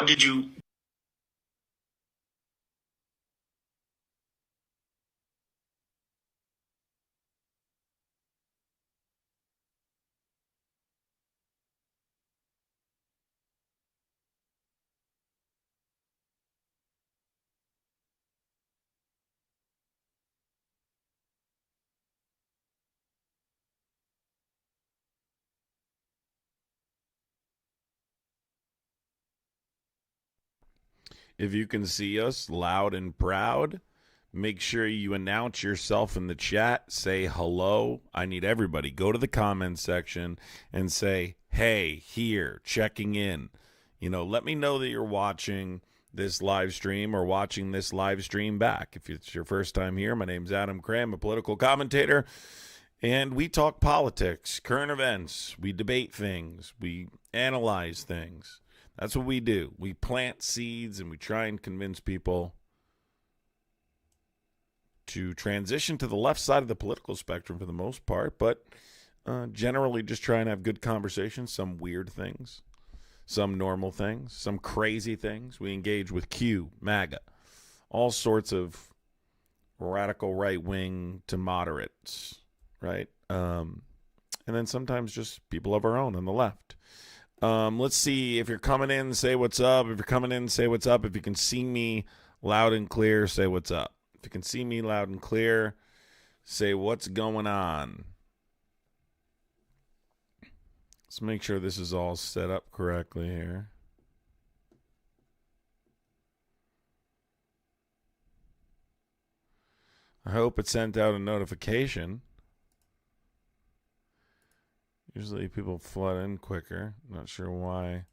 did you? If you can see us loud and proud, make sure you announce yourself in the chat. Say hello. I need everybody. Go to the comments section and say, hey, here, checking in. Let me know that you're watching this live stream or watching this live stream back. If it's your first time here, my name's adamcrai. I'm a political commentator, and we talk politics, current events. We debate things. We analyze things. That's what we do. We plant seeds and we try and convince people to transition to the left side of the political spectrum for the most part, but generally just try and have good conversations, some weird things, some normal things, some crazy things. We engage with Q, MAGA, all sorts of radical right wing to moderates, right? And then sometimes just people of our own on the left. Let's see. If you're coming in, say what's up. If you're coming in, say what's up. If you can see me loud and clear, say what's up. If you can see me loud and clear, say what's going on. Let's make sure this is all set up correctly here. I hope it sent out a notification. Usually people flood in quicker. Not sure why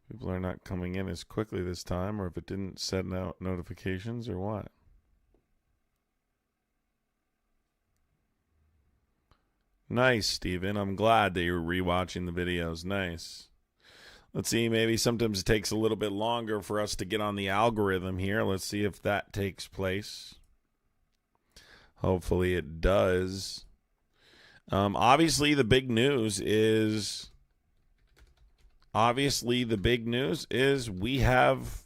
people are not coming in as quickly this time, or if it didn't send out notifications or what. Nice, Steven. I'm glad that you're rewatching the videos. Nice. Let's see, maybe sometimes it takes a little bit longer for us to get on the algorithm here. Let's see if that takes place. Hopefully it does. Obviously, the big news is we have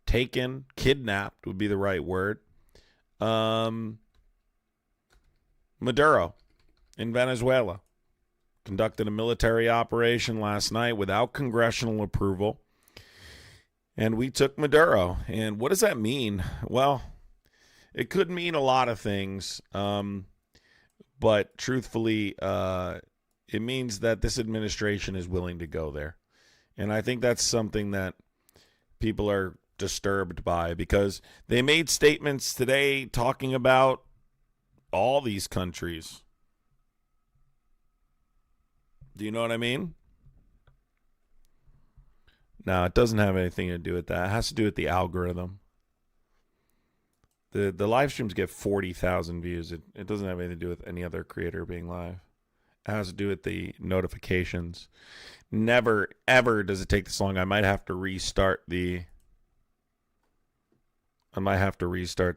kidnapped would be the right word, Maduro in Venezuela. Conducted a military operation last night without congressional approval, and we took Maduro. And what does that mean? Well, it could mean a lot of things. But truthfully, it means that this administration is willing to go there. And I think that's something that people are disturbed by, because they made statements today talking about all these countries. Do you know what I mean? No, it doesn't have anything to do with that. It has to do with the algorithm. The live streams get 40,000 views. It doesn't have anything to do with any other creator being live. It has to do with the notifications. Never, ever does it take this long. I might have to restart the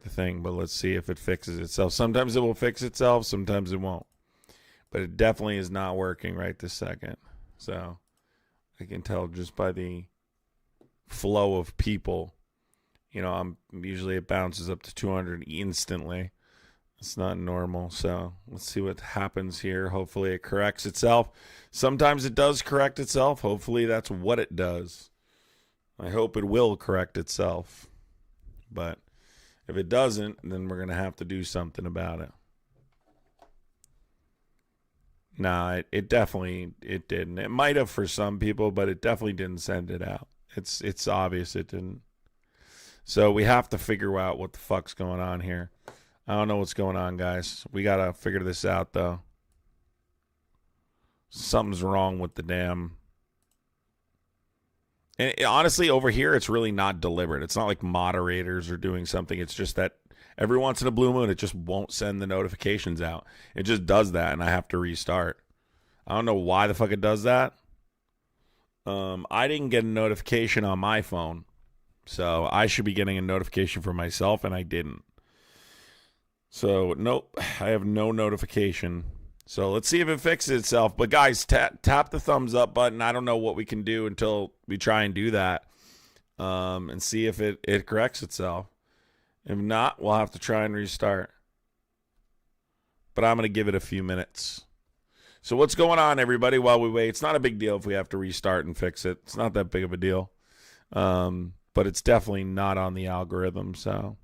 thing, but let's see if it fixes itself. Sometimes it will fix itself, sometimes it won't. But it definitely is not working right this second. So I can tell just by the flow of people. Usually it bounces up to 200 instantly. It's not normal. So let's see what happens here. Hopefully it corrects itself. Sometimes it does correct itself. Hopefully that's what it does. I hope it will correct itself. But if it doesn't, then we're going to have to do something about it. Nah, it definitely didn't. It might have for some people, but it definitely didn't send it out. It's obvious it didn't. So we have to figure out what the fuck's going on here. I don't know what's going on, guys. We got to figure this out, though. Something's wrong with the damn... And honestly, over here, it's really not deliberate. It's not like moderators are doing something. It's just that every once in a blue moon, it just won't send the notifications out. It just does that, and I have to restart. I don't know why the fuck it does that. I didn't get a notification on my phone. So I should be getting a notification for myself, and I didn't. So, nope, I have no notification. So let's see if it fixes itself. But guys, tap the thumbs up button. I don't know what we can do until we try and do that, and see if it corrects itself. If not, we'll have to try and restart. But I'm going to give it a few minutes. So what's going on, everybody, while we wait? It's not a big deal if we have to restart and fix it. It's not that big of a deal. But it's definitely not on the algorithm, so...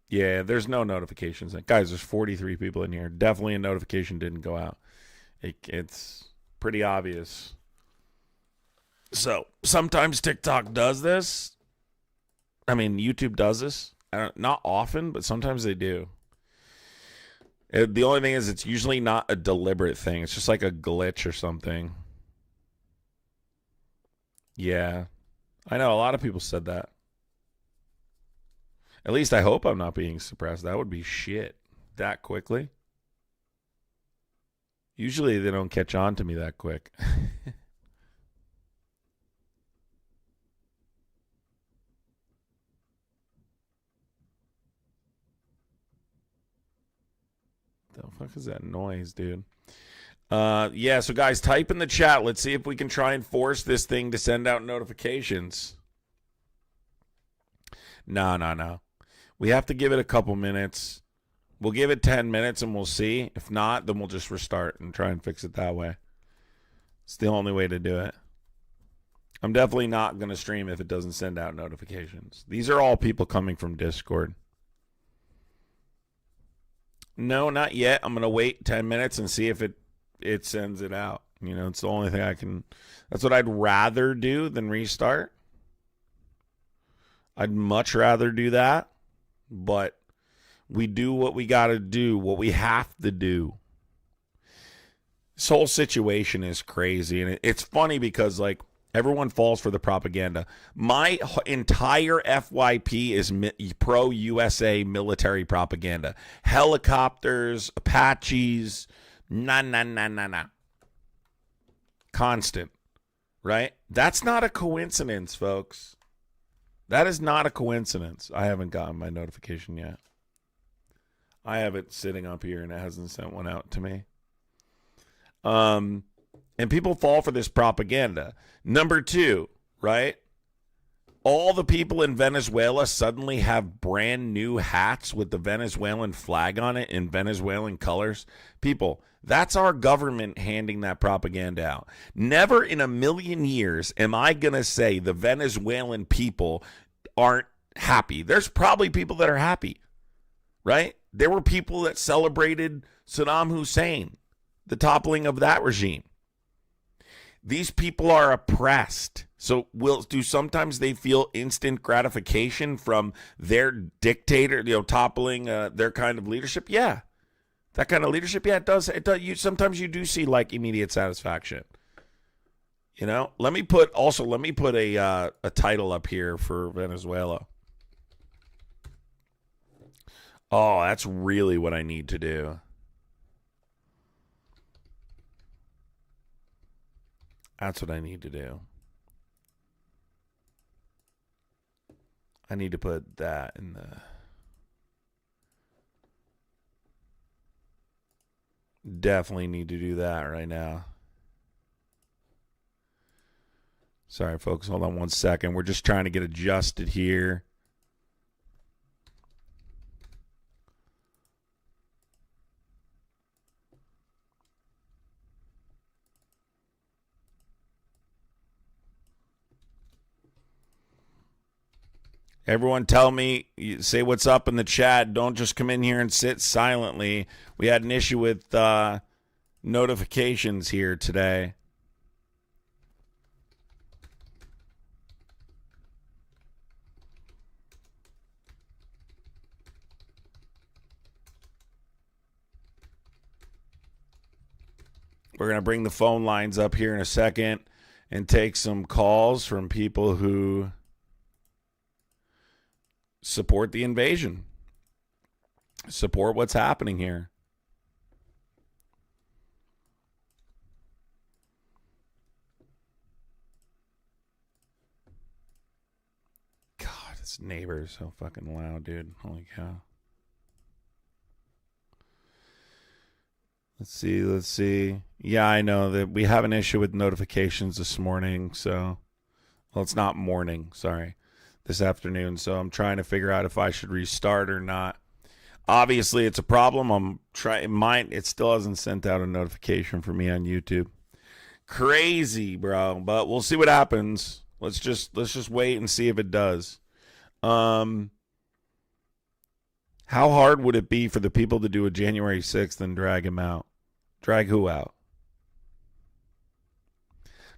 Yeah, there's no notifications. Guys, there's 43 people in here. Definitely a notification didn't go out. It's pretty obvious. So, sometimes TikTok does this. I mean, YouTube does this. Not often, but sometimes they do. The only thing is it's usually not a deliberate thing. It's just like a glitch or something. Yeah. I know, a lot of people said that. At least I hope I'm not being suppressed. That would be shit. That quickly. Usually they don't catch on to me that quick. The fuck is that noise, dude? Yeah, so guys, type in the chat. Let's see if we can try and force this thing to send out notifications. No. We have to give it a couple minutes. We'll give it 10 minutes and we'll see. If not, then we'll just restart and try and fix it that way. It's the only way to do it. I'm definitely not going to stream if it doesn't send out notifications. These are all people coming from Discord. No, not yet. I'm going to wait 10 minutes and see if it sends it out. You know, it's the only thing I can... That's what I'd rather do than restart. I'd much rather do that. But we do what we got to do, what we have to do. This whole situation is crazy. And it's funny because, like, everyone falls for the propaganda. My entire FYP is pro-USA military propaganda. Helicopters, Apaches, nah. Constant, right? That's not a coincidence, folks. That is not a coincidence. I haven't gotten my notification yet. I have it sitting up here and it hasn't sent one out to me. And people fall for this propaganda. Number two, right? All the people in Venezuela suddenly have brand new hats with the Venezuelan flag on it in Venezuelan colors. People, that's our government handing that propaganda out. Never in a million years am I going to say the Venezuelan people aren't happy. There's probably people that are happy, right? There were people that celebrated Saddam Hussein, the toppling of that regime. These people are oppressed. So sometimes they feel instant gratification from their dictator, toppling their kind of leadership? Yeah. That kind of leadership? Yeah, it does. Sometimes you do see like immediate satisfaction. Let me put a title up here for Venezuela. Oh, that's really what I need to do. That's what I need to do. I need to put that in the... Definitely need to do that right now. Sorry, folks. Hold on one second. We're just trying to get adjusted here. Everyone tell me, say what's up in the chat. Don't just come in here and sit silently. We had an issue with notifications here today. We're going to bring the phone lines up here in a second and take some calls from people who support the invasion, support what's happening here. God, this neighbor is so fucking loud, dude. Holy cow. Let's see. Yeah, I know that we have an issue with notifications this morning, so well, it's not morning, sorry. This afternoon, so I'm trying to figure out if I should restart or not. Obviously, it's a problem. I'm trying mine it still hasn't sent out a notification for me on YouTube. Crazy, bro, but we'll see what happens. Let's just wait and see if it does. Um how hard would it be for the people to do a January 6th and drag him out? Drag who out?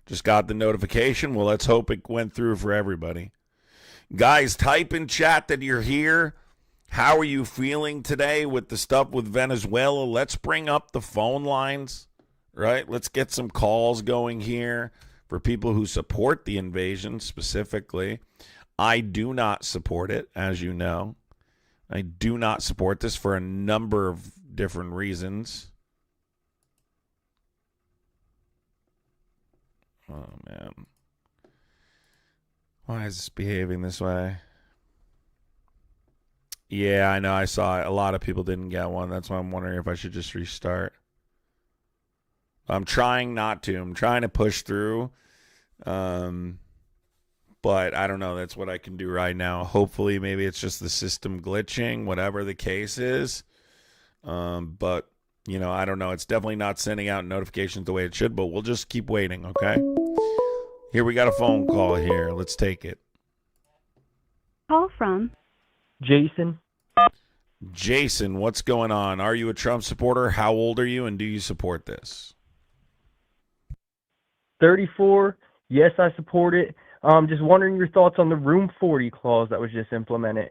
Just got the notification. Well, let's hope it went through for everybody. Guys, type in chat that you're here. How are you feeling today with the stuff with Venezuela? Let's bring up the phone lines, right? Let's get some calls going here for people who support the invasion specifically. I do not support it, as you know. I do not support this for a number of different reasons. Oh, man. Why is this behaving this way? Yeah, I know. I saw it. A lot of people didn't get one. That's why I'm wondering if I should just restart. I'm trying not to. I'm trying to push through. But I don't know. That's what I can do right now. Hopefully, maybe it's just the system glitching, whatever the case is. But, you know, I don't know. It's definitely not sending out notifications the way it should, but we'll just keep waiting, okay? Here, we got a phone call here. Let's take it. Call from Jason. Jason, what's going on? Are you a Trump supporter? How old are you, and do you support this? 34. Yes, I support it. Just wondering your thoughts on the Room 40 clause that was just implemented.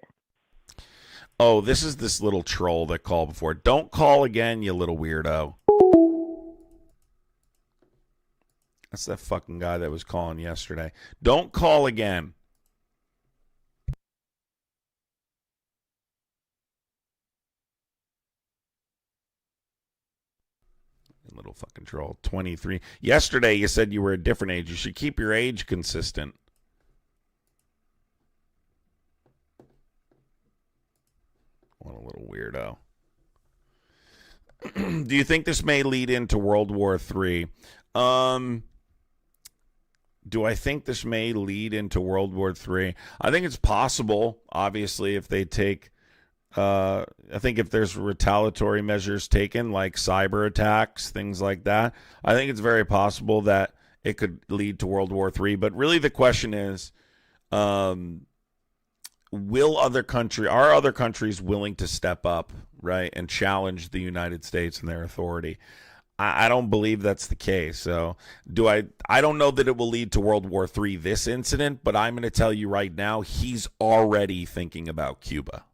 Oh, this is this little troll that called before. Don't call again, you little weirdo. That's that fucking guy that was calling yesterday. Don't call again. Little fucking troll. 23. Yesterday you said you were a different age. You should keep your age consistent. What a little weirdo. Do you think this may lead into World War III? Do I think this may lead into World War III? I think it's possible, obviously, if they take I think if there's retaliatory measures taken, like cyber attacks, things like that, I think it's very possible that it could lead to World War III. But really the question is, are other countries willing to step up, right, and challenge the United States and their authority? I don't believe that's the case. So I don't know that it will lead to World War III, this incident, but I'm going to tell you right now, he's already thinking about Cuba.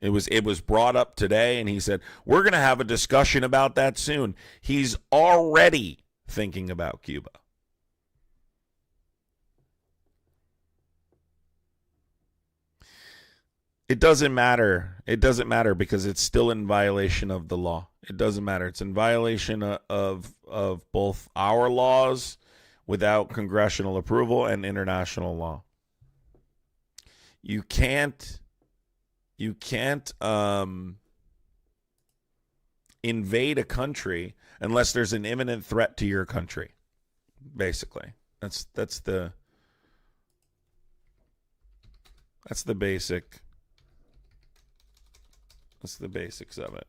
It was brought up today, and he said, we're going to have a discussion about that soon. He's already thinking about Cuba. It doesn't matter. It doesn't matter because it's still in violation of the law. It doesn't matter. It's in violation of both our laws without congressional approval and international law. You can't invade a country unless there's an imminent threat to your country. Basically, that's the basics of it.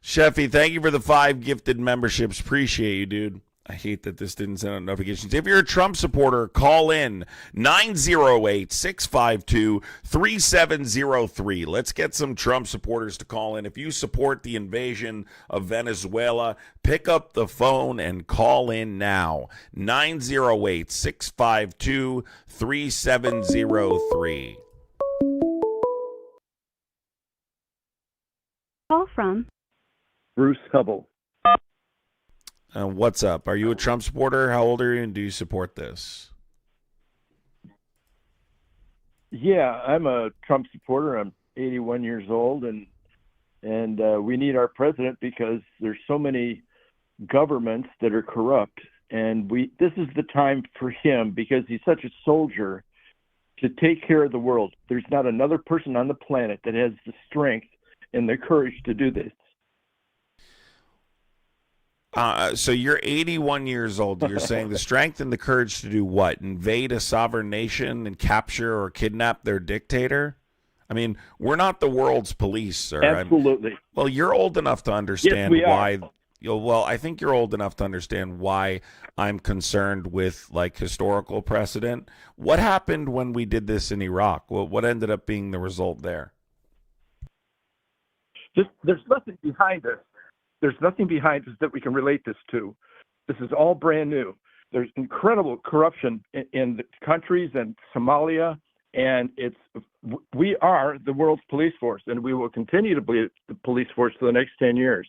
Sheffy, thank you for the 5 gifted memberships. Appreciate you, dude. I hate that this didn't send out notifications. If you're a Trump supporter, call in 908-652-3703. Let's get some Trump supporters to call in. If you support the invasion of Venezuela, pick up the phone and call in now. 908-652-3703. call from Bruce Hubble. What's up? Are you a Trump supporter? How old are you, and do you support this? Yeah, I'm a Trump supporter. I'm 81 years old, and we need our president because there's so many governments that are corrupt, and this is the time for him because he's such a soldier to take care of the world. There's not another person on the planet that has the strength and the courage to do this. So you're 81 years old. You're saying the strength and the courage to do what? Invade a sovereign nation and capture or kidnap their dictator? I mean, we're not the world's police, sir. Absolutely. Well, you're old enough to understand Yes, we why. are. Well, I think you're old enough to understand why I'm concerned with like historical precedent. What happened when we did this in Iraq? What ended up being the result there? There's nothing behind this. There's nothing behind us that we can relate this to. This is all brand new. There's incredible corruption in the countries and Somalia, and we are the world's police force, and we will continue to be the police force for the next 10 years.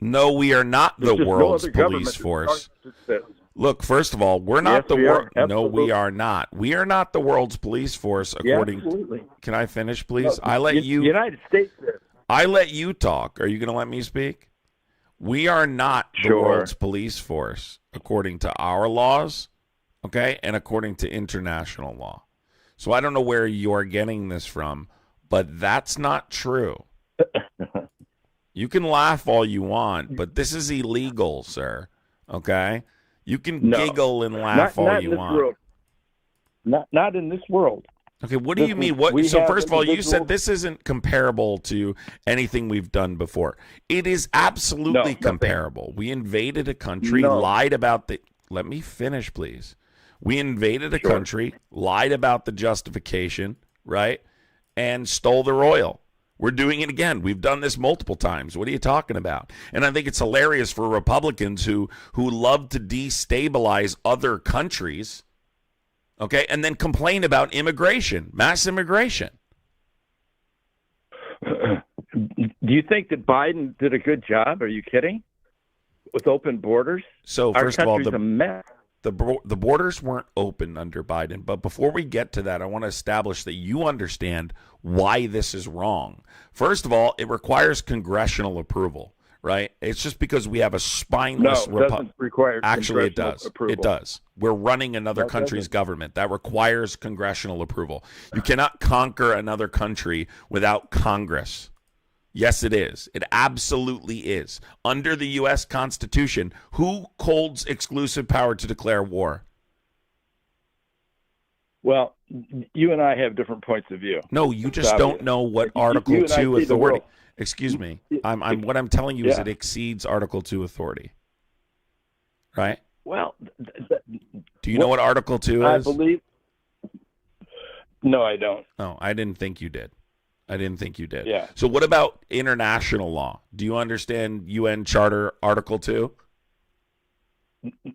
No, we are not the world's police that force. starts this. Look, first of all, we're not Yes, the we are. world. No, Absolutely. we are not. We are not the world's police force. According. Absolutely. Can I finish, please? No, I let you. United States is. I let you talk. Are you going to let me speak? We are not the Sure. world's police force, according to our laws, okay, and according to international law. So I don't know where you are getting this from, but that's not true. You can laugh all you want, but this is illegal, sir. Okay? You can No. giggle and laugh all Not you in this want. world. Not in this world. Okay, what do you mean? What? we So have first of all, you individuals- said this isn't comparable to anything we've done before. It is absolutely No, nothing. comparable. We invaded a country, No. lied about the. Let me finish, please. We invaded a Sure. country, lied about the justification, right, and stole their oil. We're doing it again. We've done this multiple times. What are you talking about? And I think it's hilarious for Republicans who love to destabilize other countries. Okay, and then complain about immigration, mass immigration. Do you think that Biden did a good job? Are you kidding? With open borders? So Our first of all, country's a mess. the borders weren't open under Biden. But before we get to that, I want to establish that you understand why this is wrong. First of all, it requires congressional approval, right? It's just because we have a No, spineless it doesn't require Actually, it congressional does. approval. It does. We're running another No, it country's doesn't. government. That requires congressional approval. You cannot conquer another country without Congress. Yes, it is. It absolutely is. Under the U.S. Constitution, who holds exclusive power to declare war? Well, you and I have different points of view. No, you It's just obvious. don't know what You Article and I 2 see the authority. world. Excuse me. What I'm telling you is Yeah. it exceeds Article 2 authority. Right? Well, Do you know what Article 2 I is? believe. No, I don't. No, I didn't think you did. I didn't think you did. Yeah. So what about international law? Do you understand UN Charter Article 2?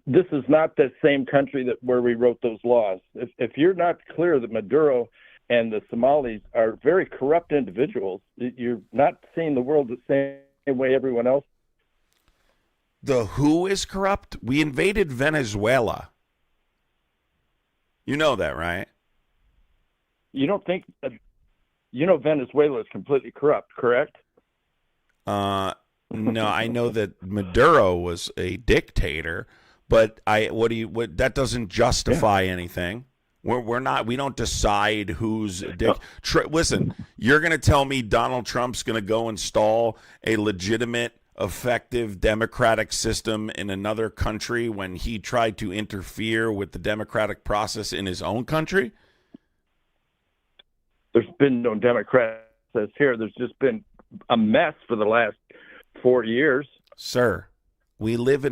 This is not the same country where we wrote those laws. If you're not clear that Maduro and the Somalis are very corrupt individuals, you're not seeing the world the same way everyone else. The who is corrupt? We invaded Venezuela. You know that, right? You don't think, Venezuela is completely corrupt, correct? No, I know that Maduro was a dictator, but that doesn't justify anything. We don't decide who's listen, you're going to tell me Donald Trump's going to go install a legitimate, effective democratic system in another country when he tried to interfere with the democratic process in his own country? There's been no democratic process here. There's just been a mess for the last 4 years. Sir, we live in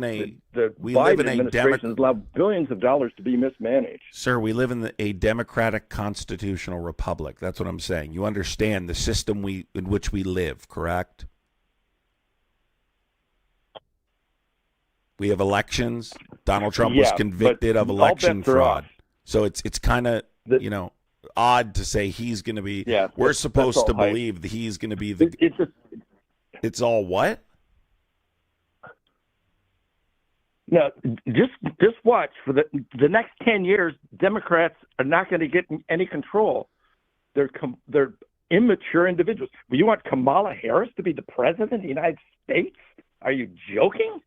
The Biden administration has allowed billions of dollars to be mismanaged. Sir, we live in a democratic constitutional republic. That's what I'm saying. You understand the system in which we live, correct? We have elections. Donald Trump was Yeah, convicted but of all election bets are fraud. off. So it's kind of, odd to say he's going to be. Yeah, we're that's supposed all to hype. believe that he's going to be It's just it's all what? no. Just watch for the next 10 years. Democrats are not going to get any control. they're immature individuals. You want Kamala Harris to be the president of the United States? Are you joking?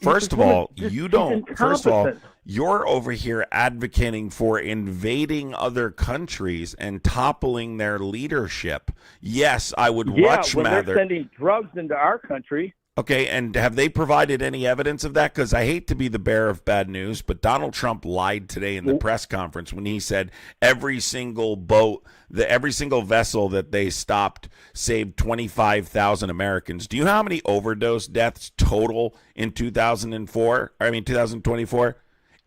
First of all, you don't. First of all, incompetent. you're over here advocating for invading other countries and toppling their leadership. Yes, I would much when rather. they're sending drugs into our country. Okay, and have they provided any evidence of that? Because I hate to be the bearer of bad news, but Donald Trump lied today in the press conference when he said every single every single vessel that they stopped saved 25,000 Americans. Do you know how many overdose deaths total in 2024?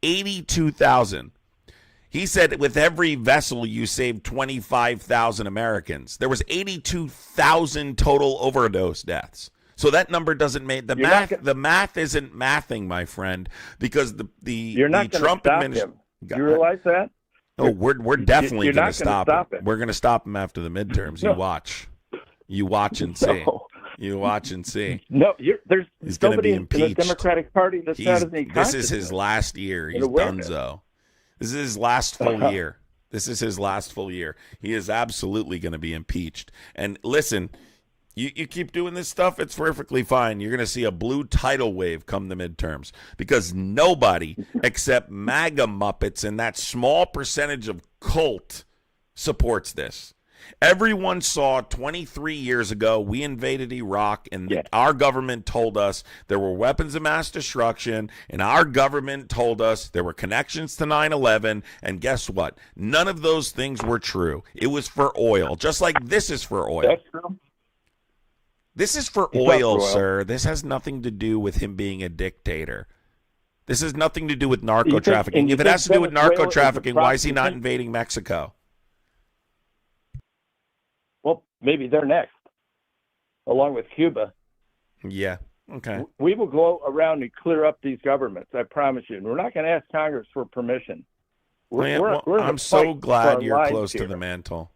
82,000. He said with every vessel you saved 25,000 Americans. There was 82,000 total overdose deaths. So that number doesn't make the math. The math isn't mathing, my friend, because you're not the going to Trump stop him. You realize that? Oh, we're definitely going to stop it. We're going to stop him after the midterms. No. You watch and see. No. You watch and see. No, there's He's going to be somebody in the impeached. Democratic Party that's not as This is his last year. He's donezo. This is his last full year. This is his last full year. He is absolutely going to be impeached. And listen. You keep doing this stuff, it's perfectly fine. You're going to see a blue tidal wave come the midterms because nobody except MAGA Muppets and that small percentage of cult supports this. Everyone saw 23 years ago we invaded Iraq and our government told us there were weapons of mass destruction and our government told us there were connections to 9/11 and guess what? None of those things were true. It was for oil, just like this is for oil. That's true. This is for oil, sir. This has nothing to do with him being a dictator. This has nothing to do with narco trafficking. If it has to do with narco trafficking, why is he not invading Mexico? Well, maybe they're next, along with Cuba. Yeah. Okay. We will go around and clear up these governments. I promise you. And we're not going to ask Congress for permission. I'm so glad you're close to the mantle.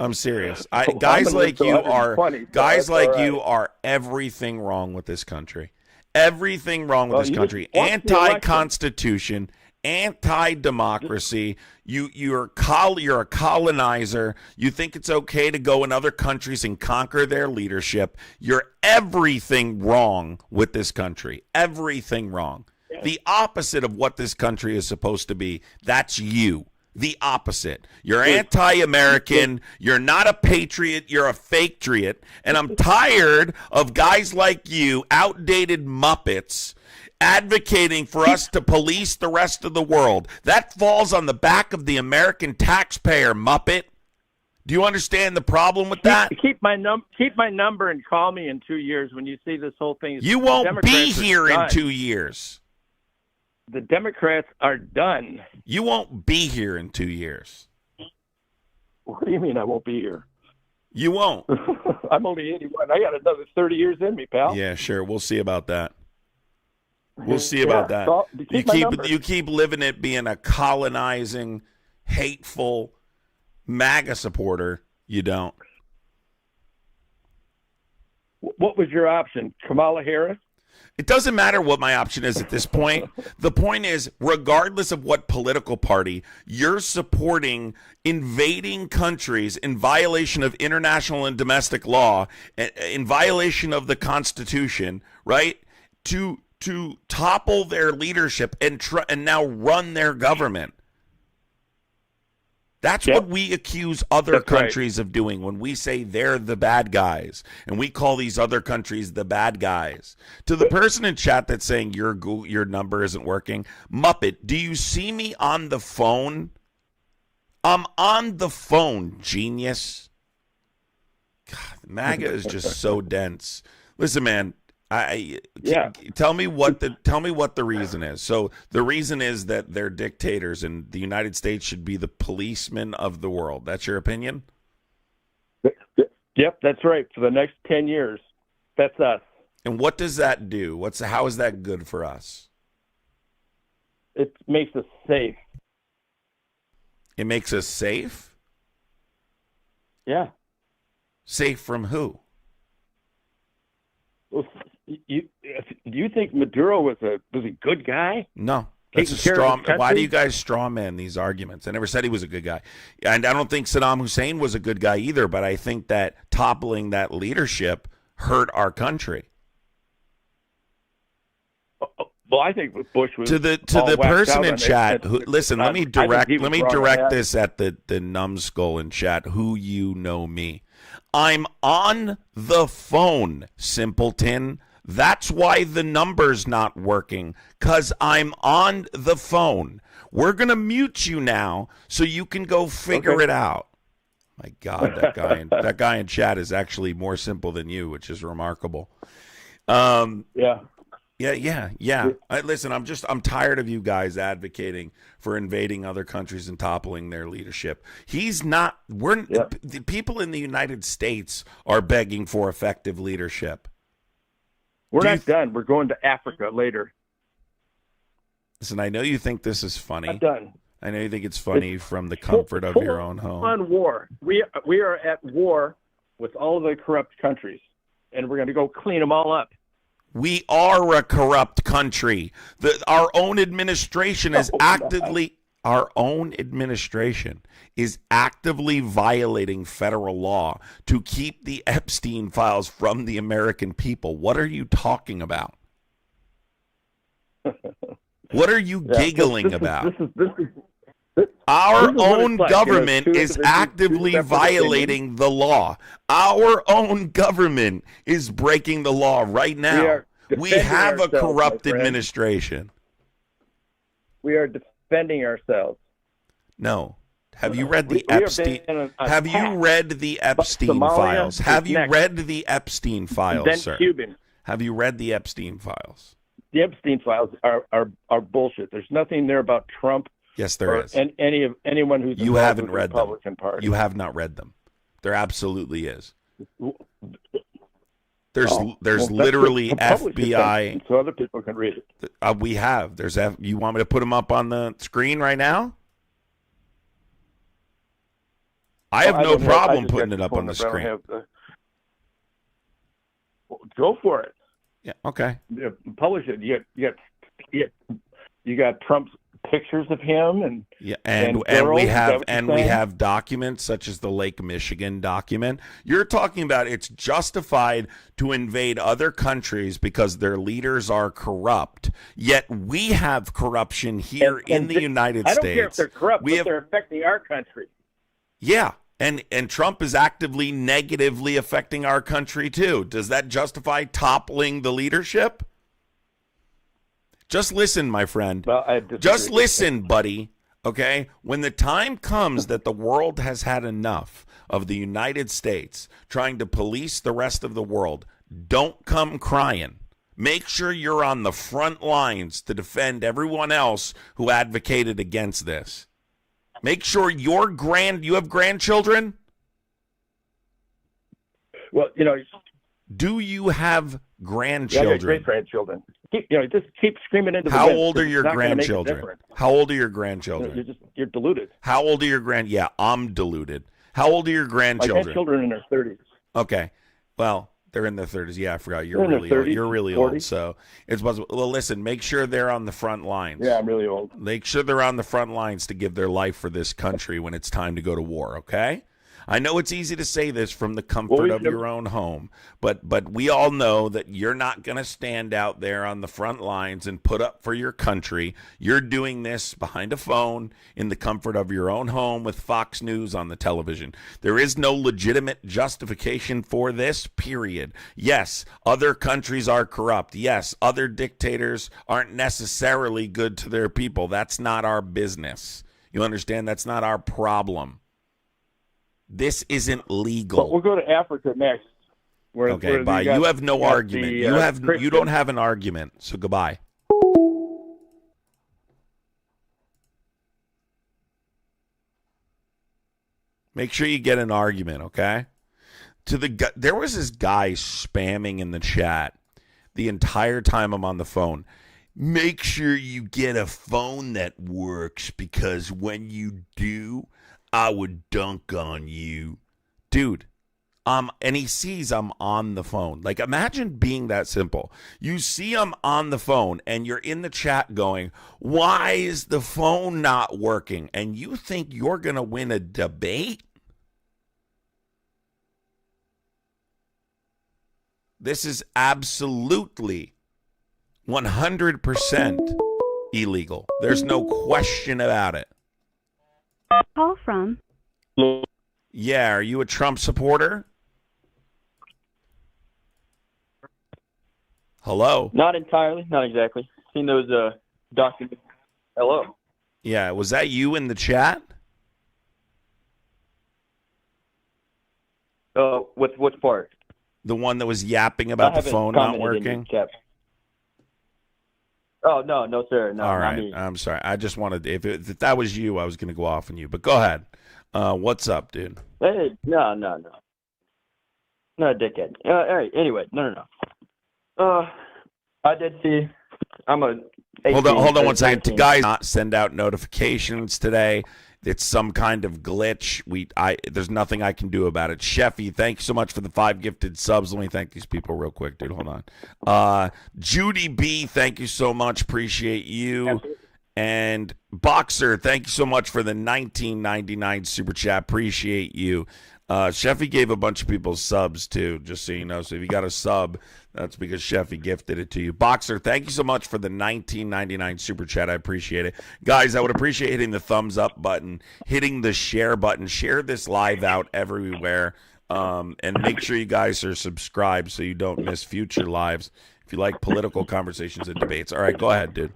I'm serious. Guys like you are everything wrong with this country. Everything wrong with this country. Anti-constitution, anti-democracy. You're a colonizer. You think it's okay to go in other countries and conquer their leadership. You're everything wrong with this country. Everything wrong. The opposite of what this country is supposed to be. That's you. The opposite. You're anti-American. You're not a patriot. You're a fake-triot. And I'm tired of guys like you, outdated Muppets, advocating for us to police the rest of the world. That falls on the back of the American taxpayer, Muppet. Do you understand the problem with that? Keep my number and call me in 2 years when you see this whole thing. You won't be here in 2 years. The Democrats are done. You won't be here in 2 years. What do you mean I won't be here? You won't. I'm only 81. I got another 30 years in me, pal. Yeah, sure. We'll see about that. We'll see about that. So you keep living it being a colonizing, hateful MAGA supporter. You don't. What was your option? Kamala Harris? It doesn't matter what my option is at this point. The point is, regardless of what political party, you're supporting invading countries in violation of international and domestic law, in violation of the Constitution, right? To topple their leadership and now run their government. That's what we accuse other countries of doing when we say they're the bad guys and we call these other countries the bad guys. To the person in chat that's saying your number isn't working, Muppet, do you see me on the phone? I'm on the phone, genius. God, MAGA is just so dense. Listen, man. Tell me what the reason is. So the reason is that they're dictators and the United States should be the policeman of the world. That's your opinion? Yep, that's right. For the next 10 years, that's us. And what does that do? How is that good for us? It makes us safe. It makes us safe? Yeah. Safe from who? Well, you think Maduro was a good guy? No. That's a taking care straw. of his country? Why do you guys straw man these arguments? I never said he was a good guy, and I don't think Saddam Hussein was a good guy either. But I think that toppling that leadership hurt our country. Well, I think Bush was To the person in chat who listen. Let me direct this at the numbskull in chat. Who you know me? I'm on the phone, simpleton. That's why the number's not working, because I'm on the phone. We're going to mute you now so you can go figure it out. My God, that guy in chat is actually more simple than you, which is remarkable. Yeah. Listen, I'm tired of you guys advocating for invading other countries and toppling their leadership. The people in the United States are begging for effective leadership. We're not done. We're going to Africa later. Listen, I know you think this is funny. Not done. I know you think it's funny from the comfort of your own home. On war. We are at war with all of the corrupt countries, and we're going to go clean them all up. We are a corrupt country. Our own administration is actively violating federal law to keep the Epstein files from the American people. What are you talking about? What are you giggling about? Our own government is actively violating the law. Our own government is breaking the law right now. We have a corrupt administration. We are defending ourselves. No. Have you read the Epstein? Have you read the Epstein files? Have you read the Epstein files, sir? Cuban. Have you read the Epstein files? The Epstein files are bullshit. There's nothing there about Trump. Yes, there is. And anyone who's you haven't read the Republican them. Party. You have not read them. There absolutely is. There's literally FBI. So other people can read it. We have. You want me to put them up on the screen right now? I have no problem putting it up on the screen. Go for it. Yeah. Okay. Publish it. You got Trump's pictures of him and we have documents such as the Lake Michigan document. You're talking about it's justified to invade other countries because their leaders are corrupt. Yet we have corruption here in the United States. I don't care if they're corrupt, but they're affecting our country. Yeah. And Trump is actively negatively affecting our country too. Does that justify toppling the leadership? Just listen, my friend. Well, just listen, buddy. Okay? When the time comes that the world has had enough of the United States trying to police the rest of the world, don't come crying. Make sure you're on the front lines to defend everyone else who advocated against this. Make sure you have grandchildren? Well, do you have grandchildren? Yeah, great-grandchildren. Just keep screaming into the How wind. old are your grandchildren? How old are your grandchildren? You're deluded. How old are your Yeah, I'm deluded. How old are your grandchildren? My grandchildren in their 30s. Okay. Well, they're in their 30s. Yeah, I forgot. You're they're really 30s, old. You're really 40. old. So it's possible. Well, listen, make sure they're on the front lines. Yeah, I'm really old. Make sure they're on the front lines to give their life for this country when it's time to go to war, okay? I know it's easy to say this from the comfort of your own home, but we all know that you're not going to stand out there on the front lines and put up for your country. You're doing this behind a phone in the comfort of your own home with Fox News on the television. There is no legitimate justification for this, period. Yes, other countries are corrupt. Yes, other dictators aren't necessarily good to their people. That's not our business. You understand? That's not our problem. This isn't legal. But we'll go to Africa next. Okay, bye. You have no argument. You don't have an argument. So goodbye. Make sure you get an argument, okay? There was this guy spamming in the chat the entire time I'm on the phone. Make sure you get a phone that works because when you do, I would dunk on you. Dude, And he sees I'm on the phone. Like, imagine being that simple. You see I'm on the phone and you're in the chat going, why is the phone not working? And you think you're going to win a debate? This is absolutely 100% illegal. There's no question about it. Call from. Yeah, are you a Trump supporter? Hello? Not entirely, not exactly. Seen those documents. Hello. Yeah, was that you in the chat? With which part? The one that was yapping about the phone not working? Oh, no, sir. No, all not right, me. I'm sorry. I just wanted, if that was you, I was going to go off on you. But go ahead. What's up, dude? Hey, no. Not a dickhead. All right, anyway, no. I did see, I'm a 18, Hold on one second. 19. Guys, not send out notifications today. It's some kind of glitch. There's nothing I can do about it. Sheffy, thank you so much for the 5 gifted subs. Let me thank these people real quick, dude. Hold on. Judy B, thank you so much. Appreciate you. Absolutely. And Boxer, thank you so much for the $19.99 super chat. Appreciate you. Sheffy gave a bunch of people subs too, just so you know. So if you got a sub, that's because Sheffy gifted it to you. Boxer, thank you so much for the $19.99 super chat. I appreciate it. Guys, I would appreciate hitting the thumbs up button, hitting the share button. Share this live out everywhere. And make sure you guys are subscribed so you don't miss future lives if you like political conversations and debates. All right, go ahead, dude.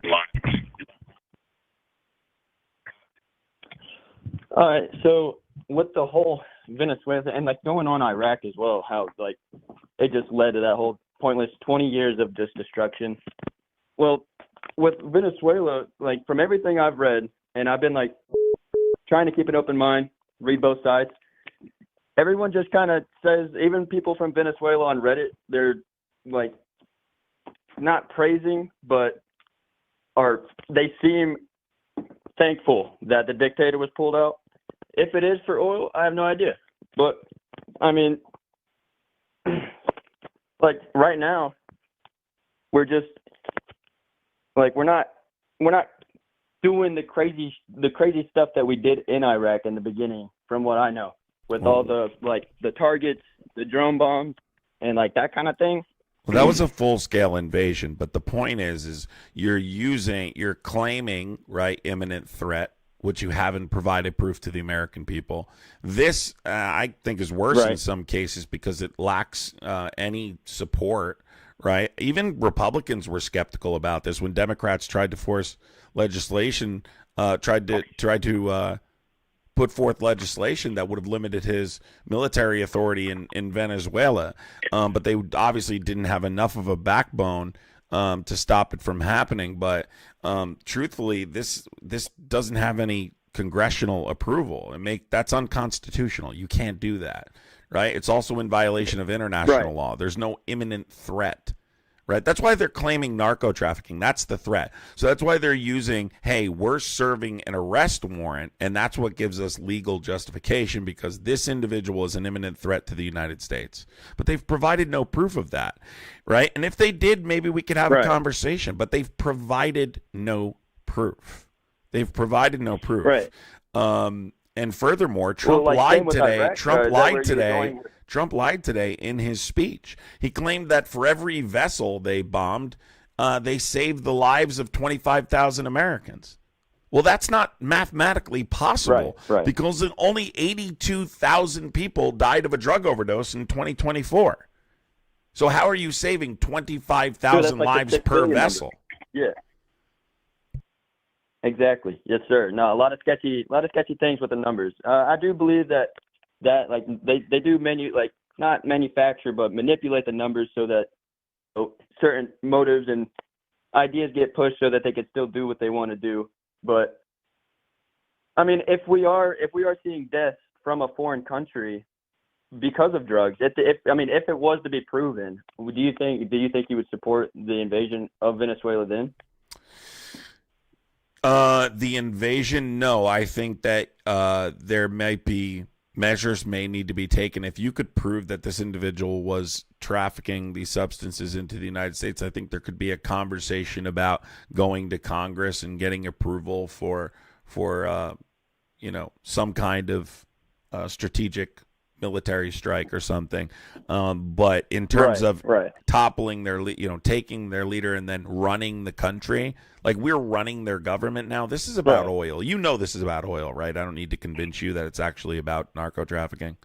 All right, so with the whole Venezuela and like going on Iraq as well, how like it just led to that whole pointless 20 years of just destruction. Well, with Venezuela, like from everything I've read, and I've been like trying to keep an open mind, read both sides. Everyone just kind of says, even people from Venezuela on Reddit, they're like not praising, but they seem thankful that the dictator was pulled out. If it is for oil, I have no idea. But I mean, like right now, we're just like we're not doing the crazy stuff that we did in Iraq in the beginning, from what I know, with all the like the targets, the drone bombs, and like that kind of thing. Well, that was a full-scale invasion, but the point is you're claiming, right, imminent threat, which you haven't provided proof to the American people. This, I think, is worse in some cases because it lacks any support, right? Even Republicans were skeptical about this when Democrats tried to force legislation, tried to put forth legislation that would have limited his military authority in Venezuela. But they obviously didn't have enough of a backbone to stop it from happening. But truthfully, this doesn't have any congressional approval. That's unconstitutional. You can't do that, right? It's also in violation of international law. There's no imminent threat. Right. That's why they're claiming narco trafficking. That's the threat. So that's why they're using, hey, we're serving an arrest warrant, and that's what gives us legal justification because this individual is an imminent threat to the United States. But they've provided no proof of that. Right. And if they did, maybe we could have a conversation. But they've provided no proof. They've provided no proof. Right. And furthermore, Trump lied today. Iraq, Trump lied today in his speech. He claimed that for every vessel they bombed, they saved the lives of 25,000 Americans. Well, that's not mathematically possible because only 82,000 people died of a drug overdose in 2024. So how are you saving 25,000 lives per vessel? Yeah. Exactly. Yes, sir. No, a lot of sketchy things with the numbers. I do believe that like they do not manufacture but manipulate the numbers so that certain motives and ideas get pushed so that they can still do what they want to do. But I mean, if we are seeing deaths from a foreign country because of drugs, if it was to be proven, do you think you would support the invasion of Venezuela then? The invasion, no. I think that there might be measures may need to be taken. If you could prove that this individual was trafficking these substances into the United States, I think there could be a conversation about going to Congress and getting approval for some kind of strategic military strike or something. But in terms of toppling their, taking their leader and then running the country, like we're running their government now. This is about oil. This is about oil, right? I don't need to convince you that it's actually about narco trafficking.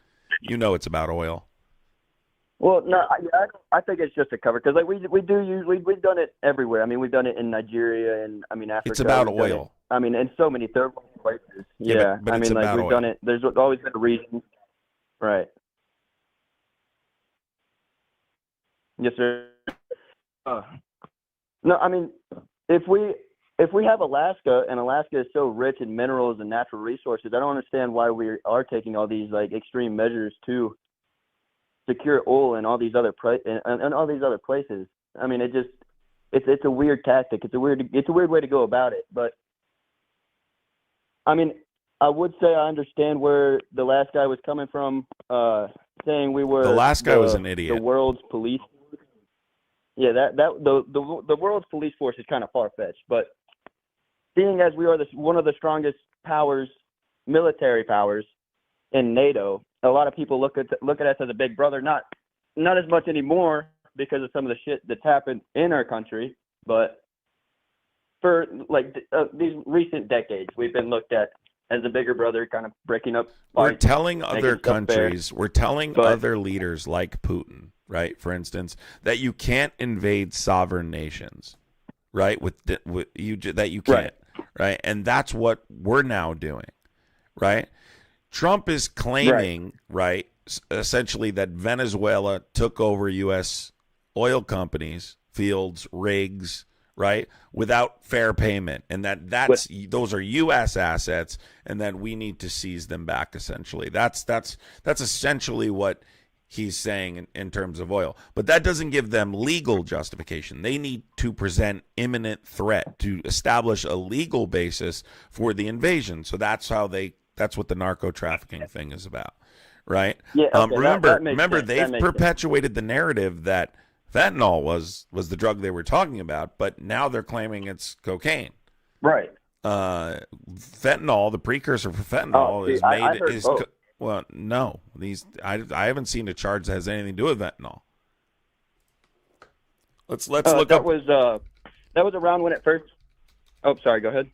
It's about oil. Well, no, I think it's just a cover because like we've done it everywhere. I mean, we've done it in Nigeria and Africa. It's about oil. In so many third world places. Yeah, but it's about we've oil. done it. There's always been a reason. Right. Yes, sir. No, I mean, if we have Alaska and Alaska is so rich in minerals and natural resources, I don't understand why we are taking all these like extreme measures to secure oil in all these other all these other places. I mean, it's a weird tactic. It's a weird way to go about it. But I mean, I would say I understand where the last guy was coming from, saying we were the last guy was an idiot. The world's police. Yeah, the world's police force is kind of far fetched, but seeing as we are one of the strongest powers, military powers in NATO, a lot of people look at us as a big brother. Not as much anymore because of some of the shit that's happened in our country, but for like these recent decades, we've been looked at as a bigger brother, kind of breaking up. We're telling other countries, other leaders like Putin, right? For instance, that you can't invade sovereign nations, right? That you can't, right? And that's what we're now doing, right? Trump is claiming, right, essentially that Venezuela took over U.S. oil companies, fields, rigs, right, without fair payment, and those are U.S. assets, and that we need to seize them back. Essentially, that's essentially what he's saying in terms of oil. But that doesn't give them legal justification. They need to present imminent threat to establish a legal basis for the invasion. So that's what the narco trafficking thing is about, right? Yeah. Okay, remember, they've perpetuated the narrative that fentanyl was the drug they were talking about, but now they're claiming it's cocaine. Right. Fentanyl, the precursor for fentanyl, is made. Well, no, I haven't seen a charge that has anything to do with fentanyl. Let's look up. That was around when it first. Oh, sorry. Go ahead.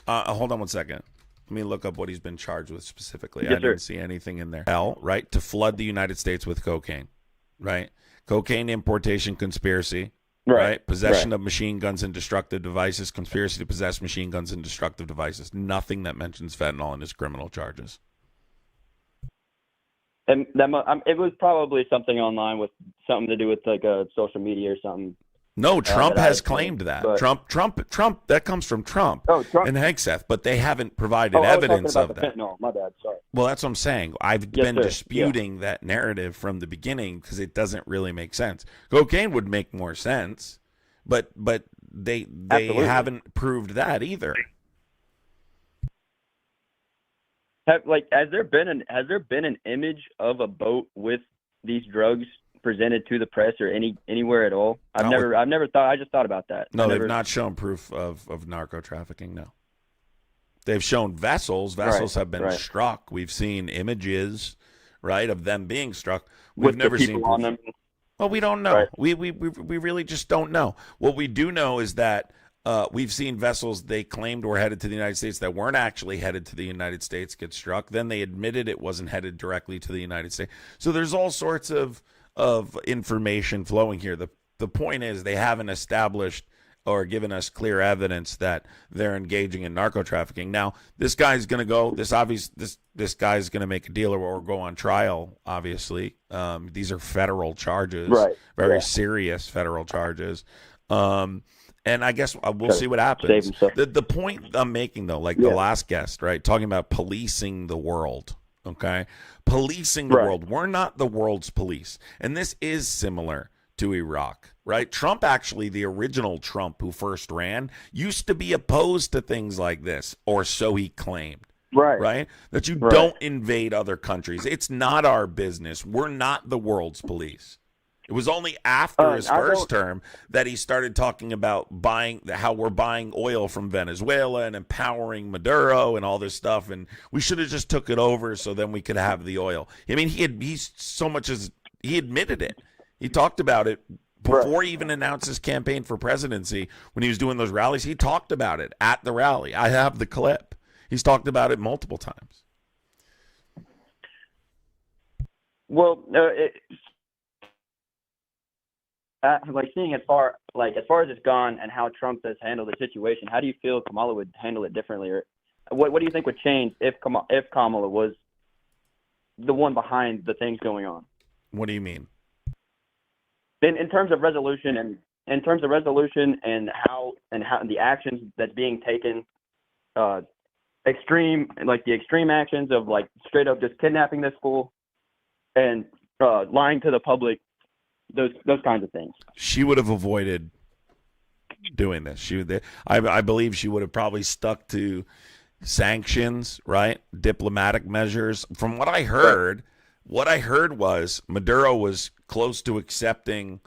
Hold on one second. Let me look up what he's been charged with specifically. Yes, I didn't see anything in there. Right, to flood the United States with cocaine, right? Cocaine importation conspiracy, right? Possession of machine guns and destructive devices, conspiracy to possess machine guns and destructive devices. Nothing that mentions fentanyl in his criminal charges. And it was probably something online with something to do with like social media or something. No, Trump has claimed that. But Trump, that comes from Trump and Hegseth, but they haven't provided evidence of that. Fentanyl. My bad, sorry. Well, that's what I'm saying. I've been disputing that narrative from the beginning because it doesn't really make sense. Cocaine would make more sense, but they haven't proved that either. Has there been an image of a boat with these drugs presented to the press or anywhere at all? I've never thought. I just thought about that. No, they've not shown proof of narco trafficking. No, they've shown vessels. Vessels have been struck. We've seen images, right, of them being struck. We've never seen proof. On them. Well, we don't know. Right. We really just don't know. What we do know is that we've seen vessels they claimed were headed to the United States that weren't actually headed to the United States get struck. Then they admitted it wasn't headed directly to the United States. So there's all sorts of information flowing here. The point is they haven't established or given us clear evidence that they're engaging in narco trafficking. Now, this guy's going to go. This guy's going to make a deal or go on trial. Obviously, these are federal charges, very serious federal charges. And I guess we'll see what happens. The point I'm making, though, like the last guest, right, talking about policing the world. Okay, policing the world. We're not the world's police, and this is similar to Iraq, right? Trump, actually, the original Trump who first ran, used to be opposed to things like this, or so he claimed, right? That you don't invade other countries. It's not our business. We're not the world's police. It was only after his first term that he started talking about how we're buying oil from Venezuela and empowering Maduro and all this stuff, and we should have just took it over so then we could have the oil. I mean, he admitted it. He talked about it before he even announced his campaign for presidency. When he was doing those rallies, he talked about it at the rally. I have the clip. He's talked about it multiple times. Well, like seeing as far as it's gone and how Trump has handled the situation, how do you feel Kamala would handle it differently, or what do you think would change if Kamala was the one behind the things going on? What do you mean? In terms of resolution and how the actions that's being taken, extreme actions of like straight up just kidnapping this fool and lying to the public. Those kinds of things. She would have avoided doing this. I believe she would have probably stuck to sanctions, right? Diplomatic measures. From what I heard, was Maduro was close to accepting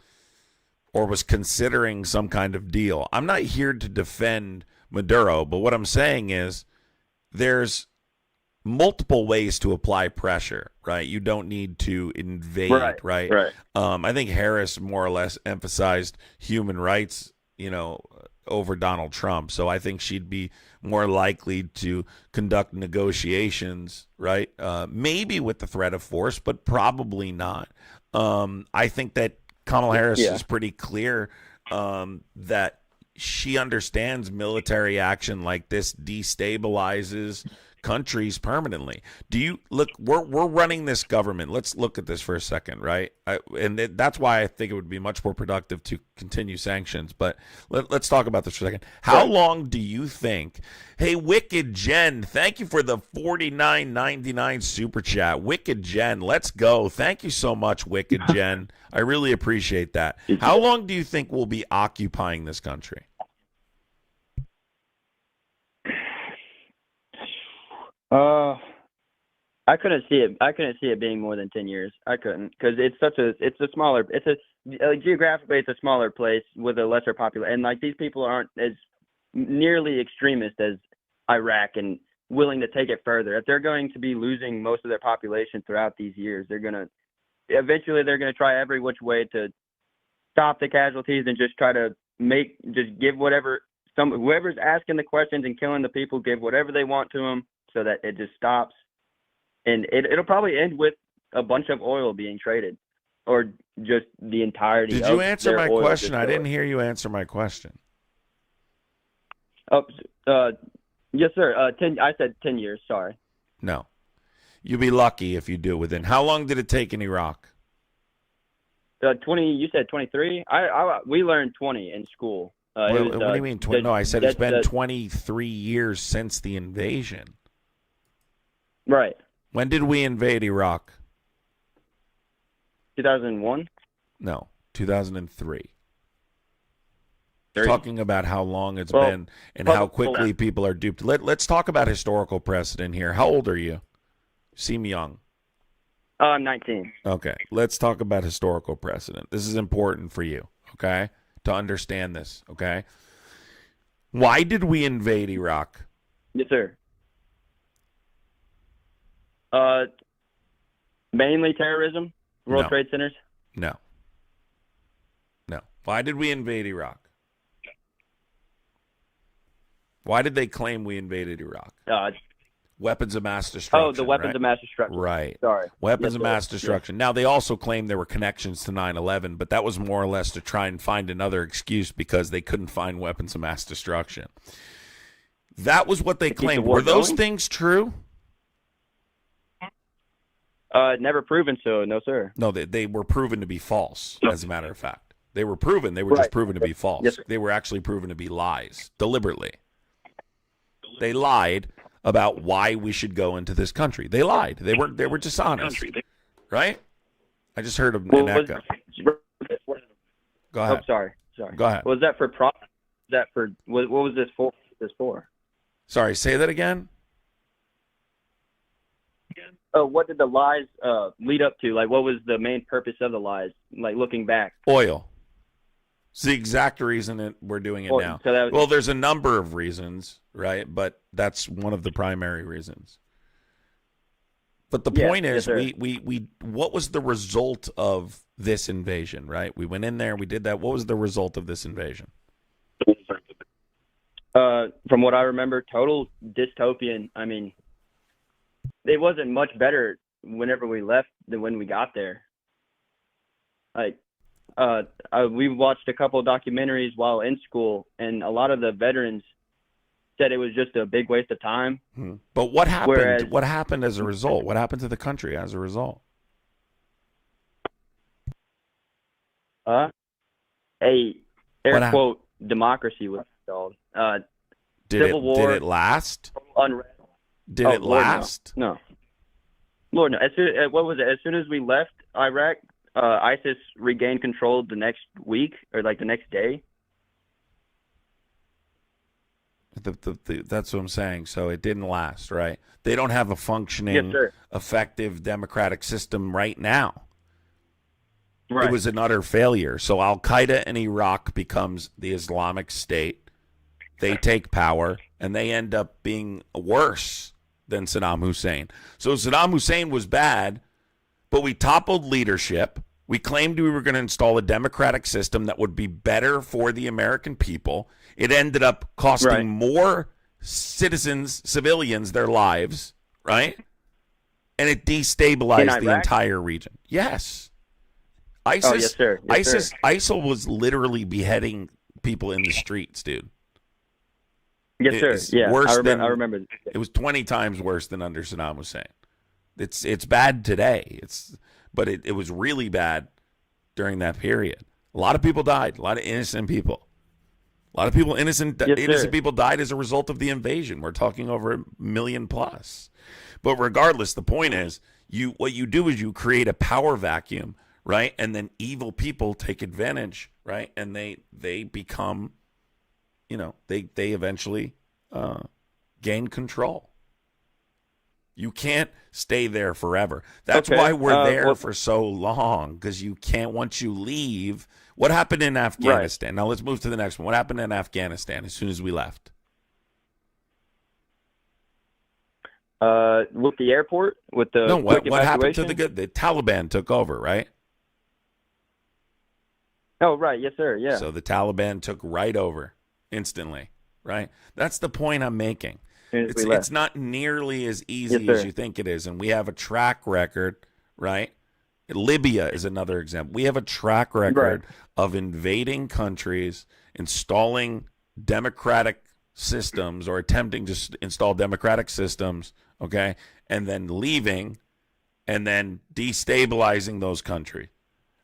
or was considering some kind of deal. I'm not here to defend Maduro, but what I'm saying is there's multiple ways to apply pressure, right? You don't need to invade, right? I think Harris more or less emphasized human rights, over Donald Trump. So I think she'd be more likely to conduct negotiations, right? Maybe with the threat of force, but probably not. I think that Kamala Harris is pretty clear that she understands military action like this destabilizes countries permanently. We're running this government. Let's look at this for a second, right? That's why I think it would be much more productive to continue sanctions. But let's talk about this for a second. How long do you think? Hey, Wicked Jen, thank you for the $49.99 super chat. Wicked Jen, let's go. Thank you so much, Wicked Jen. I really appreciate that. How long do you think we'll be occupying this country? I couldn't see it being more than 10 years. I couldn't, because geographically it's a smaller place with a lesser population, and like these people aren't as nearly extremist as Iraq and willing to take it further. If they're going to be losing most of their population throughout these years, they're gonna try every which way to stop the casualties and just try to give whoever's asking the questions and killing the people, give whatever they want to them, so that it just stops. And it'll probably end with a bunch of oil being traded, or just the entirety of their oil. Did you answer my question? I didn't hear you answer my question. Oh, yes, sir. I said 10 years, sorry. No. You'd be lucky if you do it within. How long did it take in Iraq? 20, you said 23? We learned 20 in school. What do you mean 20? No, I said it's been 23 years since the invasion. Right. When did we invade Iraq? 2001? No, 2003. Talking about how long it's been and how quickly people are duped. Let's talk about historical precedent here. How old are you? Seem young. I'm 19. Okay, let's talk about historical precedent. This is important for you, okay, to understand this, okay? Why did we invade Iraq? Yes, sir. Mainly terrorism, World Trade Centers. No. Why did we invade Iraq? Why did they claim we invaded Iraq? Weapons of mass destruction. Oh, the weapons of mass destruction. Right. Sorry. Weapons of mass destruction. Now, they also claimed there were connections to 9/11, but that was more or less to try and find another excuse because they couldn't find weapons of mass destruction. That was what they claimed. Were those things true? Never proven so, no, sir. No, they were proven to be false, as a matter of fact. They were proven. They were just proven to be false. Yes, they were actually proven to be lies, deliberately. They lied about why we should go into this country. They lied. They were dishonest, right? I just heard an echo. Go ahead. Oh, sorry. Go ahead. Was that for profit? What was this for? Sorry, say that again. what did the lies lead up to? Like, what was the main purpose of the lies? Like, looking back. Oil. It's the exact reason that we're doing it now. So that was, well, there's a number of reasons, right? But that's one of the primary reasons. But the point is, we what was the result of this invasion, right? We went in there, we did that. What was the result of this invasion? From what I remember, total dystopian. I mean, it wasn't much better whenever we left than when we got there. Like, we watched a couple of documentaries while in school, and a lot of the veterans said it was just a big waste of time. But what happened? What happened as a result? What happened to the country as a result? A air quote democracy was installed. Civil war. Did it last? Unrest. Did it last? No. Lord, no. What was it? As soon as we left Iraq, ISIS regained control the next week or like the next day. That's what I'm saying. So it didn't last, right? They don't have a functioning, effective democratic system right now. Right. It was an utter failure. So Al-Qaeda in Iraq becomes the Islamic State. They take power, and they end up being worse than Saddam Hussein. So Saddam Hussein was bad, but we toppled leadership. We claimed we were going to install a democratic system that would be better for the American people. It ended up costing more civilians, their lives, right? And it destabilized the entire region. Yes. ISIS, ISIL was literally beheading people in the streets, dude. Yes, sir. Yeah, I remember. It was 20 times worse than under Saddam Hussein. It's bad today. But it was really bad during that period. A lot of people died. A lot of innocent people. A lot of people, innocent people died as a result of the invasion. We're talking over 1 million plus. But regardless, the point is, what you do is you create a power vacuum, right? And then evil people take advantage, right? And they become, they eventually gain control. You can't stay there forever. That's why we're there for so long, because you can't, once you leave. What happened in Afghanistan? Right. Now let's move to the next one. What happened in Afghanistan as soon as we left? With the airport? What happened to the Taliban took over, right? Oh, right. Yes, sir. Yeah. So the Taliban took right over instantly, right? That's the point I'm making. It's not nearly as easy as you think it is. And we have a track record, right? Libya is another example. We have a track record of invading countries, installing democratic systems or attempting to install democratic systems, okay, and then leaving and then destabilizing those countries,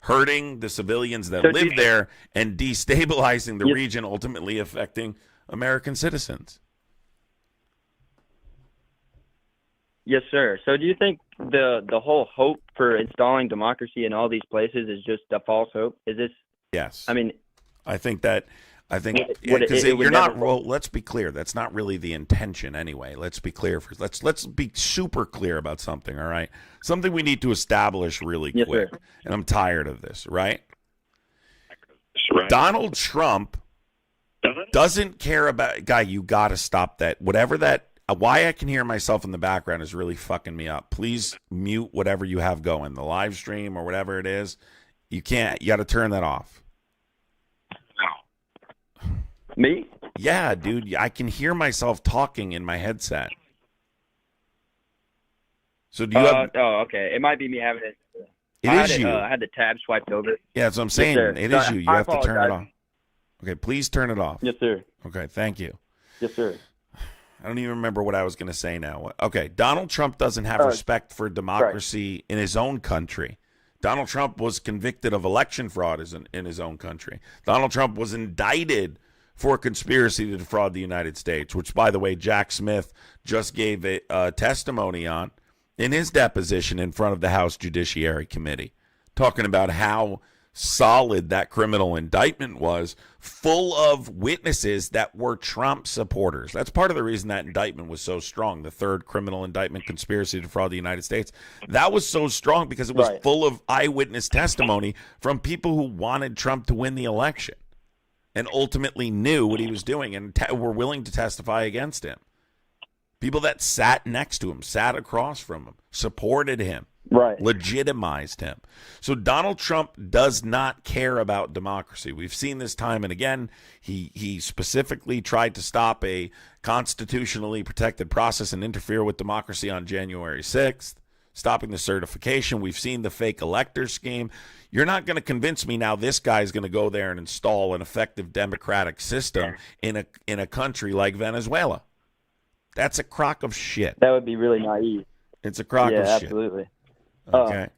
hurting the civilians that live there and destabilizing the region, ultimately affecting American citizens. Yes, sir. So do you think the whole hope for installing democracy in all these places is just a false hope? Is this? Yes. I mean, I think because you're not. Well, let's be clear. That's not really the intention, anyway. Let's be clear. Let's be super clear about something. All right, something we need to establish really quick. Sir. And I'm tired of this. Right? Donald Trump doesn't care about. Guy, you got to stop that. Whatever that. Why I can hear myself in the background is really fucking me up. Please mute whatever you have going, the live stream or whatever it is. You can't. You got to turn that off. Me? Yeah, dude. I can hear myself talking in my headset. So do you have? Oh, okay. It might be me having it. It is you. I had the tab swiped over. Yeah, that's what I'm saying. Yes, it is you. You have to turn it off. Okay, please turn it off. Yes, sir. Okay, thank you. Yes, sir. I don't even remember what I was going to say now. Okay, Donald Trump doesn't have respect for democracy in his own country. Donald Trump was convicted of election fraud in his own country. Donald Trump was indicted for conspiracy to defraud the United States, which, by the way, Jack Smith just gave a testimony on in his deposition in front of the House Judiciary Committee, talking about how solid that criminal indictment was, full of witnesses that were Trump supporters. That's part of the reason that indictment was so strong. The third criminal indictment, conspiracy to defraud the United States, that was so strong because it was full of eyewitness testimony from people who wanted Trump to win the election and ultimately knew what he was doing and were willing to testify against him. People that sat next to him, sat across from him, supported him, legitimized him. So Donald Trump does not care about democracy. We've seen this time and again. He specifically tried to stop a constitutionally protected process and interfere with democracy on January 6th, stopping the certification. We've seen the fake elector scheme. You're not going to convince me now this guy's going to go there and install an effective democratic system in a country like Venezuela. That's a crock of shit. That would be really naive. It's a crock of shit. Absolutely. Okay.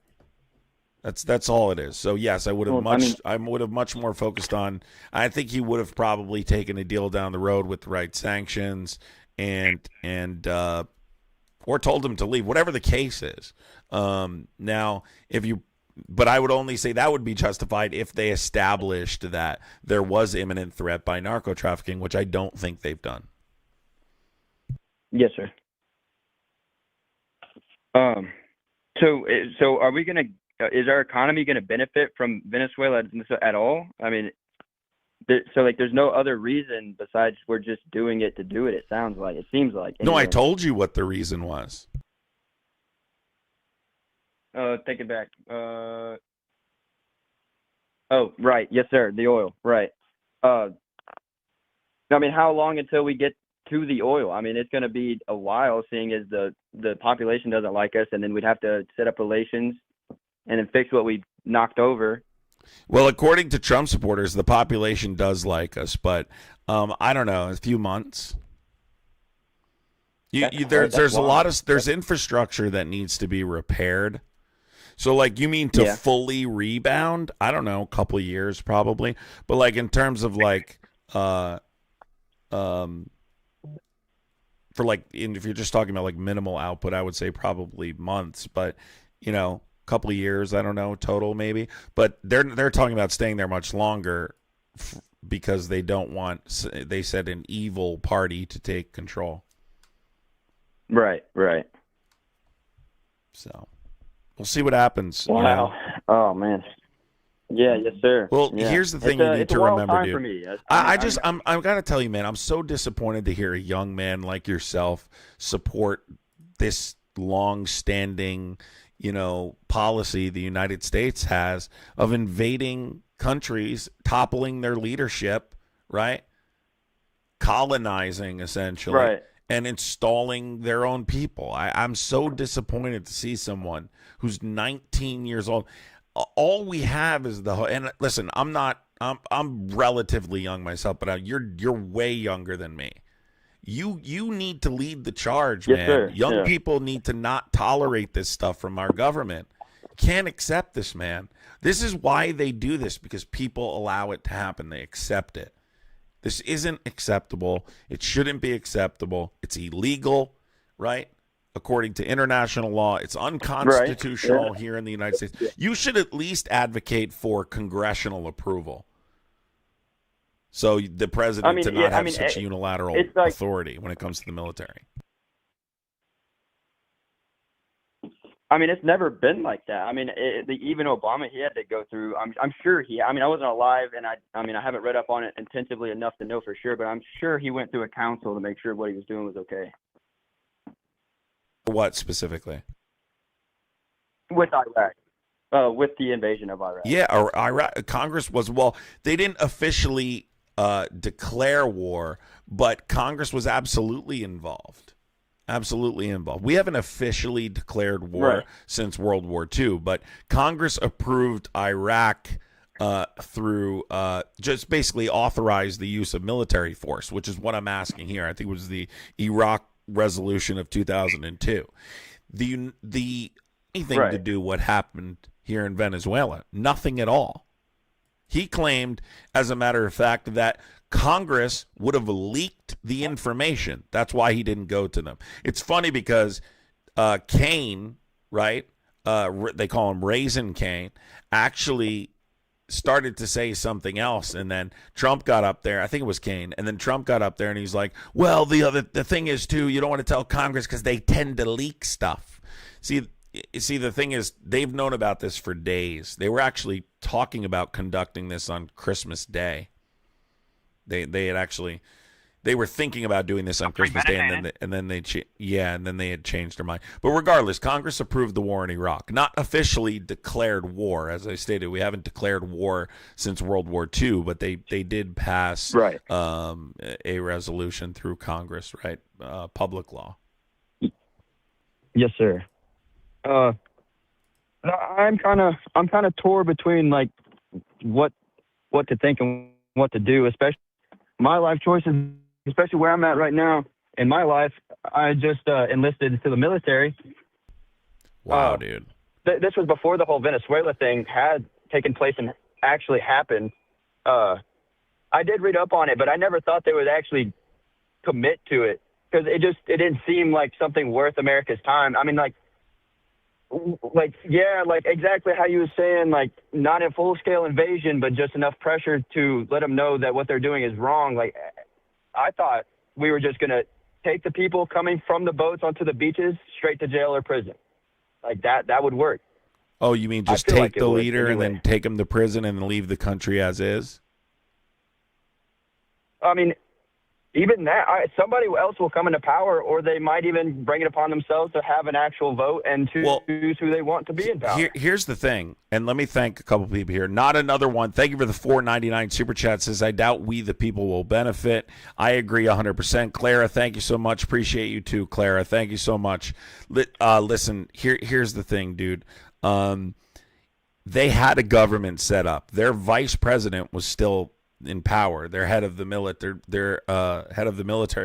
That's all it is. So yes, I would have much more focused on. I think he would have probably taken a deal down the road with the right sanctions and or told him to leave, whatever the case is. Now, but I would only say that would be justified if they established that there was imminent threat by narco trafficking, which I don't think they've done. Yes, sir. So are we going to, is our economy going to benefit from Venezuela at all? I mean, there's no other reason besides we're just doing it to do it. It seems like. No, I told you what the reason was. Take it back. Oh, right. Yes, sir. The oil. Right. I mean, how long until we get to the oil? I mean, it's going to be a while, seeing as the population doesn't like us, and then we'd have to set up relations and then fix what we knocked over. Well, according to Trump supporters, the population does like us, but I don't know, a few months. There's infrastructure that needs to be repaired. So, like, you mean to fully rebound? I don't know, a couple of years probably. But like in terms of like, for like, if you're just talking about like minimal output, I would say probably months, but a couple of years, I don't know, total maybe. But they're talking about staying there much longer because they don't want, they said, an evil party to take control. Right. So we'll see what happens. Wow. Oh man. Yeah, yes, sir. Well, here's the thing you need to remember, dude. For me. I've got to tell you, man, I'm so disappointed to hear a young man like yourself support this long-standing, policy the United States has of invading countries, toppling their leadership, right? Colonizing, essentially, right, and installing their own people. I'm so disappointed to see someone who's 19 years old. All we have is and listen, I'm relatively young myself, but you're way younger than me. You need to lead the charge, man. Sir. Young people need to not tolerate this stuff from our government. Can't accept this, man. This is why they do this, because people allow it to happen. They accept it. This isn't acceptable. It shouldn't be acceptable. It's illegal, right? According to international law, it's unconstitutional here in the United States. You should at least advocate for congressional approval. So the president to not have such unilateral authority when it comes to the military. I mean, it's never been like that. I mean, even Obama, he had to go through. I'm sure I wasn't alive, and I haven't read up on it intensively enough to know for sure, but I'm sure he went through a council to make sure what he was doing was okay. What specifically? With Iraq. With the invasion of Iraq. Yeah, or Iraq. Congress was, they didn't officially declare war, but Congress was absolutely involved. Absolutely involved. We haven't officially declared war since World War II, but Congress approved Iraq through just basically authorized the use of military force, which is what I'm asking here. I think it was the Iraq resolution of 2002. Anything to do what happened here in Venezuela? Nothing at all. He claimed, as a matter of fact, that Congress would have leaked the information. That's why he didn't go to them. It's funny because Cain, right? They call him Raisin Cain, actually started to say something else, and then Trump got up there. I think it was Kane, and then Trump got up there and he's like, well, the thing is too, you don't want to tell Congress because they tend to leak stuff. See, the thing is, they've known about this for days. They were actually talking about conducting this on Christmas Day. They were thinking about doing this on Christmas Day, and then they had changed their mind. But regardless, Congress approved the war in Iraq, not officially declared war, as I stated. We haven't declared war since World War II, but they did pass a resolution through Congress, right? Public law. Yes, sir. I'm kind of torn between like what to think and what to do, especially my life choices, especially where I'm at right now in my life. I just enlisted into the military. Wow, dude. This was before the whole Venezuela thing had taken place and actually happened. I did read up on it, but I never thought they would actually commit to it because it didn't seem like something worth America's time. I mean, like exactly how you were saying, like not a full-scale invasion, but just enough pressure to let them know that what they're doing is wrong. Like I thought we were just going to take the people coming from the boats onto the beaches straight to jail or prison. Like that would work. Oh, you mean just take the leader and then take him to prison and then leave the country as is? I mean, even that, somebody else will come into power, or they might even bring it upon themselves to have an actual vote and to choose who they want to be in power. Here's the thing, and let me thank a couple people here. Not another one. Thank you for the $4.99 super chat. Says, I doubt we the people will benefit. I agree 100%. Clara, thank you so much. Appreciate you too, Clara. Thank you so much. Listen, here's the thing, dude. They had a government set up. Their vice president was still in power. Their head of the military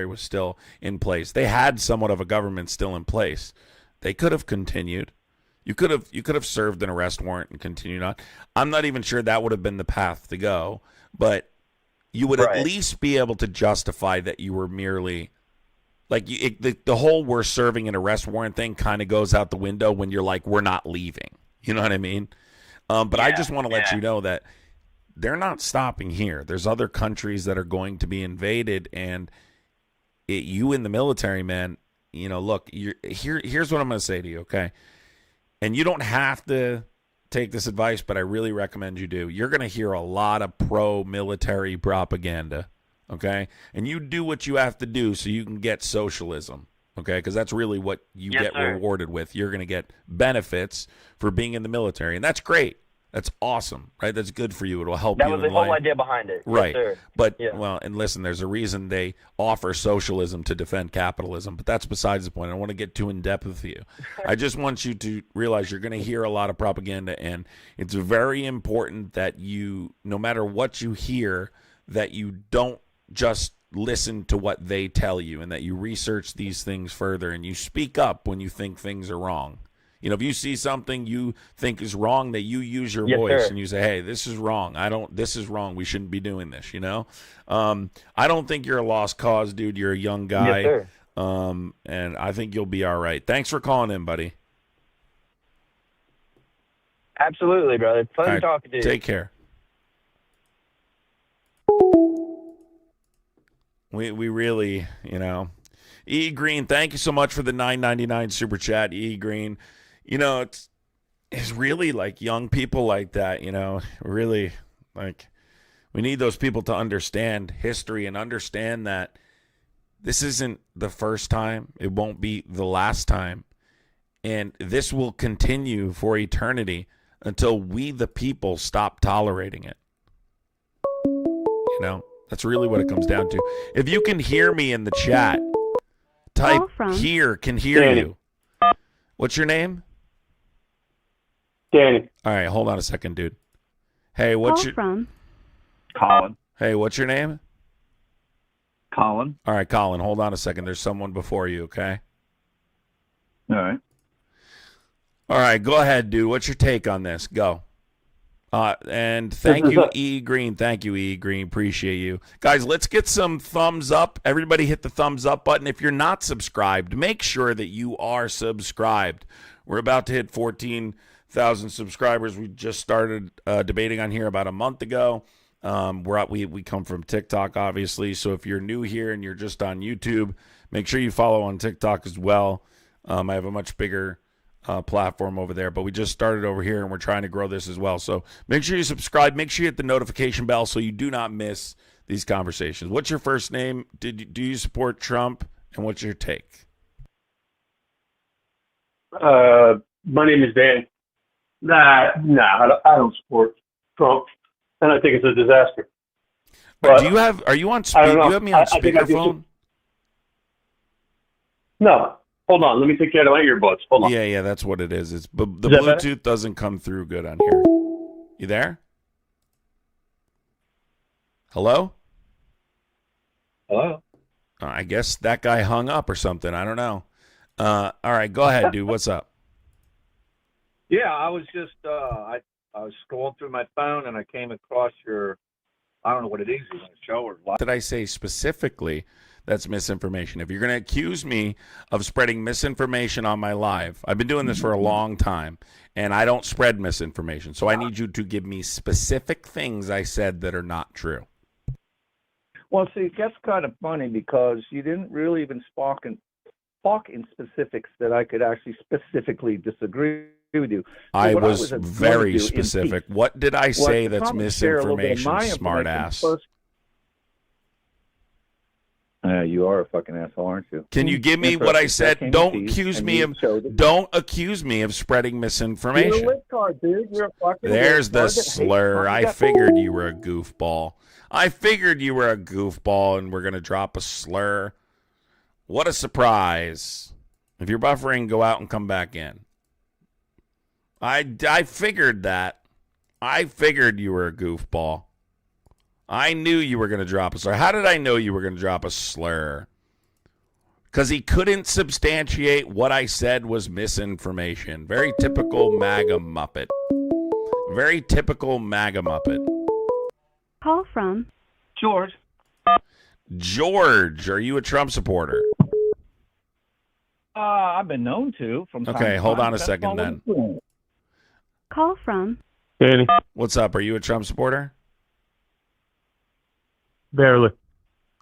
was still in place. They had somewhat of a government still in place. They could have continued. You could have served an arrest warrant and continued on. I'm not even sure that would have been the path to go, but you would at least be able to justify that you were merely like the whole we're serving an arrest warrant thing kind of goes out the window when you're like, we're not leaving. You know what I mean? But I just want to let you know that they're not stopping here. There's other countries that are going to be invaded, and you in the military, man, you know, look, here's what I'm going to say to you, okay? And you don't have to take this advice, but I really recommend you do. You're going to hear a lot of pro-military propaganda, okay? And you do what you have to do so you can get socialism, okay? Because that's really what you get rewarded with. You're going to get benefits for being in the military, and that's great. That's awesome, right? That's good for you. It'll help you in life. That was the whole idea behind it. Right. Yes, but, well, and listen, there's a reason they offer socialism to defend capitalism, but that's besides the point. I don't want to get too in-depth with you. I just want you to realize you're going to hear a lot of propaganda, and it's very important that you, no matter what you hear, that you don't just listen to what they tell you and that you research these things further and you speak up when you think things are wrong. You know, if you see something you think is wrong, that you use your voice and you say, hey, this is wrong. This is wrong. We shouldn't be doing this, you know? I don't think you're a lost cause, dude. You're a young guy. Yes, and I think you'll be all right. Thanks for calling in, buddy. Absolutely, brother. Pleasure talking to you. Take care. We really, you know, E. Green, thank you so much for the $9.99 super chat, E. Green. You know, it's really like young people like that, you know, really like we need those people to understand history and understand that this isn't the first time. It won't be the last time. And this will continue for eternity until we, the people, stop tolerating it. You know, that's really what it comes down to. If you can hear me in the chat, type here, can hear Danny. you. What's your name? Danny. All right, hold on a second, dude. Hey, what's your from? Colin. Hey, what's your name? Colin. All right, Colin, hold on a second. There's someone before you, okay? All right. All right, go ahead, dude. What's your take on this? Go. And thank you, E. Green. Thank you, E. Green. Appreciate you. Guys, let's get some thumbs up. Everybody hit the thumbs up button. If you're not subscribed, make sure that you are subscribed. We're about to hit 1,000 subscribers. We just started debating on here about a month ago. We come from TikTok, obviously. So if you're new here and you're just on YouTube, make sure you follow on TikTok as well. I have a much bigger platform over there, but we just started over here and we're trying to grow this as well. So make sure you subscribe. Make sure you hit the notification bell so you do not miss these conversations. What's your first name? Do you support Trump? And what's your take? My name is Dan. I don't support Trump, and I think it's a disaster. But Are you on speaker? Do you have me on speakerphone? No. Hold on. Let me take care of my earbuds. Hold on. Yeah, that's what it is. It's the Bluetooth better? Doesn't come through good on here. You there? Hello? Hello? I guess that guy hung up or something. I don't know. All right, go ahead, dude. What's up? Yeah, I was just I was scrolling through my phone and I came across your, I don't know what it is, you want to show or what did I say specifically? That's misinformation. If you're going to accuse me of spreading misinformation on my live, I've been doing this for a long time, and I don't spread misinformation. So I need you to give me specific things I said that are not true. Well, see, that's kind of funny because you didn't really even talk in specifics that I could actually specifically disagree with you. So I was very specific. What did I say that's misinformation, smart ass? You are a fucking asshole, aren't you? Can you give me what I said? Don't accuse me of spreading misinformation. You're a lip card, dude. You're a fucking There's the slur. I figured you were a goofball. And we're going to drop a slur. What a surprise. If you're buffering, go out and come back in. I figured that. I figured you were a goofball. I knew you were going to drop a slur. How did I know you were going to drop a slur? Because he couldn't substantiate what I said was misinformation. Very typical MAGA Muppet. Very typical MAGA Muppet. Call from George. George, are you a Trump supporter? I've been known to. From time to time. Hold on a second then. Call from Danny. What's up? Are you a Trump supporter? Barely.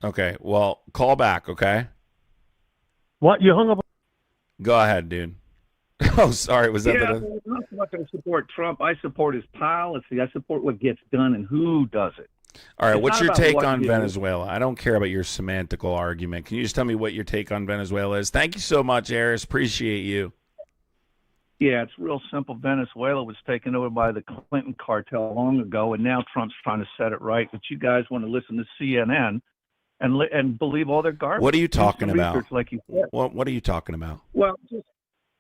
Okay, well, call back, okay? What? You hung up? Go ahead, dude. Oh, sorry. Was that I'm not going to support Trump. I support his policy. I support what gets done and who does it. All right, what's your take on Venezuela? I don't care about your semantical argument. Can you just tell me what your take on Venezuela is? Thank you so much, Aris. Appreciate you. Yeah, it's real simple. Venezuela was taken over by the Clinton cartel long ago, and now Trump's trying to set it right. But you guys want to listen to CNN and believe all their garbage. What are you talking about? Like you said. What are you talking about? Well,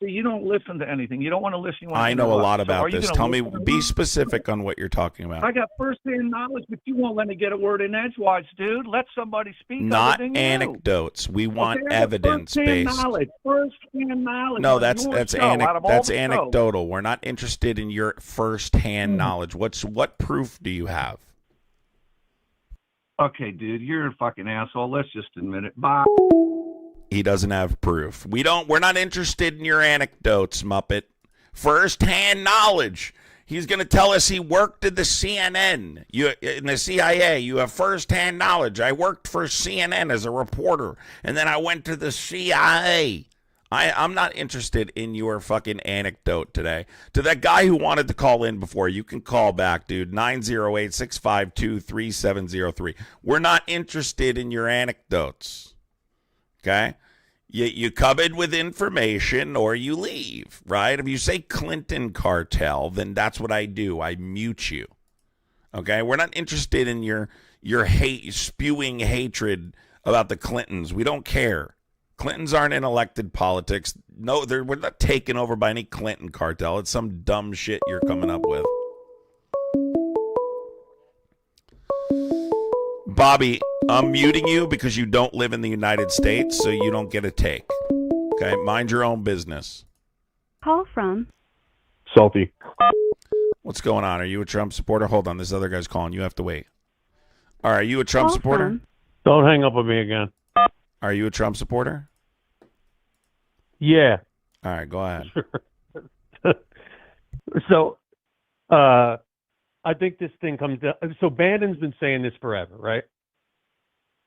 you don't listen to anything. You don't want to listen. I know a lot about this. Tell me, be specific on what you're talking about. I got first-hand knowledge, but you won't let me get a word in edgewise, dude. Let somebody speak. Not anecdotes. We want evidence-based. First-hand knowledge. No, that's anecdotal. We're not interested in your first-hand knowledge. What proof do you have? Okay, dude, you're a fucking asshole. Let's just admit it. Bye. He doesn't have proof. We're not interested in your anecdotes, Muppet. First-hand knowledge. He's going to tell us he worked at the CNN, in the CIA. You have first-hand knowledge. I worked for CNN as a reporter, and then I went to the CIA. I'm not interested in your fucking anecdote today. To that guy who wanted to call in before, you can call back, dude. 908-652-3703. We're not interested in your anecdotes. Okay? You come in with information or you leave, right? If you say Clinton cartel, then that's what I do. I mute you. Okay? We're not interested in your hate, spewing hatred about the Clintons. We don't care. Clintons aren't in elected politics. No, we're not taken over by any Clinton cartel. It's some dumb shit you're coming up with. Bobby, I'm muting you because you don't live in the United States, so you don't get a take. Okay? Mind your own business. Call from Salty. What's going on? Are you a Trump supporter? Hold on. This other guy's calling. You have to wait. All right. Are you a Trump supporter? Don't hang up on me again. Are you a Trump supporter? Yeah. All right. Go ahead. So, I think this thing comes down. So Bannon's been saying this forever, right?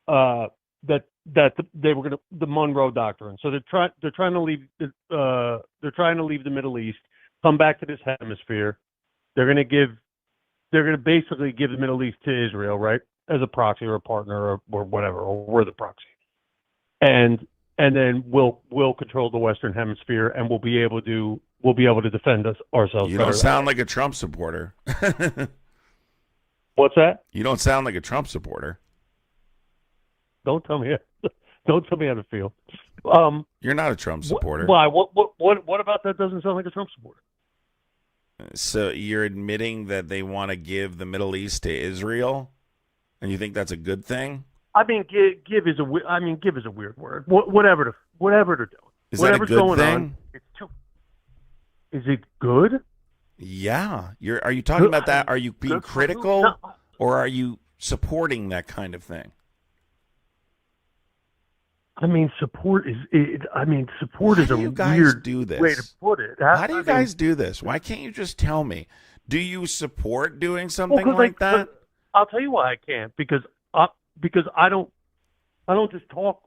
That they were going to the Monroe Doctrine. So they're trying to leave the Middle East, come back to this hemisphere. They're going to basically give the Middle East to Israel, right, as a proxy or a partner or whatever, or we're the proxy, and then we'll control the Western Hemisphere, and we'll be able to defend ourselves. You don't sound like a Trump supporter. What's that? You don't sound like a Trump supporter. Don't tell me how to feel. You're not a Trump supporter. Why? What about that doesn't sound like a Trump supporter? So you're admitting that they want to give the Middle East to Israel, and you think that's a good thing? I mean, give is a weird word. Whatever they're doing. Is Whatever's that a good going thing? on, it's too. Is it good? Yeah. Are you talking about that? Are you being critical, No. or are you supporting that kind of thing? I mean, support is a you guys weird do this? way to put it. Why do you guys do this? Why can't you just tell me? Do you support doing something like that? I'll tell you why I can't, because I don't just talk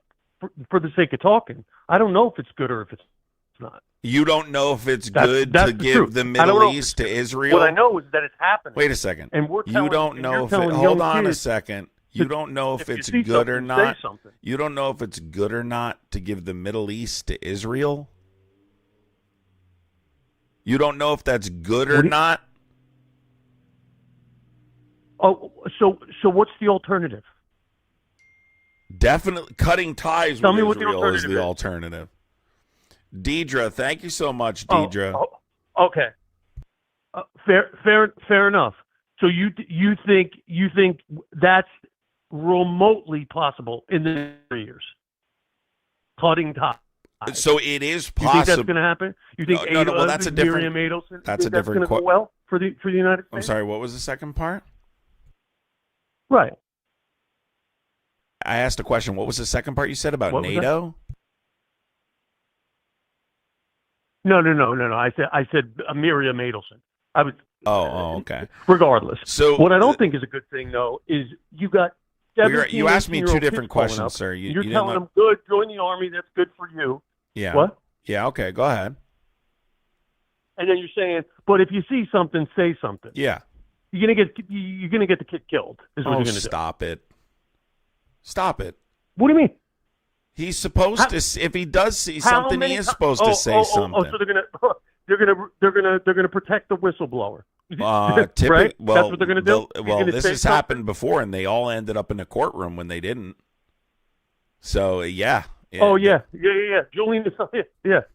for the sake of talking. I don't know if it's good or if it's not. You don't know if it's good to give the Middle East to Israel? What I know is that it's happening. Wait a second. And you don't know if it, hold on a second. You don't know if it's good or not. You don't know if it's good or not to give the Middle East to Israel? You don't know if that's good or not? Oh, so what's the alternative? Definitely cutting ties Tell with me what Israel the is the alternative. Deidre, thank you so much, Deidre. Okay. Fair enough. So you think that's remotely possible in the next 3 years? Cutting ties. So it is possible. You think that's going to happen? You think no, well, that's a different. Miriam Adelson, that's a different. That's going to go well for the United States. I'm sorry. What was the second part? Right. I asked a question. What was the second part you said about NATO? No. I said Miriam Adelson. I was. Oh, okay. Regardless. So what I don't think is a good thing, though, is you got. You asked me two different questions, sir. You're telling them, good, join the army. That's good for you. Yeah. What? Yeah. Okay. Go ahead. And then you're saying, but if you see something, say something. Yeah. You're gonna get the kid killed. Is what you're gonna do. Stop it. Stop it. What do you mean? He's supposed to. If he does see something, he is supposed to say something. Oh, so they're gonna protect the whistleblower. Typically, right? Well, that's what they're gonna do. Well, this has happened before, and they all ended up in a courtroom when they didn't. So yeah. Oh yeah. Julian, yep.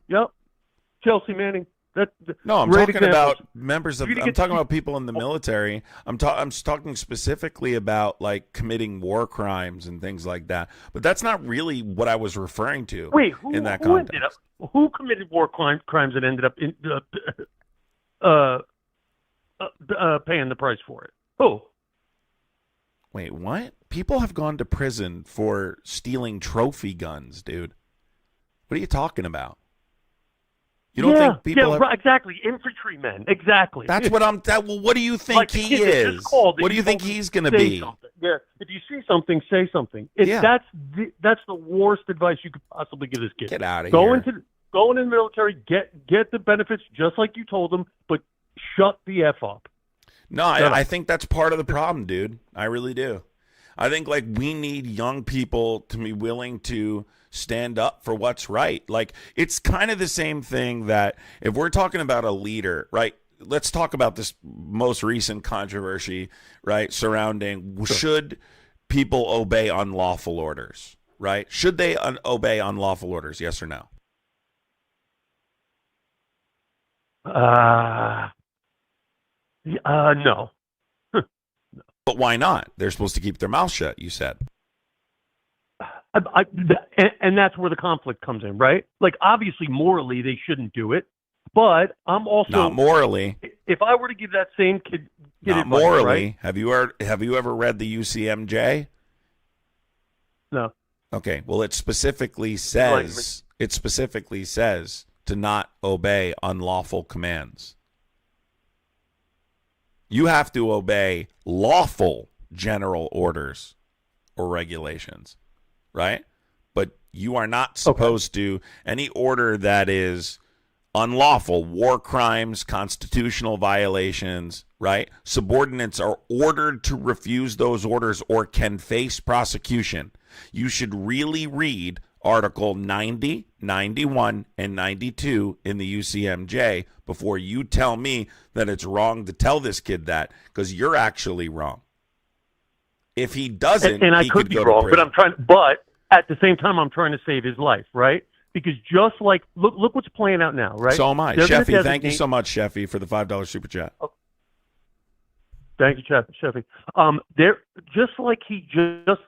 Chelsea Manning. No, I'm talking about members of. I'm talking about people in the military. I'm talking specifically about like committing war crimes and things like that. But that's not really what I was referring to. Wait, in that context, who committed war crimes and ended up paying the price for it? Who? Wait, what? People have gone to prison for stealing trophy guns, dude. What are you talking about? You don't think people have... right, exactly. Infantrymen. Exactly. That's what I'm... well, what do you think he is? What do you think he's going to be? Something. Yeah. If you see something, say something. That's the worst advice you could possibly give this kid. Get out of here. Go into the military, get the benefits just like you told them, but shut the F up. No, I think that's part of the problem, dude. I really do. I think like we need young people to be willing to stand up for what's right. Like it's kind of the same thing that if we're talking about a leader, right? Let's talk about this most recent controversy, right? Surrounding should people obey unlawful orders, right? Should they obey unlawful orders? Yes or no? No. But why not? They're supposed to keep their mouth shut, you said. And that's where the conflict comes in, right? Like, obviously, morally, they shouldn't do it. But I'm also... Not morally. If I were to give that same kid not advice, morally. Right? Have you ever read the UCMJ? No. Okay. Well, it specifically says to not obey unlawful commands. You have to obey lawful general orders or regulations, right? But you are not supposed to, any order that is unlawful, war crimes, constitutional violations, right? Subordinates are ordered to refuse those orders or can face prosecution. You should really read Article 90, 91, and 92 in the UCMJ before you tell me that it's wrong to tell this kid that, because you're actually wrong. If he doesn't, and I he could be go wrong, to prison. but at the same time, I'm trying to save his life, right? Because just like, look what's playing out now, right? So am I. They're gonna Sheffy, thank you so much, Sheffy, for the $5 super chat. Thank you, Sheffy. They're just like he just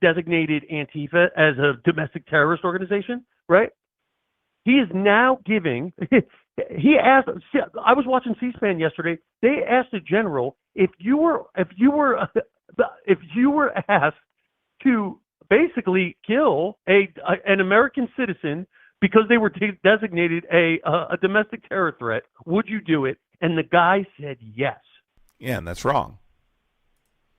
designated Antifa as a domestic terrorist organization, right? He is now giving. He asked. I was watching C-SPAN yesterday. They asked the general if you were asked to basically kill an American citizen because they were designated a domestic terror threat, would you do it? And the guy said yes. Yeah, and that's wrong.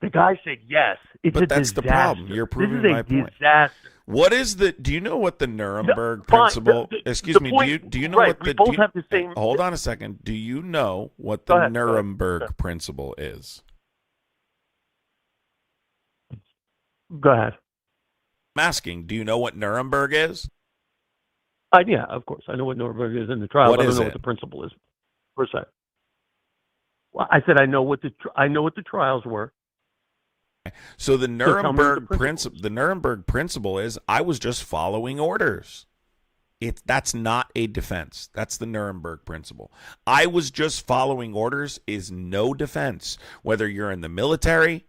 The guy said yes. But that's the problem. You're proving my point. Disaster. What is the? Do you know what the Nuremberg principle? Excuse me. Point, do you know right, what the? We both have the same. Hold on a second. Do you know what the Nuremberg principle is? Go ahead. I'm asking. Do you know what Nuremberg is? Yeah, of course. I know what Nuremberg is in the trial. I don't know what the principle is per se. Well, I said I know what the trials were. So the Nuremberg principle is I was just following orders. That's not a defense. That's the Nuremberg principle. I was just following orders is no defense. Whether you're in the military,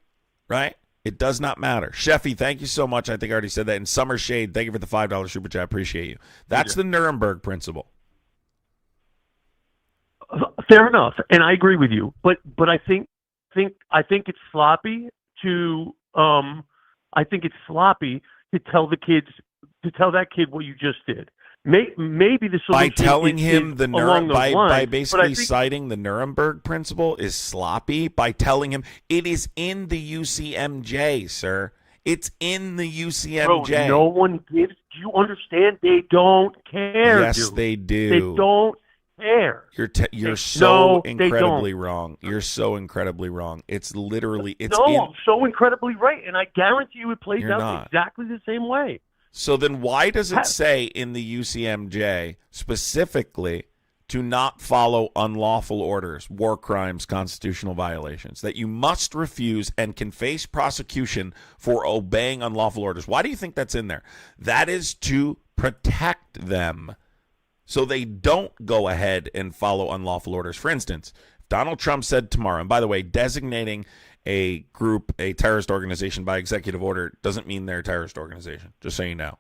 right? It does not matter. Sheffy, thank you so much. I think I already said that. And Summer Shade, thank you for the $5 super chat. Appreciate you. That's the Nuremberg principle. Fair enough, and I agree with you. But I think it's sloppy to tell that kid what you just did. Maybe the solution by telling him is the by basically citing the Nuremberg principle is sloppy. By telling him it is in the UCMJ, sir. It's in the UCMJ. Bro, no one gives. Do you understand? They don't care. Yes, dude. They do. They don't care. You're so incredibly wrong. You're so incredibly wrong. It's literally I'm so incredibly right, and I guarantee you it plays out exactly the same way. So then why does it say in the UCMJ specifically to not follow unlawful orders, war crimes, constitutional violations, that you must refuse and can face prosecution for obeying unlawful orders? Why do you think that's in there? That is to protect them so they don't go ahead and follow unlawful orders. For instance, if Donald Trump said tomorrow, and by the way, designating a group, a terrorist organization by executive order doesn't mean they're a terrorist organization, just so you know.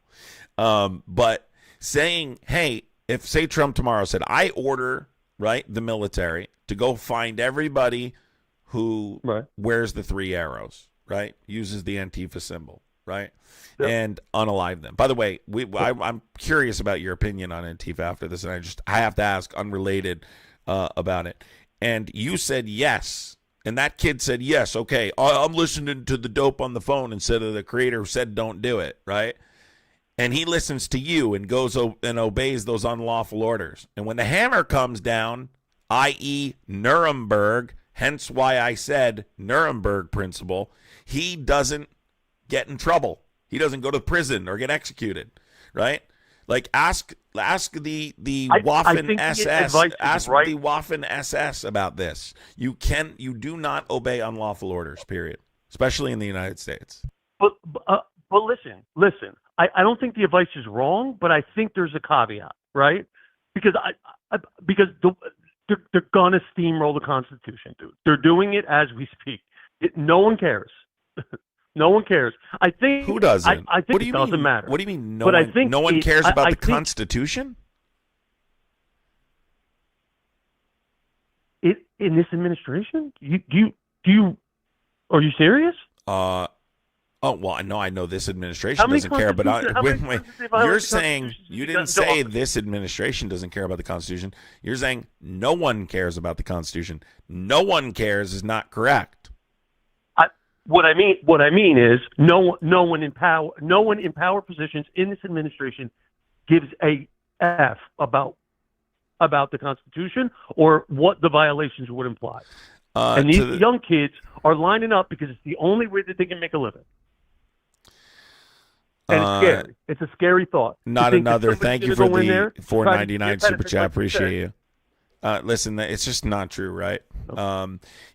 But saying, hey, if, say, Trump tomorrow said, I order, right, the military to go find everybody who wears the 3 arrows, right, uses the Antifa symbol, right, and unalive them. By the way, I'm curious about your opinion on Antifa after this, and I have to ask, unrelated about it. And you said yes. And that kid said, yes, okay, I'm listening to the dope on the phone instead of the creator who said don't do it, right? And he listens to you and goes and obeys those unlawful orders. And when the hammer comes down, i.e. Nuremberg, hence why I said Nuremberg principle, he doesn't get in trouble. He doesn't go to prison or get executed, right? Like ask the Waffen SS, the Waffen SS about this. You do not obey unlawful orders, period, especially in the United States. But listen. I don't think the advice is wrong, but I think there's a caveat, right? Because they're gonna steamroll the Constitution, dude. They're doing it as we speak. No one cares. No one cares. I think who doesn't? I think it doesn't matter. What do you mean? No one cares about the Constitution? In this administration, you are you serious? I'm Oh, well, I know this How administration many doesn't care, but constitution- how many wait, times have they violated you're the saying Constitution you since didn't they say got into office? this administration doesn't care about the Constitution. You're saying no one cares about the Constitution. No one cares is not correct. What I mean is no one in power positions in this administration gives a f about the Constitution or what the violations would imply. And these young kids are lining up because it's the only way that they can make a living. And it's scary. It's a scary thought. Not another. Thank you for the $4.99 super chat. Like Appreciate you. Listen, it's just not true, right?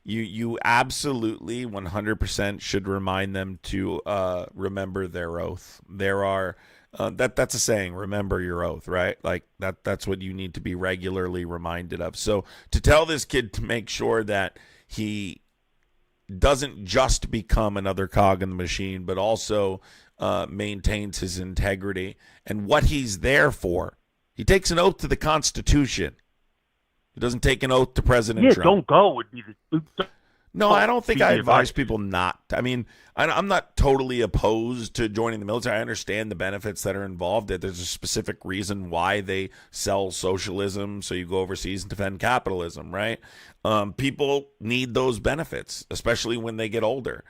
You absolutely 100% should remind them to remember their oath. There are that's a saying, remember your oath, right? Like that's what you need to be regularly reminded of. So to tell this kid to make sure that he doesn't just become another cog in the machine, but also maintains his integrity and what he's there for. He takes an oath to the Constitution. He doesn't take an oath to President Trump. Don't go would be the. No, I don't think I advise people not. I mean, I'm not totally opposed to joining the military. I understand the benefits that are involved. That there's a specific reason why they sell socialism, so you go overseas and defend capitalism, right? People need those benefits, especially when they get older.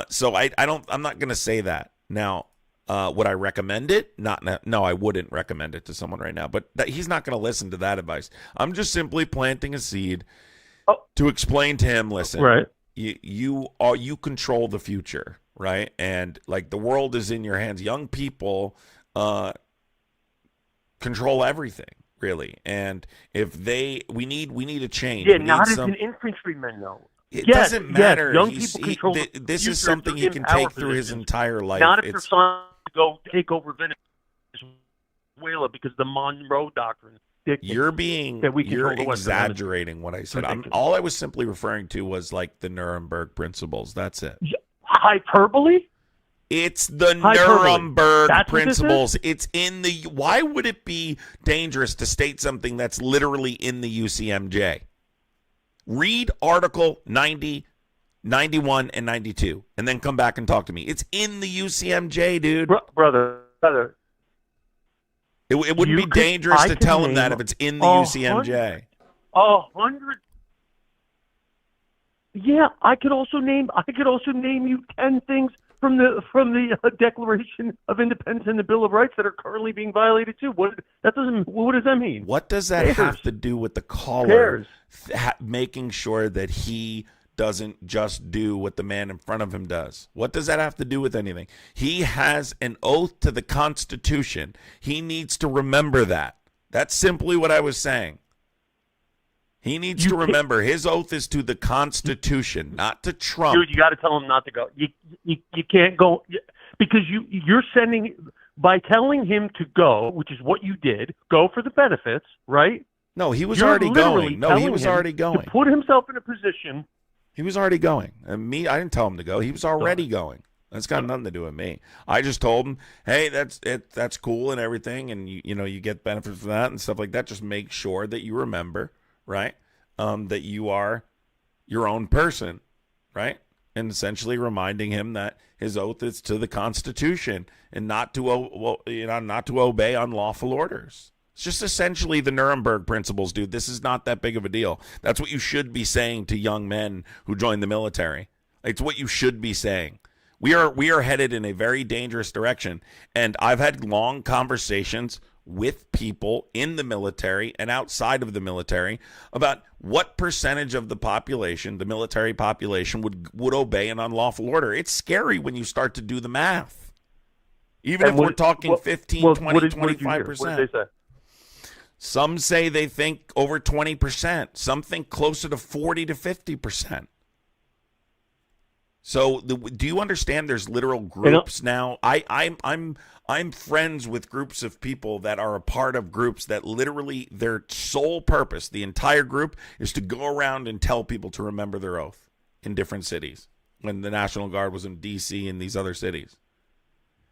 So I'm not going to say that. Now, would I recommend it? No, I wouldn't recommend it to someone right now. But he's not going to listen to that advice. I'm just simply planting a seed to explain to him. Listen, right? You control the future, right? And like the world is in your hands. Young people control everything, really. And if we need a change. Yeah, not as an infantryman, though. It doesn't matter. Young people control this is something he can take through his entire life. Not if they're trying to go take over Venezuela because the Monroe Doctrine. You're exaggerating what I said. All I was simply referring to was like the Nuremberg principles. That's it. Hyperbole? It's the Nuremberg principles. It's in the. Why would it be dangerous to state something that's literally in the UCMJ? Read Article 90, 91, and 92, and then come back and talk to me. It's in the UCMJ, dude. Brother. It wouldn't be dangerous to tell him that if it's in the UCMJ. 100. Yeah, I could also name you 10 things from the Declaration of Independence and the Bill of Rights that are currently being violated too. What does that mean? What does that have to do with the caller making sure that he doesn't just do what the man in front of him does? What does that have to do with anything? He has an oath to the Constitution. He needs to remember that. That's simply what I was saying. He needs to remember his oath is to the Constitution, not to Trump. Dude, you got to tell him not to go. You can't go because you're sending by telling him to go, which is what you did. Go for the benefits, right? No, he was already going. No, he was already going. To put himself in a position. He was already going. And I didn't tell him to go. He was already going. That's got nothing to do with me. I just told him, hey, that's cool and everything, and you get benefits from that and stuff like that. Just make sure that you remember. Right? That you are your own person, right? And essentially reminding him that his oath is to the Constitution and not to obey unlawful orders. It's just essentially the Nuremberg principles, dude. This is not that big of a deal. That's what you should be saying to young men who join the military. It's what you should be saying. We are headed in a very dangerous direction, and I've had long conversations with people in the military and outside of the military about what percentage of the population, the military population, would obey an unlawful order. It's scary when you start to do the math. Even if we're talking 15, 20, 25%. What did they say? Some say they think over 20%. Some think closer to 40 to 50%. So do you understand there's literal groups now? I'm friends with groups of people that are a part of groups that literally their sole purpose, the entire group, is to go around and tell people to remember their oath in different cities when the National Guard was in D.C. and these other cities.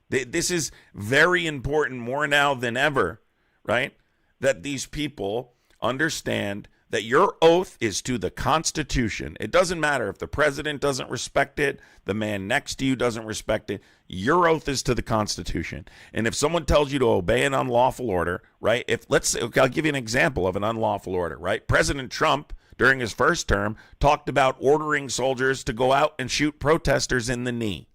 This is very important more now than ever, right? That these people understand that your oath is to the Constitution. It doesn't matter if the president doesn't respect it, the man next to you doesn't respect it. Your oath is to the Constitution. And if someone tells you to obey an unlawful order, right? I'll give you an example of an unlawful order, right? President Trump, during his first term, talked about ordering soldiers to go out and shoot protesters in the knee.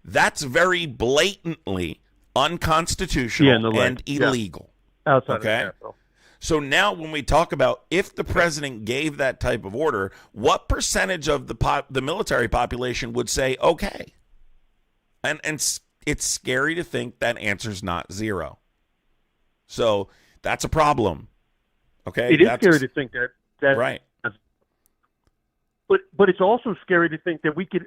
That's very blatantly unconstitutional and illegal. Outside okay? of the Capitol. So now when we talk about if the president gave that type of order, what percentage of the military population would say okay? And it's scary to think that answer's not zero. So that's a problem. Okay? It is scary to think that right. But it's also scary to think that we could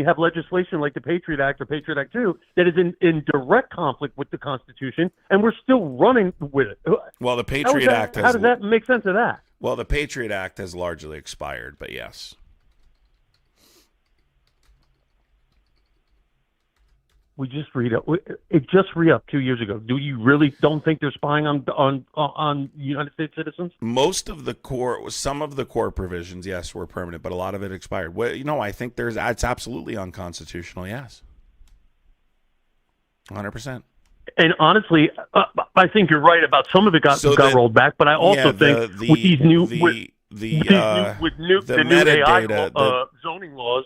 have legislation like the Patriot Act or Patriot Act 2 that is in direct conflict with the Constitution, and we're still running with it. Well, the Patriot Act how does that make sense of that? Well, the Patriot Act has largely expired, but yes. We just it just re-upped 2 years ago. Do you really don't think they're spying on United States citizens? Some of the core provisions, yes, were permanent, but a lot of it expired. Well, I think it's absolutely unconstitutional. Yes, 100%. And honestly, I think you're right about some of it got rolled back. But I also think with these new AI zoning laws.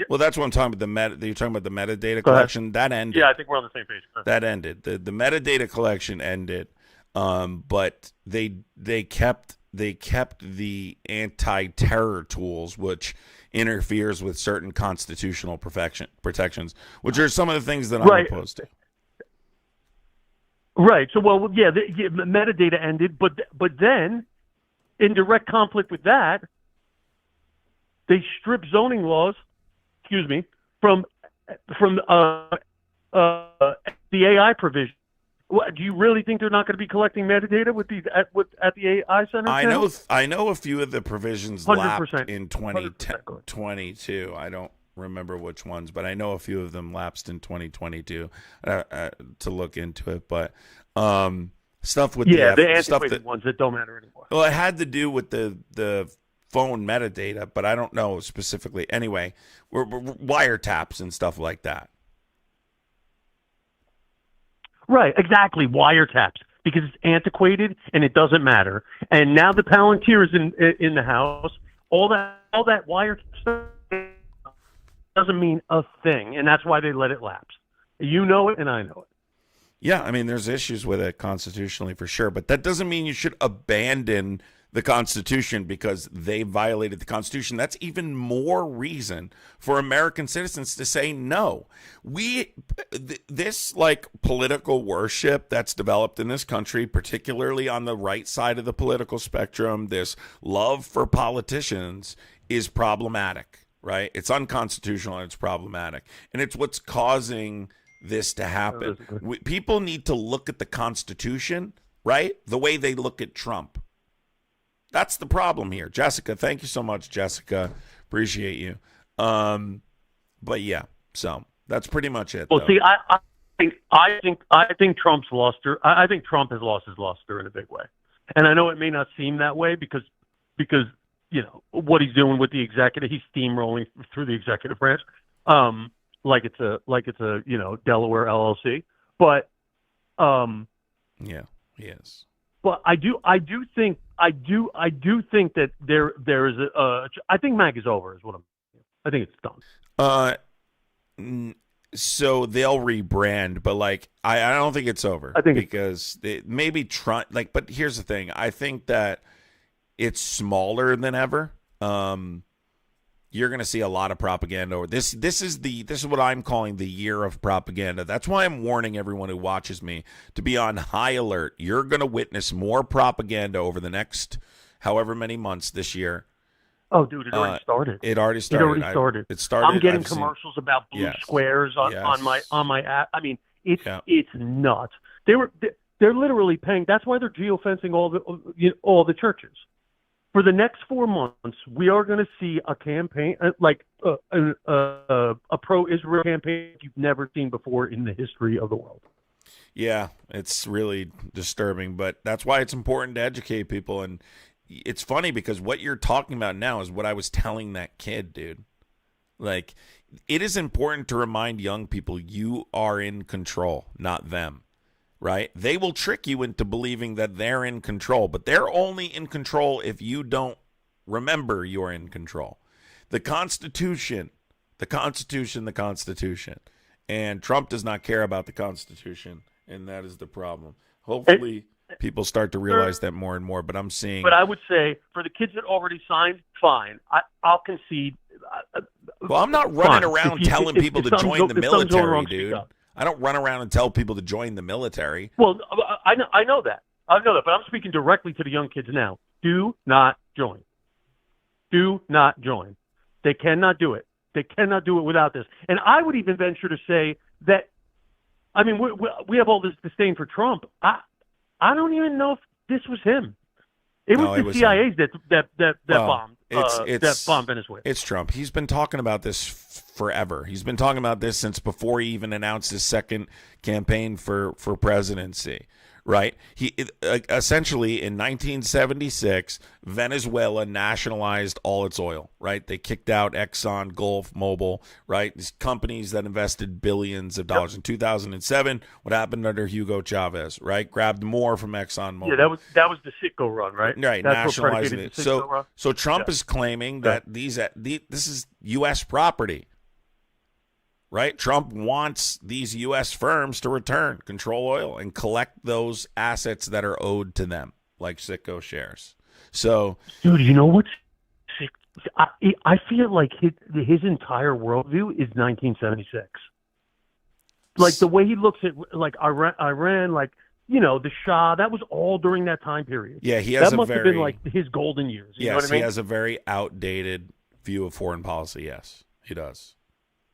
Well, that's what I'm talking about. You're talking about the metadata collection. That ended. Yeah, I think we're on the same page. That ended. The metadata collection ended, but they kept the anti-terror tools, which interferes with certain constitutional protections, which are some of the things that I'm opposed to. Right. So, metadata ended, but then, in direct conflict with that, they stripped zoning laws. From the AI provision. Do you really think they're not going to be collecting metadata at the AI center? I know a few of the provisions 100%. lapsed in 2022. I don't remember which ones, but I know a few of them lapsed in 2022 to look into it. But stuff with the antiquated ones that don't matter anymore. Well, it had to do with the phone metadata, but I don't know specifically. Anyway, we're wiretaps and stuff like that. Right, exactly. Wiretaps, because it's antiquated and it doesn't matter. And now the Palantir is in the House. All that wiretap stuff doesn't mean a thing, and that's why they let it lapse. You know it, and I know it. Yeah, I mean, there's issues with it constitutionally for sure, but that doesn't mean you should abandon the Constitution because they violated the Constitution. That's even more reason for American citizens to say no. This political worship that's developed in this country, particularly on the right side of the political spectrum, this love for politicians is problematic, right? It's unconstitutional and it's problematic. And it's what's causing this to happen. People need to look at the Constitution, right, the way they look at Trump. That's the problem here. Jessica, thank you so much, Jessica. Appreciate you. But yeah, so that's pretty much it. Well, see, I think Trump's lost her. I think Trump has lost his luster in a big way, and I know it may not seem that way because what he's doing with the executive, he's steamrolling through the executive branch, like it's a Delaware LLC. But yeah, he is. But I do think that there is I think MAG is over. I think it's done. So they'll rebrand, but I don't think it's over. I think because maybe Trump. But here's the thing. I think that it's smaller than ever. You're going to see a lot of propaganda over this. This is what I'm calling the year of propaganda. That's why I'm warning everyone who watches me to be on high alert. You're going to witness more propaganda over the next however many months this year. Oh, dude, it already started. It already started. It started. I'm getting commercials about blue squares on my app. I mean, it's nuts. They're literally paying. That's why they're geofencing all the churches. For the next 4 months, we are going to see a campaign a pro-Israel campaign you've never seen before in the history of the world. Yeah, it's really disturbing, but that's why it's important to educate people. And it's funny because what you're talking about now is what I was telling that kid, dude. Like, it is important to remind young people you are in control, not them, right? They will trick you into believing that they're in control, but they're only in control if you don't remember you're in control. The Constitution, the Constitution, the Constitution. And Trump does not care about the Constitution, and that is the problem. Hopefully, people start to realize that more and more, but I'm seeing... But I would say, for the kids that already signed, fine. I'll concede. Well, I'm not running around telling people to join the military, dude. I don't run around and tell people to join the military. Well, I know that. I know that, but I'm speaking directly to the young kids now. Do not join. Do not join. They cannot do it. They cannot do it without this. And I would even venture to say that, I mean, we have all this disdain for Trump. I don't even know if this was him. It was the CIA that bombed Venezuela. It's Trump. He's been talking about this forever. He's been talking about this since before he even announced his second campaign for presidency. Right? He essentially in 1976, Venezuela nationalized all its oil. Right? They kicked out Exxon, Gulf, Mobil. Right? These companies that invested billions of dollars. In 2007, what happened under Hugo Chavez? Right? Grabbed more from Exxon, Mobil. Yeah, that was the Citgo run, right? Right. That's nationalizing it. So Trump is claiming that this is U.S. property. Right? Trump wants these U.S. firms to return, control oil, and collect those assets that are owed to them, like Citgo shares. So, dude, you know what's sick? I feel like his entire worldview is 1976. Like the way he looks at like Iran, like, you know, the Shah, that was all during that time period. Yeah, he has that must have been like his golden years. You know what I mean? He has a very outdated view of foreign policy. Yes, he does.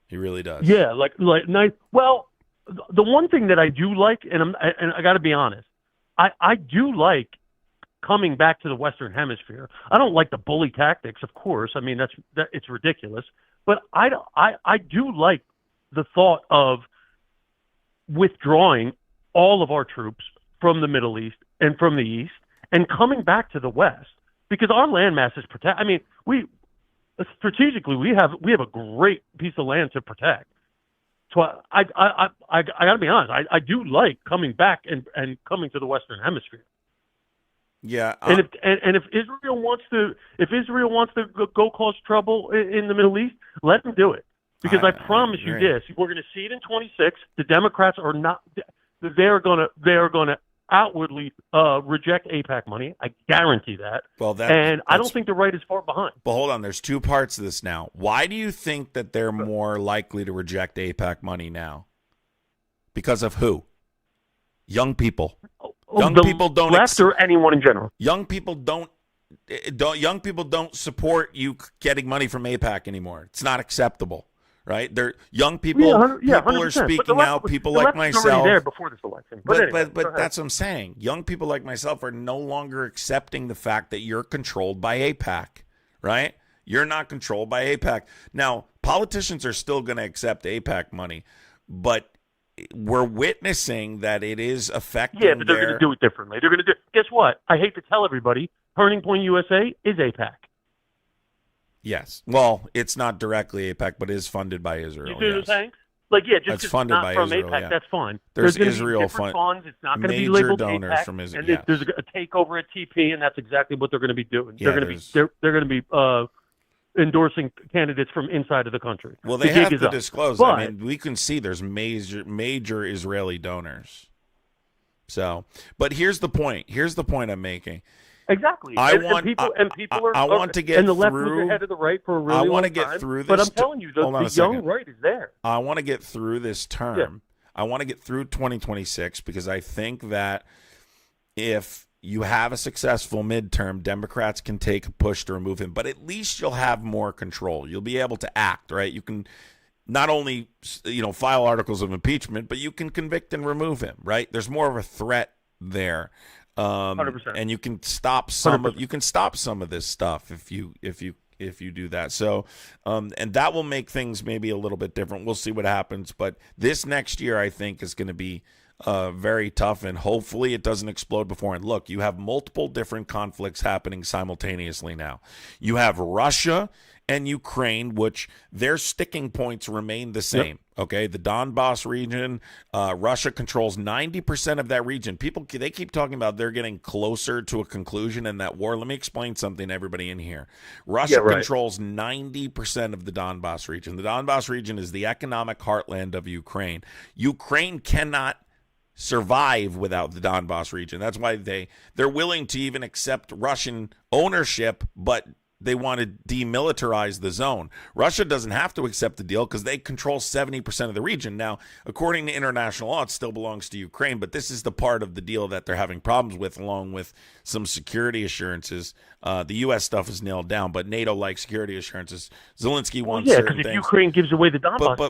He really does. Yeah, like nice. Well, the one thing that I do like, and I got to be honest, I do like coming back to the Western Hemisphere. I don't like the bully tactics, of course. I mean, it's ridiculous. But I do like the thought of withdrawing all of our troops from the Middle East and from the East and coming back to the West because our landmass is protected. I mean, strategically, we have a great piece of land to protect. So I got to be honest. I do like coming back and coming to the Western Hemisphere. Yeah. And if Israel wants to go cause trouble in the Middle East, let them do it. Because I promise you this: we're going to see it in 26. The Democrats are not. They're going to outwardly reject AIPAC money. I guarantee that. Well, I don't think the right is far behind. But hold on, there's two parts to this now. Why do you think that they're more likely to reject AIPAC money now? Because of who? Young people. Young people don't left or anyone in general. Young people don't support you getting money from AIPAC anymore. It's not acceptable. Right? They're young people. People are speaking out. People like myself. Already there before this election. But anyway, that's what I'm saying. Young people like myself are no longer accepting the fact that you're controlled by AIPAC. Right? You're not controlled by AIPAC. Now, politicians are still going to accept AIPAC money, but we're witnessing that it is affecting. Yeah, but they're going to do it differently. They're going to do. Guess what? I hate to tell everybody, Turning Point USA is AIPAC. Yes. Well, it's not directly AIPAC, but is funded by Israel. You see what I'm saying? Like, yeah, just it's funded by from Israel, AIPAC, that's fine. There's Israel funds. It's not going to be major labeled donors AIPAC, from Israel. And there's a takeover at TP, and that's exactly what they're going to be doing. Yeah, they're going to be endorsing candidates from inside of the country. Well, they have to disclose. But, I mean, we can see there's major Israeli donors. So, but here's the point. Here's the point I'm making. Exactly. I want to get and the left was ahead of the right for a really long time. I want to get through this. But I'm telling you, the young right is there. I want to get through this term. Yeah. I want to get through 2026 because I think that if you have a successful midterm, Democrats can take a push to remove him, but at least you'll have more control. You'll be able to act, right? You can not only, file articles of impeachment, but you can convict and remove him, right? There's more of a threat there. 100%. And you can stop some of this stuff if you do that. So, and that will make things maybe a little bit different. We'll see what happens. But this next year, I think, is going to be very tough, and hopefully it doesn't explode before. And look, you have multiple different conflicts happening simultaneously now. You have Russia and Ukraine, which their sticking points remain the same. Yep. Okay, the Donbass region, Russia controls 90% of that region. People, they keep talking about they're getting closer to a conclusion in that war. Let me explain something to everybody in here. Russia controls 90% of the Donbass region. The Donbass region is the economic heartland of Ukraine. Ukraine cannot survive without the Donbass region. That's why they're willing to even accept Russian ownership, but they want to demilitarize the zone. Russia doesn't have to accept the deal because they control 70% of the region. Now, according to international law, it still belongs to Ukraine, but this is the part of the deal that they're having problems with, along with some security assurances. The U.S. stuff is nailed down, but NATO-like security assurances. Zelensky wants certain things. Yeah, because if Ukraine gives away the Donbass,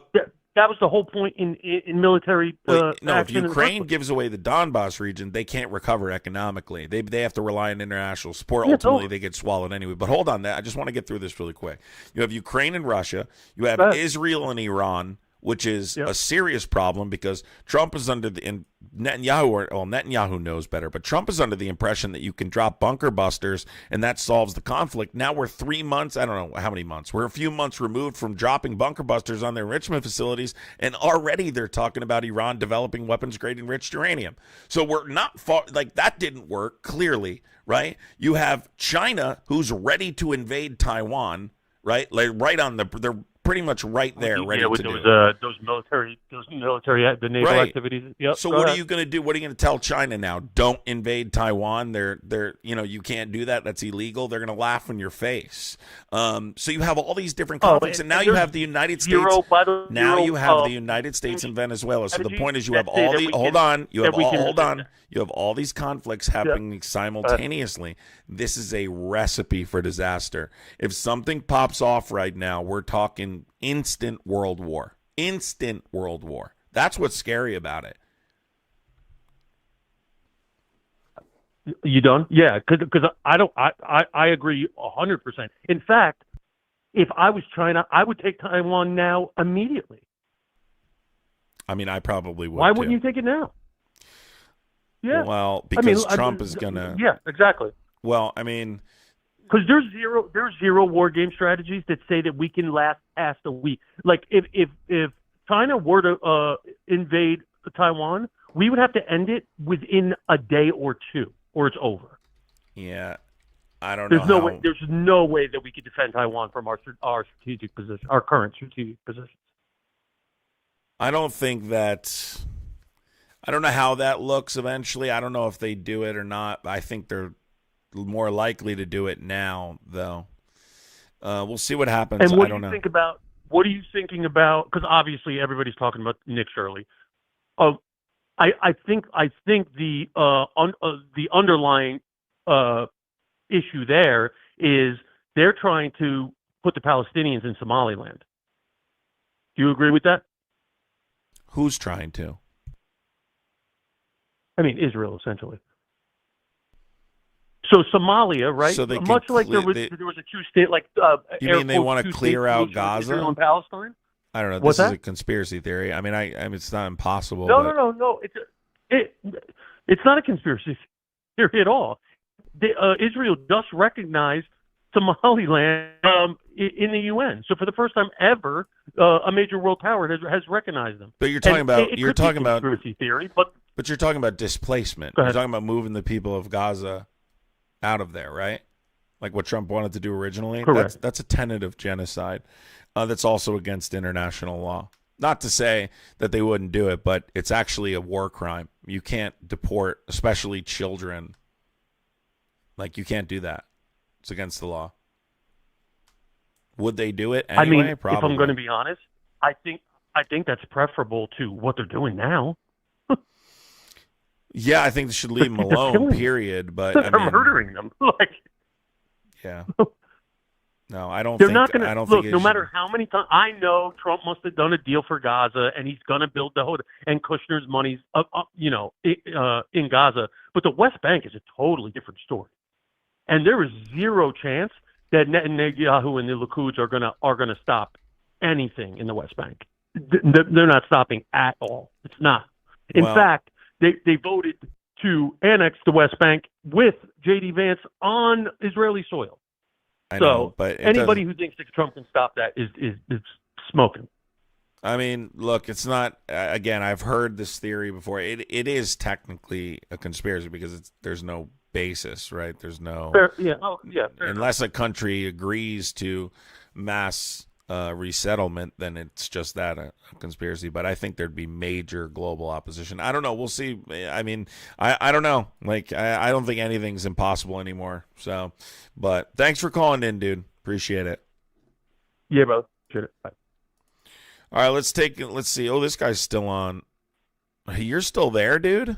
that was the whole point in military no, if Ukraine gives away the Donbass region, they can't recover economically. They have to rely on international support. Ultimately, they get swallowed anyway. But hold on, I just want to get through this really quick. You have Ukraine and Russia. You have Israel and Iran, which is a serious problem because Trump is under the Netanyahu knows better, but Trump is under the impression that you can drop bunker busters and that solves the conflict. Now we're 3 months, I don't know how many months. We're a few months removed from dropping bunker busters on their enrichment facilities, and already they're talking about Iran developing weapons-grade enriched uranium. So we're not far, like that didn't work, clearly, right? You have China who's ready to invade Taiwan, right? Like right on they're pretty much right there, ready with to do those military, the naval activities. Yep. So what are you going to do? What are you going to tell China now? Don't invade Taiwan. They're you can't do that. That's illegal. They're going to laugh in your face. So you have all these different conflicts, and now you have the United States. Now you have the United States and Venezuela. So the point is, you have all the You have all these conflicts happening simultaneously. This is a recipe for disaster. If something pops off right now, we're talking instant world war. Instant world war. That's what's scary about it. You done? Yeah, because I agree 100%. In fact, if I was China, I would take Taiwan now immediately. I mean, I probably would. Why wouldn't you take it now? Yeah. Well, because Trump is gonna. Yeah, exactly. Well, I mean, because there's zero war game strategies that say that we can last past a week. Like if China were to invade Taiwan, we would have to end it within a day or two, or it's over. Yeah, I don't know. There's no way that we could defend Taiwan from our strategic position, our current strategic position. I don't think that. I don't know how that looks eventually. I don't know if they do it or not. I think they're more likely to do it now, though. We'll see what happens. And what I don't know. What are you thinking about? Because obviously everybody's talking about Nick Shirley. I think the underlying issue there is they're trying to put the Palestinians in Somaliland. Do you agree with that? Who's trying to? I mean, Israel, essentially. So Somalia, right? So they much like there was a two-state, like you mean they want to clear out Gaza? Israel and Palestine? I don't know. This is a conspiracy theory. I mean, it's not impossible. No. It's not a conspiracy theory at all. Israel just recognized Somaliland in the UN. So for the first time ever, a major world power has recognized them. But you're talking about conspiracy theory, but you're talking about displacement. You're talking about moving the people of Gaza out of there, right? Like what Trump wanted to do originally. Correct. That's a tentative genocide. That's also against international law. Not to say that they wouldn't do it, but it's actually a war crime. You can't deport, especially children. Like you can't do that. It's against the law. Would they do it anyway? I mean, probably. If I'm going to be honest, I think that's preferable to what they're doing now. Yeah, I think they should leave them alone. Period. But they're murdering them. Yeah. No, I don't. They're think, not going to look. No should... matter how many times I know Trump must have done a deal for Gaza, and he's going to build the hotel, and Kushner's money's in Gaza. But the West Bank is a totally different story, and there is zero chance that Netanyahu and the Likud are going to stop anything in the West Bank. They're not stopping at all. It's not. In fact, they voted to annex the West Bank with J.D. Vance on Israeli soil. I So know, but anybody who thinks that Trump can stop that is smoking. I mean, look, it's not. Again, I've heard this theory before. It is technically a conspiracy because there's no basis, right? There's no Fair unless a country agrees to mass resettlement, then it's just that a conspiracy. But I think there'd be major global opposition. I don't know. We'll see. I mean, I don't know. Like, I don't think anything's impossible anymore. So, but thanks for calling in, dude. Appreciate it. Yeah, brother. Appreciate it. Bye. All right, let's see. Oh, this guy's still on. You're still there, dude?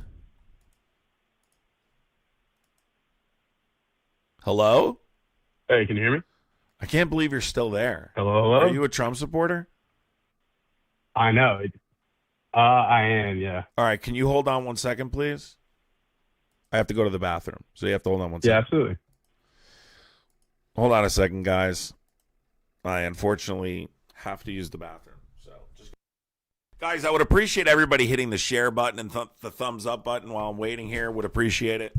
Hello? Hey, can you hear me? I can't believe you're still there. Hello? Are you a Trump supporter? I know. I am, yeah. All right, can you hold on 1 second, please? I have to go to the bathroom, so you have to hold on 1 second. Yeah, absolutely. Hold on a second, guys. I unfortunately have to use the bathroom. Guys, I would appreciate everybody hitting the share button and the thumbs up button while I'm waiting here. Would appreciate it.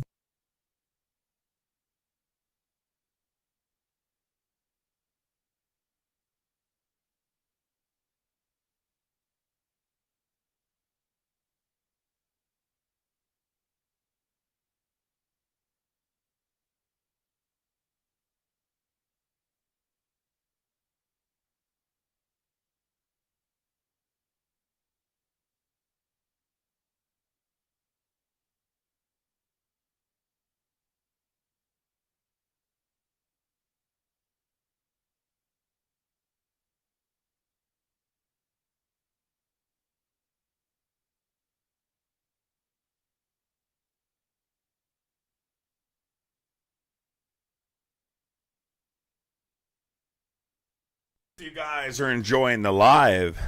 If you guys are enjoying the live,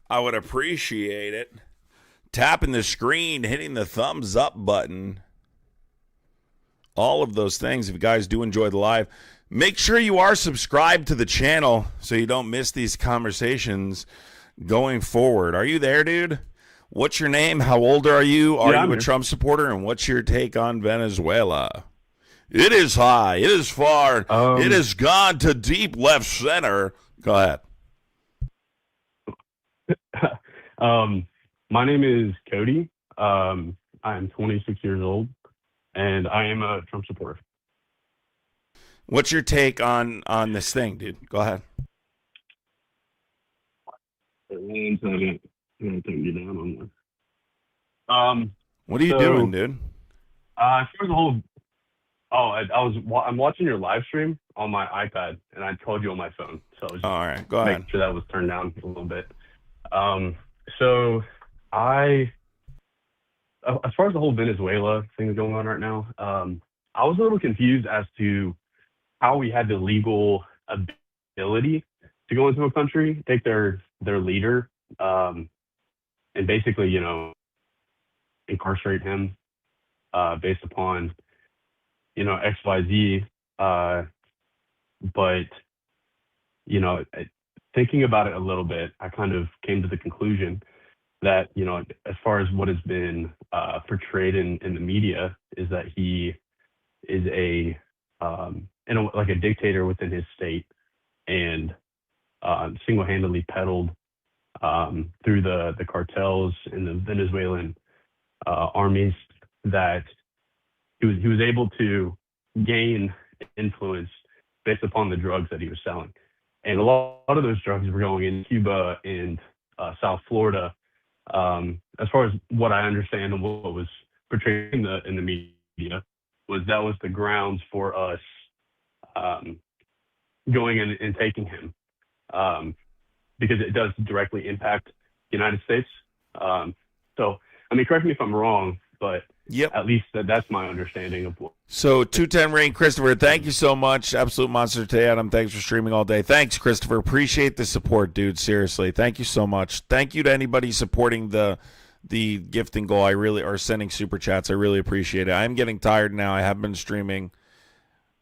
I would appreciate it. Tapping the screen, hitting the thumbs up button. All of those things. If you guys do enjoy the live, make sure you are subscribed to the channel so you don't miss these conversations going forward. Are you there, dude? What's your name? How old are you? Are you a Trump supporter? And what's your take on Venezuela? It is high. It is far. It has gone to deep left center. Go ahead. My name is Cody. I am 26 years old, and I am a Trump supporter. What's your take on this thing, dude? Go ahead. One second. I'm going to take you down on this. What are you doing, dude? As far as the whole, I'm watching your live stream on my iPad, and I told you on my phone. So I was just all right, go ahead. Make sure that was turned down a little bit. So as far as the whole Venezuela thing going on right now, I was a little confused as to how we had the legal ability to go into a country, take their leader, and basically, incarcerate him based upon, XYZ. But, thinking about it a little bit, I kind of came to the conclusion that, as far as what has been portrayed in the media, is that he is like a dictator within his state, and single-handedly peddled through the cartels and the Venezuelan armies, that he was able to gain influence based upon the drugs that he was selling. And a lot of those drugs were going in Cuba and South Florida. As far as what I understand and what was portrayed in the media, that was the grounds for us going in and taking him, because it does directly impact the United States. So, correct me if I'm wrong, but yep, at least that's my understanding of what. So 210 Rain, Christopher, thank you so much. Absolute monster today, Adam. Thanks for streaming all day. Thanks, Christopher. Appreciate the support, dude. Seriously, thank you so much. Thank you to anybody supporting the gifting goal. Or sending super chats. I really appreciate it. I'm getting tired now. I have been streaming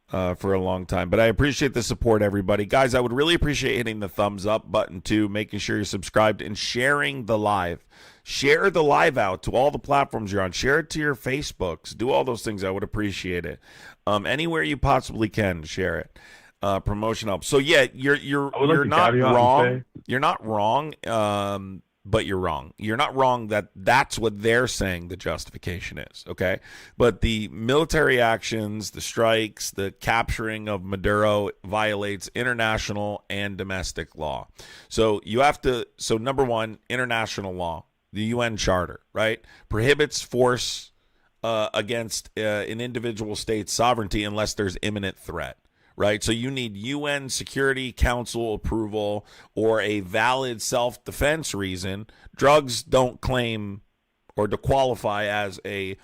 for a long time. But I appreciate the support, everybody. Guys, I would really appreciate hitting the thumbs up button too, making sure you're subscribed, and sharing the live. Share the live out to all the platforms you're on. Share it to your Facebooks. Do all those things. I would appreciate it. Anywhere you possibly can, share it. Promotion helps. So yeah, you're not wrong. You're not wrong. But you're wrong. You're not wrong that that's what they're saying the justification is, okay? But the military actions, the strikes, the capturing of Maduro violates international and domestic law. So you have to, so number one, international law, the UN Charter, right? Prohibits force against an individual state's sovereignty unless there's imminent threat. Right, so you need UN Security Council approval or a valid self-defense reason. Drugs don't claim or to qualify as a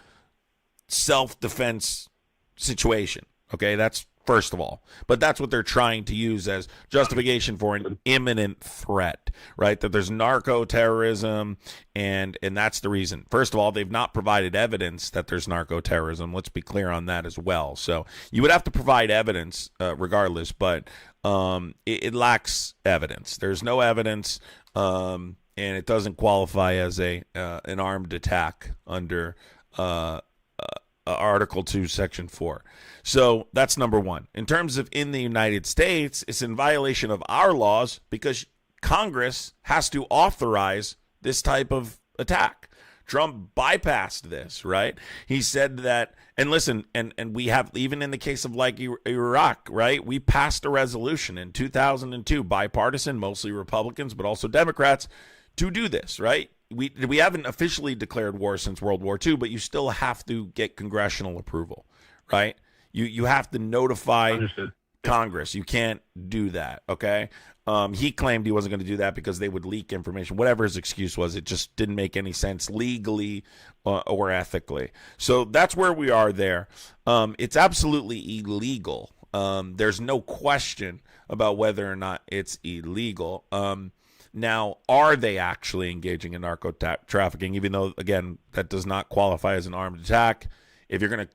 self-defense situation. Okay, that's first of all. But that's what they're trying to use as justification for an imminent threat, right? That there's narco-terrorism, and that's the reason. First of all, they've not provided evidence that there's narco-terrorism. Let's be clear on that as well. So you would have to provide evidence regardless, but it lacks evidence. There's no evidence, and it doesn't qualify as an armed attack under Article 2, Section 4. So that's number one. In terms of in the United States, it's in violation of our laws because Congress has to authorize this type of attack. Trump bypassed this, right? He said that, and listen, and we have, even in the case of like Iraq, right? We passed a resolution in 2002, bipartisan, mostly Republicans, but also Democrats, to do this, right? We haven't officially declared war since World War II, but you still have to get congressional approval, right? You have to notify Congress. You can't do that, okay? He claimed he wasn't going to do that because they would leak information. Whatever his excuse was, it just didn't make any sense legally or ethically. So that's where we are there. It's absolutely illegal. There's no question about whether or not it's illegal. Now, are they actually engaging in narco trafficking, even though, again, that does not qualify as an armed attack? If you're going to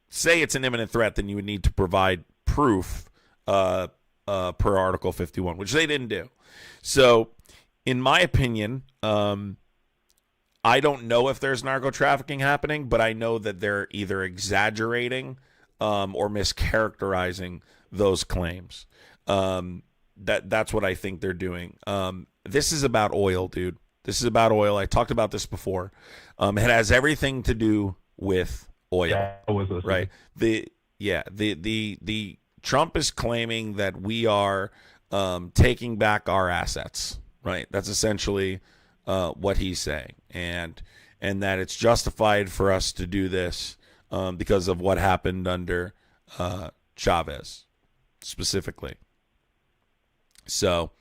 say it's an imminent threat, then you would need to provide proof per Article 51, which they didn't do. So, in my opinion, I don't know if there's narco trafficking happening, but I know that they're either exaggerating or mischaracterizing those claims. That's what I think they're doing. This is about oil, dude. This is about oil. I talked about this before. It has everything to do with oil, right? The Trump is claiming that we are taking back our assets, right? That's essentially what he's saying, and that it's justified for us to do this because of what happened under Chavez, specifically. So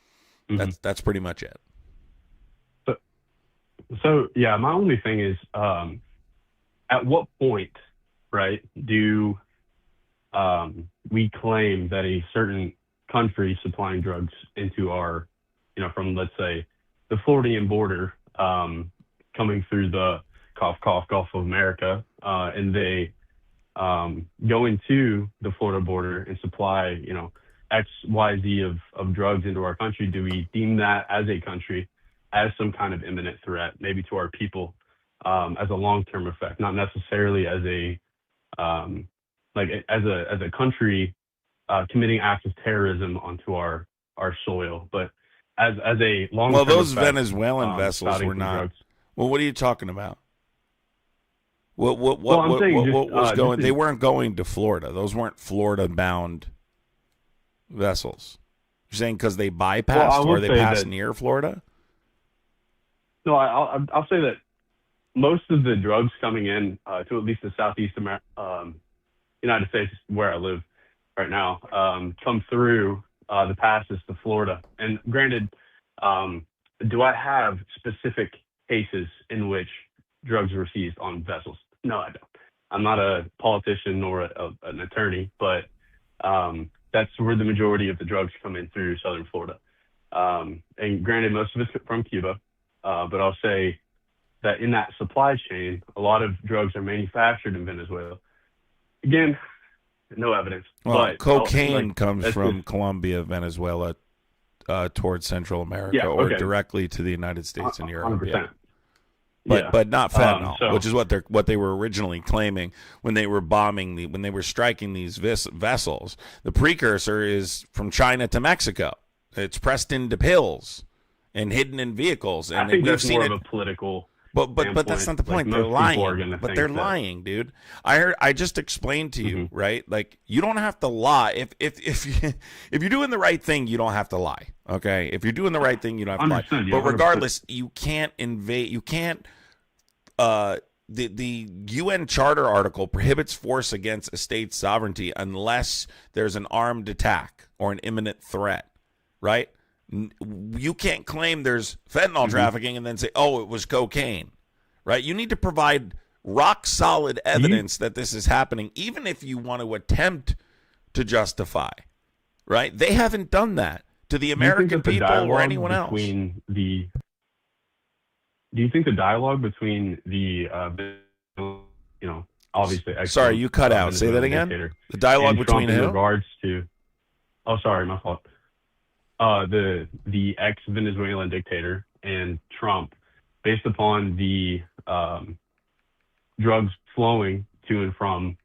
that's pretty much it. So yeah, my only thing is, at what point, right, do we claim that a certain country supplying drugs into our, from, let's say, the Floridian border, coming through the Gulf of America, and they go into the Florida border and supply, X, Y, Z of drugs into our country? Do we deem that as a country as some kind of imminent threat, maybe to our people, as a long-term effect, not necessarily as a as a country committing acts of terrorism onto our soil, but as a long-term Well, those effect, Venezuelan vessels were not. drugs. Well, what are you talking about? What saying was going? They weren't going to Florida. Those weren't Florida-bound vessels. You're saying because they bypassed or they passed near Florida? No, I'll say that most of the drugs coming in to at least the Southeast United States, where I live right now, come through the passes to Florida. And granted, do I have specific cases in which drugs were seized on vessels? No, I don't. I'm not a politician nor an attorney, but that's where the majority of the drugs come in through southern Florida. And granted, most of it's from Cuba, but I'll say that in that supply chain, a lot of drugs are manufactured in Venezuela. Again, no evidence. Well, But cocaine like, comes that's from just- Colombia, Venezuela, towards Central America, Yeah, or okay. directly to the United States and Europe. 100%. Yeah. But not fentanyl, So- which is what they were originally claiming when they were when they were striking these vessels. The precursor is from China to Mexico. It's pressed into pills and hidden in vehicles, and I think we've that's seen more it. of a political. But that's not the point. Like, They're most people are lying. gonna But think they're that- lying, dude. I just explained to you, right? Like, you don't have to lie. If you're doing the right thing, you don't have to lie. Okay? If you're doing the right thing, you don't have to lie. Understood, yeah, But regardless, you can't invade. You can't. The UN Charter article prohibits force against a state's sovereignty unless there's an armed attack or an imminent threat, right? You can't claim there's fentanyl trafficking and then say, oh, it was cocaine, right? You need to provide rock solid evidence that this is happening, even if you want to attempt to justify, right? They haven't done that to the American people or anyone else. Do you think the dialogue between the, obviously, Sorry, you cut out. Say that again. The dialogue between in who? regards to, oh, sorry, my fault. The ex-Venezuelan dictator and Trump, based upon the drugs flowing to and from,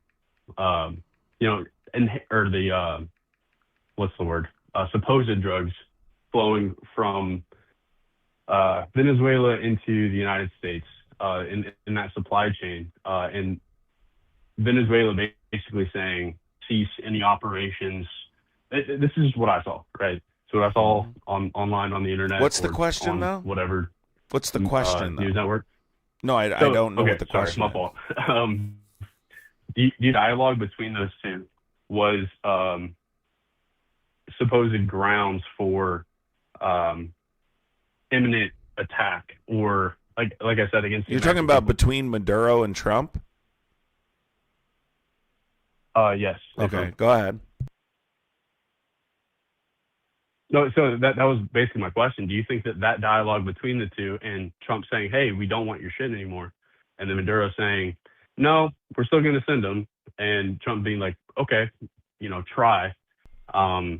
what's the word? Supposed drugs flowing from Venezuela into the United States in that supply chain, and Venezuela basically saying cease any operations. This is what I saw, right? So I saw online on the internet. What's the question, on though? Whatever. What's the question, though? News network. No, I don't know what the question my fault. The dialogue between those two was supposed grounds for imminent attack, or like I said, against the You're talking about between Maduro and Trump? Yes. Okay, go ahead. No, so that was basically my question. Do you think that dialogue between the two, and Trump saying, hey, we don't want your shit anymore, and then Maduro saying, no, we're still going to send them, and Trump being like, okay, try. Well,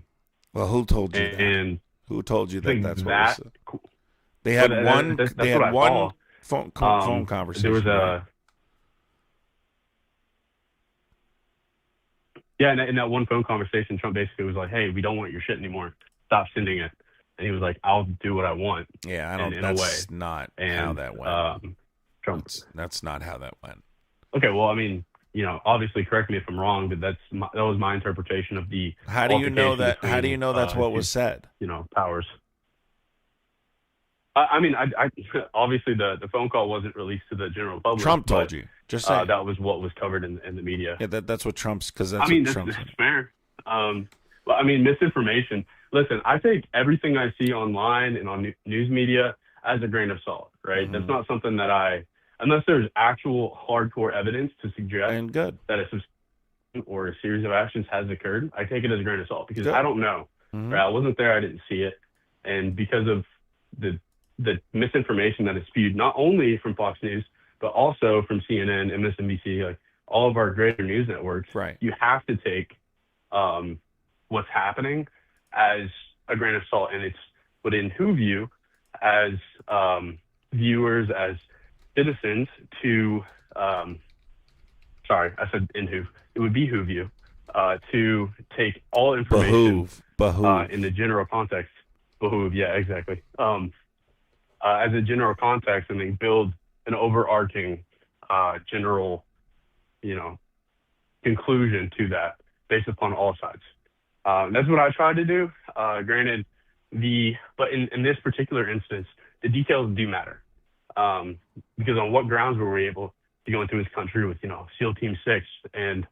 who told you that? And who told you that that's what that, was said? They had one. They had one phone conversation. There was in that one phone conversation, Trump basically was like, "Hey, we don't want your shit anymore. Stop sending it." And he was like, "I'll do what I want." Yeah, I don't. In that's a way. not And, how that went. Trump. That's not how that went. Okay, well, I mean, obviously, correct me if I'm wrong, but that was my interpretation of the. How do you know that? How do you know that's what was said? Powers. I mean, I obviously the phone call wasn't released to the general public. Trump told you. Just say that was what was covered in the media. Yeah, that's what Trump's because that's. I mean, what Trump's that's fair. But I mean, misinformation. Listen, I take everything I see online and on news media as a grain of salt, right? Mm-hmm. That's not something that unless there's actual hardcore evidence to suggest that a substantial or a series of actions has occurred, I take it as a grain of salt because I don't know. Mm-hmm. Right? I wasn't there, I didn't see it, and because of the misinformation that is spewed not only from Fox News but also from CNN, MSNBC, like all of our greater news networks, right? You have to take what's happening as a grain of salt, and it's within who view as viewers, as citizens to sorry, I said in who. It would behoove you to take all information in the general context. Behoove, yeah, exactly. As a general context, and then build an overarching general, conclusion to that based upon all sides. That's what I tried to do. Granted, but in this particular instance, the details do matter. Because on what grounds were we able to go into his country with, SEAL Team 6 and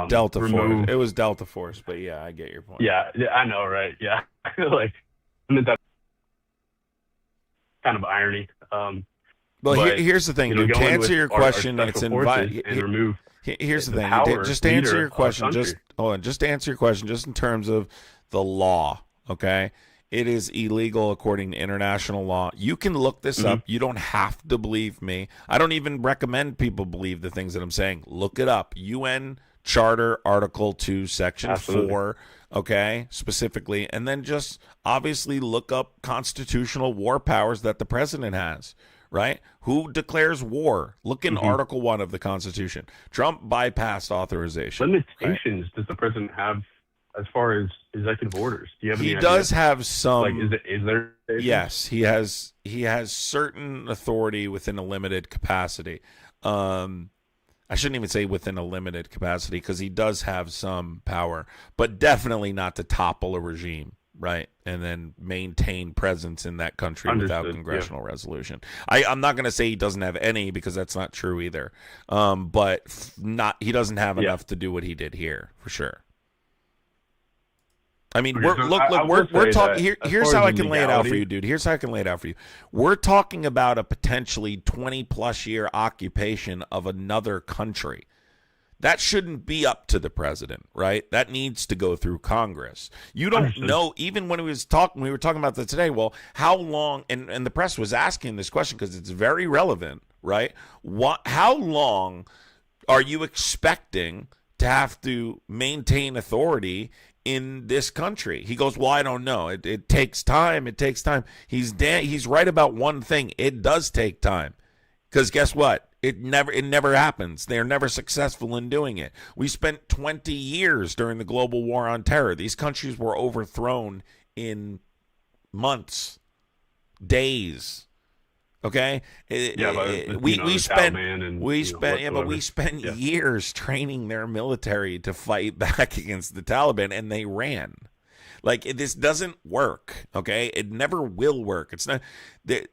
Delta Force? It was Delta Force, but yeah, I get your point. Yeah, I know, right? Yeah, like that kind of irony. But here's the thing, dude. To answer your question, it's remove. Here's the thing. Just to answer your question, just to answer your question, just in terms of the law, okay? It is illegal according to international law. You can look this up. You don't have to believe me. I don't even recommend people believe the things that I'm saying. Look it up. UN Charter Article 2, Section Absolutely. 4, okay, specifically, and then just obviously look up constitutional war powers that the president has, right? Who declares war? Look in Article 1 of the Constitution. Trump bypassed authorization. Limitations does the president have as far as executive orders? Do you have any He idea? does have some. Like, is there? Yes, he has certain authority within a limited capacity. I shouldn't even say within a limited capacity because he does have some power, but definitely not to topple a regime, right? And then maintain presence in that country without congressional resolution. I'm not going to say he doesn't have any because that's not true either. But he doesn't have enough to do what he did here for sure. I mean, we're talking. Here's how I can lay it out for you, dude. Here's how I can lay it out for you. We're talking about a potentially 20+ year occupation of another country. That shouldn't be up to the president, right? That needs to go through Congress. You don't know, even when we were talking about that today. Well, how long? And the press was asking this question because it's very relevant, right? How long are you expecting to have to maintain authority in this country? He goes, well, I don't know. It takes time. It takes time. He's right about one thing. It does take time. Because guess what? It never happens. They're never successful in doing it. We spent 20 years during the global war on terror. These countries were overthrown in months, days. Okay, we spent years training their military to fight back against the Taliban, and they ran. Like, this doesn't work. Okay, it never will work. It's not. These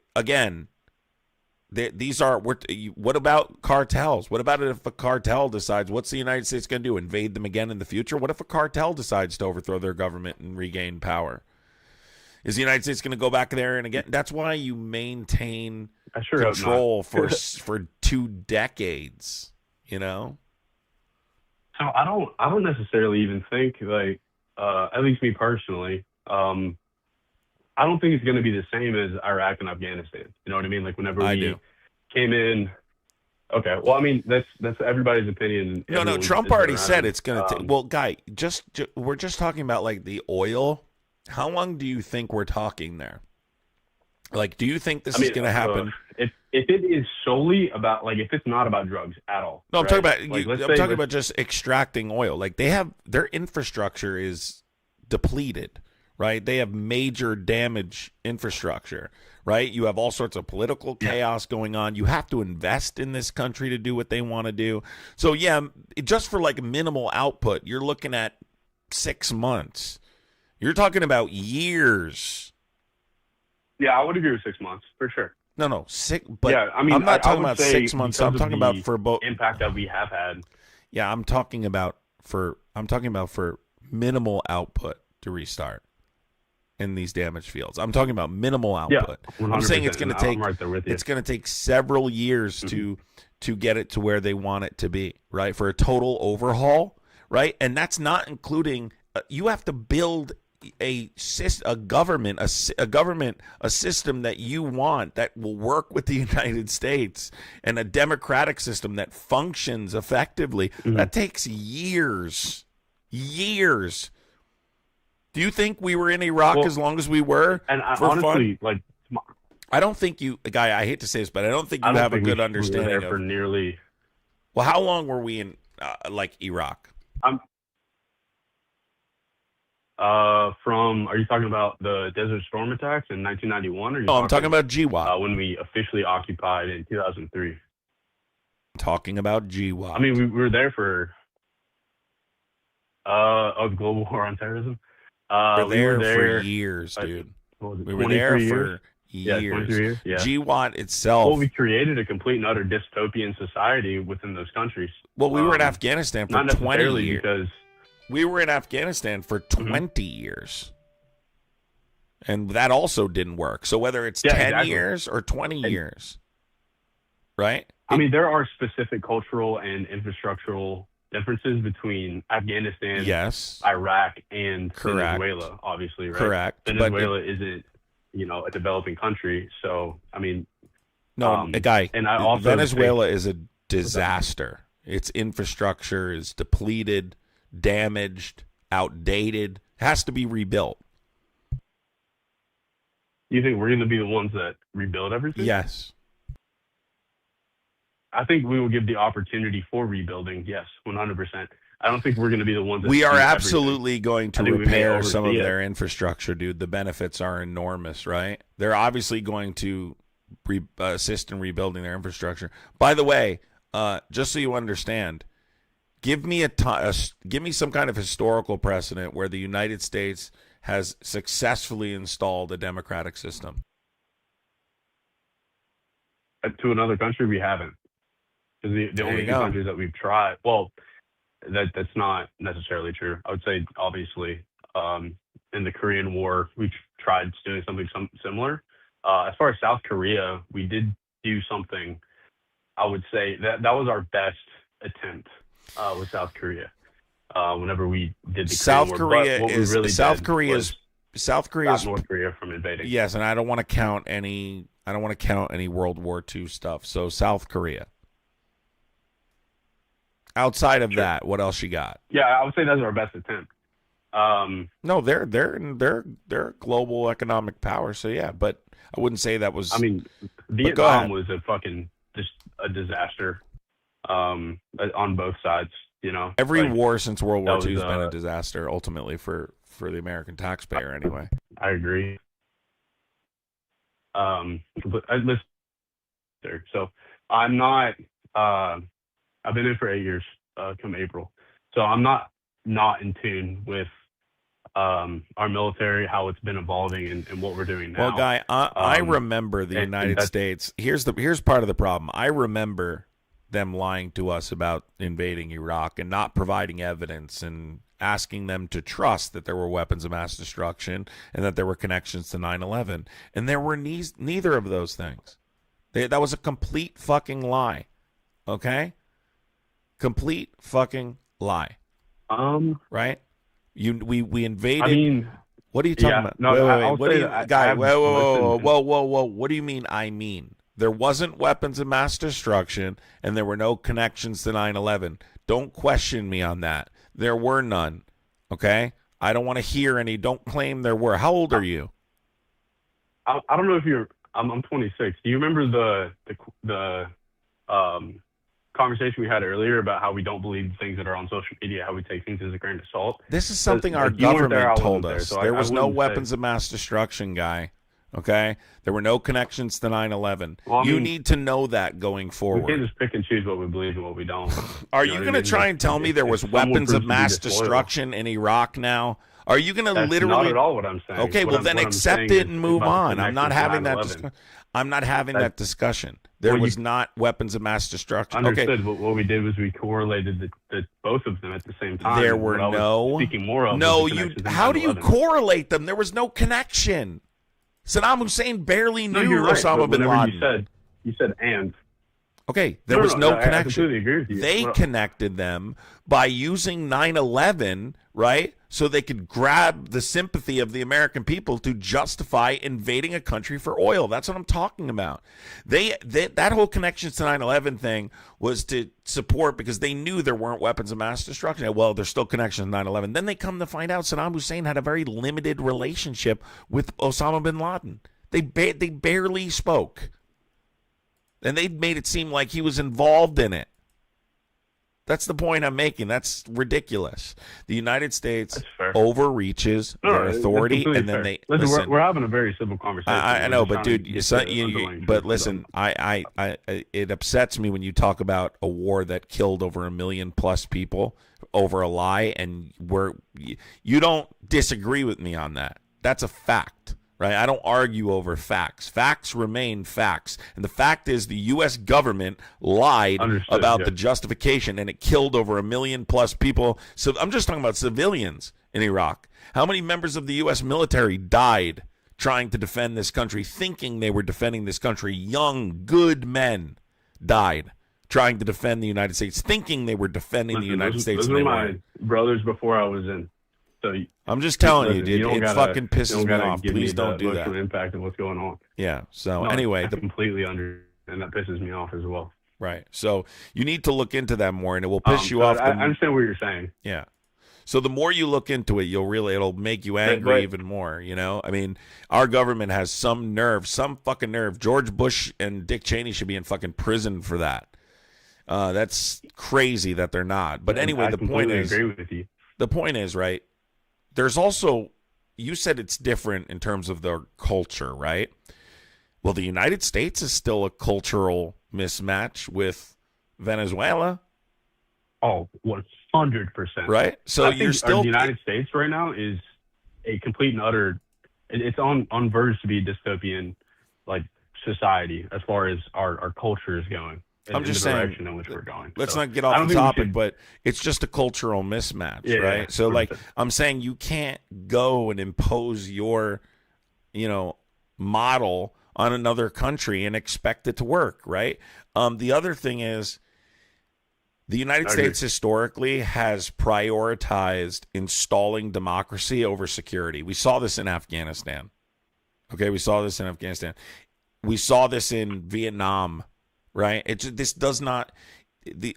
are. What about cartels? What about if a cartel decides? What's the United States going to do? Invade them again in the future? What if a cartel decides to overthrow their government and regain power? Is the United States going to go back there and again? That's why you maintain control for 2 decades. You know. So I don't necessarily even think, like, at least me personally, I don't think it's going to be the same as Iraq and Afghanistan. You know what I mean? Like, whenever we came in. Okay. Well, I mean, that's everybody's opinion. No. Trump already said it's going to take. Well, Guy, we're just talking about, like, the oil. How long do you think we're talking there? Like, do you think this is going to happen? If it is solely about, like, if it's not about drugs at all. No, I'm talking about. I'm talking about just extracting oil. Like, their infrastructure is depleted, right? They have major damage infrastructure, right? You have all sorts of political chaos going on. You have to invest in this country to do what they want to do. So yeah, just for like minimal output, you're looking at 6 months. You're talking about years. Yeah, I would agree with 6 months for sure. No, 6. But yeah, I mean, I'm not talking about about 6 months. I'm talking about for both impact that we have had. Yeah, I'm talking about for minimal output to restart in these damaged fields. I'm talking about minimal output. Yeah, I'm saying it's going to take. Right there with you. It's going to take several years to get it to where they want it to be, right? For a total overhaul, right? And that's not including. You have to build a government, a system that you want that will work with the United States, and a democratic system that functions effectively. That takes years. Do you think we were in Iraq as long as we were? And for honestly, fun? Like, I don't think you, Guy. I hate to say this, but I don't think you have a good understanding of. For nearly. Well, how long were we in, like, Iraq? Are you talking about the Desert Storm attacks in 1991? Or I'm talking about GWOT. When we officially occupied in 2003. I'm talking about GWOT. I mean, we were there for the global war on terrorism. We were there for years, dude. We were there for years. 23 years. Yeah. GWOT itself. Well, we created a complete and utter dystopian society within those countries. Well, we were in Afghanistan for 20 years. Because we were in Afghanistan for 20 years. And that also didn't work. So whether it's 10 years or 20 years, right? I mean, there are specific cultural and infrastructural differences between Afghanistan, Iraq, and Venezuela, obviously, right? Correct. Venezuela isn't, a developing country. So, I mean... No, Venezuela is a disaster. Its infrastructure is depleted, damaged, outdated, has to be rebuilt. You think we're going to be the ones that rebuild everything? Yes. I think we will give the opportunity for rebuilding. Yes, 100%. I don't think we're going to be the ones that We are do absolutely everything. going to I think we may repair some of oversee it. their infrastructure, dude. The benefits are enormous, right? They're obviously going to assist in rebuilding their infrastructure. By the way, just so you understand, give me some kind of historical precedent where the United States has successfully installed a democratic system. To another country, we haven't. Because the only two countries that we've tried, well, that's not necessarily true. I would say, obviously, in the Korean War, we tried doing something similar. As far as South Korea, we did do something. I would say that was our best attempt with South Korea. Whenever we did the South Korean War. Korea is really South Korea's stop North Korea from invading. Yes, and I don't want to count any World War II stuff. So South Korea. Outside of that, what else you got? Yeah, I would say that's our best attempt. No, they're a global economic power. So yeah, but I wouldn't say that was. I mean, Vietnam was a fucking just a disaster on both sides. You know, every war since World War II has been a disaster. Ultimately, for the American taxpayer, anyway. I agree. But listen, so I'm not. I've been in for 8 years, come April. So I'm not in tune with our military, how it's been evolving, and what we're doing now. Well, Guy, I remember the United States. Here's part of the problem. I remember them lying to us about invading Iraq and not providing evidence and asking them to trust that there were weapons of mass destruction and that there were connections to 9/11. And there were neither of those things. That was a complete fucking lie. Okay? Complete fucking lie. Right? We invaded. I mean, what are you talking about? No, wait. What do you, Guy? Whoa. What do you mean? I mean, there wasn't weapons of mass destruction, and there were no connections to 9/11. Don't question me on that. There were none. Okay? I don't want to hear any. Don't claim there were. How old are you? I don't know if you're. I'm 26. Do you remember the conversation we had earlier about how we don't believe things that are on social media, how we take things as a grain of salt? This is something our government told us. There was no weapons of mass destruction, Guy. Okay? There were no connections to 9/11. Well, you need to know that going forward. We can't just pick and choose what we believe and what we don't. Are you going to try and tell me there was weapons of mass destruction in Iraq now? Are you going to literally? Not at all what I'm saying. Okay, well then accept it and move on. I'm not having that. I'm not having that discussion. There was not weapons of mass destruction. Understood. Okay. What we did was we correlated the both of them at the same time. There were speaking more of how do you correlate them? There was no connection. Saddam Hussein barely knew Osama bin Laden. You said and. Okay, there was no connection. I completely agree with you. They connected them by using 9/11, right? So they could grab the sympathy of the American people to justify invading a country for oil. That's what I'm talking about. That whole connections to 9/11 thing was to support because they knew there weren't weapons of mass destruction. Well, there's still connections to 9/11. Then they come to find out Saddam Hussein had a very limited relationship with Osama bin Laden. They barely spoke. And they made it seem like he was involved in it. That's the point I'm making. That's ridiculous. The United States overreaches their authority, and then they listen. We're having a very civil conversation. I know, but dude, but listen, it upsets me when you talk about a war that killed over 1 million plus people over a lie, and you don't disagree with me on that. That's a fact. Right? I don't argue over facts. Facts remain facts. And the fact is the U.S. government lied about the justification, and it killed over 1 million plus people. So I'm just talking about civilians in Iraq. How many members of the U.S. military died trying to defend this country, thinking they were defending this country? Young, good men died trying to defend the United States, thinking they were defending the United States. Those were my brothers before I was in. So I'm just telling you, dude. It fucking pisses me off. Please don't do that. Impact of what's going on. Yeah. So anyway, I completely and that pisses me off as well. Right. So you need to look into that more, and it will piss you off. I understand what you're saying. Yeah. So the more you look into it, it'll make you angry even more, you know? I mean, our government has some fucking nerve. George Bush and Dick Cheney should be in fucking prison for that. That's crazy that they're not. But anyway, the point is, agree with you. The point is, right, there's also, you said it's different in terms of their culture, right? Well, the United States is still a cultural mismatch with Venezuela. Oh, 100%. Right? So you're still... the United States right now is a complete and utter... It's on verge to be a dystopian, like, society as far as our culture is going. I'm just the saying, direction in which we're going. Let's not get off the topic, but it's just a cultural mismatch, right? Yeah, so, like, I'm saying you can't go and impose your, model on another country and expect it to work, right? The other thing is the United States historically has prioritized installing democracy over security. We saw this in Afghanistan. Okay, we saw this in Afghanistan. We saw this in Vietnam. Right? This does not.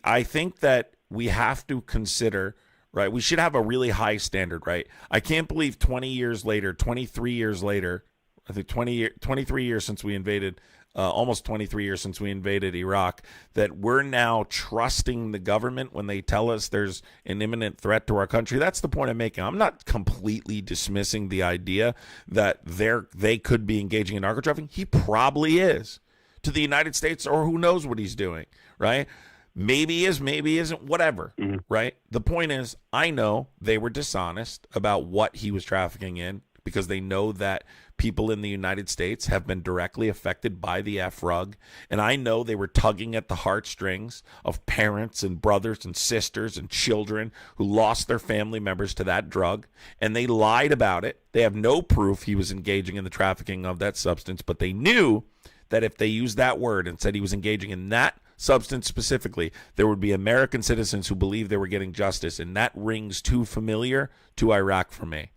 I think that we have to consider. Right? We should have a really high standard. Right? I can't believe 20 years later, 23 years later. I think 23 years since we invaded. Almost 23 years since we invaded Iraq. That we're now trusting the government when they tell us there's an imminent threat to our country. That's the point I'm making. I'm not completely dismissing the idea that they could be engaging in narco trafficking. He probably is. To the United States, or who knows what he's doing, right? Maybe he is, maybe he isn't, whatever, right? The point is, I know they were dishonest about what he was trafficking in because they know that people in the United States have been directly affected by the F-rug, and I know they were tugging at the heartstrings of parents and brothers and sisters and children who lost their family members to that drug, and they lied about it. They have no proof he was engaging in the trafficking of that substance, but they knew that if they used that word and said he was engaging in that substance specifically, there would be American citizens who believed they were getting justice, and that rings too familiar to Iraq for me.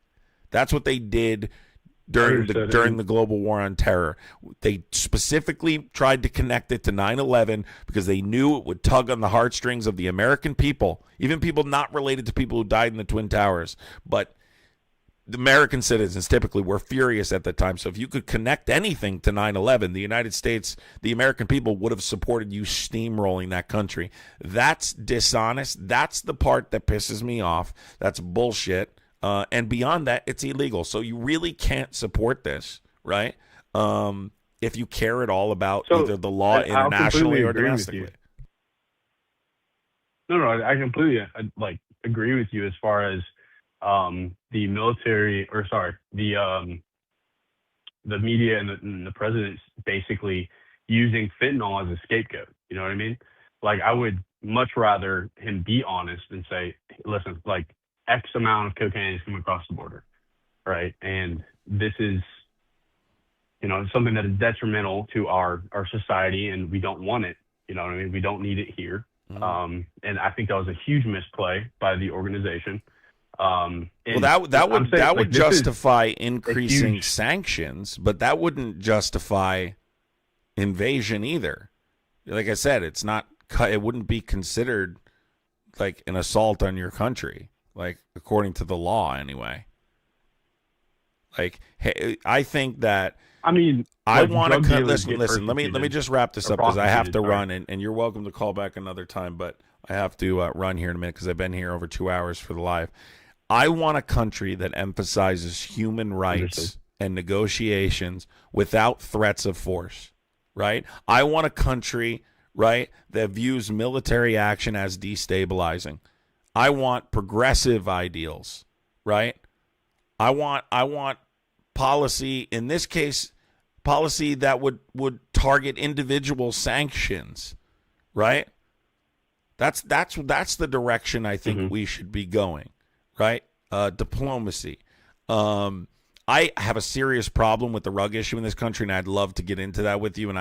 That's what they did during the global war on terror. They specifically tried to connect it to 9/11 because they knew it would tug on the heartstrings of the American people, even people not related to people who died in the Twin Towers, but the American citizens typically were furious at the time. So if you could connect anything to 9/11, the United States, the American people would have supported you steamrolling that country. That's dishonest. That's the part that pisses me off. That's bullshit. And beyond that, it's illegal. So you really can't support this, right? If you care at all about either the law internationally or domestically. No, I completely agree with you as far as the military, the media and the president's basically using fentanyl as a scapegoat. You know what I mean? Like, I would much rather him be honest and say, listen, like, X amount of cocaine is coming across the border, right? And this is, something that is detrimental to our society, and we don't want it. You know what I mean? We don't need it here. And I think that was a huge misplay by the organization. That would justify increasing sanctions, but that wouldn't justify invasion either. Like I said, it wouldn't be considered like an assault on your country, like according to the law anyway. Like, hey, I think that I want to listen. Let me just wrap this up because I have to run, and you're welcome to call back another time, but I have to run here in a minute because I've been here over 2 hours for the live. I want a country that emphasizes human rights and negotiations without threats of force, right? I want a country, right, that views military action as destabilizing. I want progressive ideals, right? I want policy, in this case, policy that would target individual sanctions, right? That's the direction I think we should be going. Right? Diplomacy. I have a serious problem with the rug issue in this country, and I'd love to get into that with you. And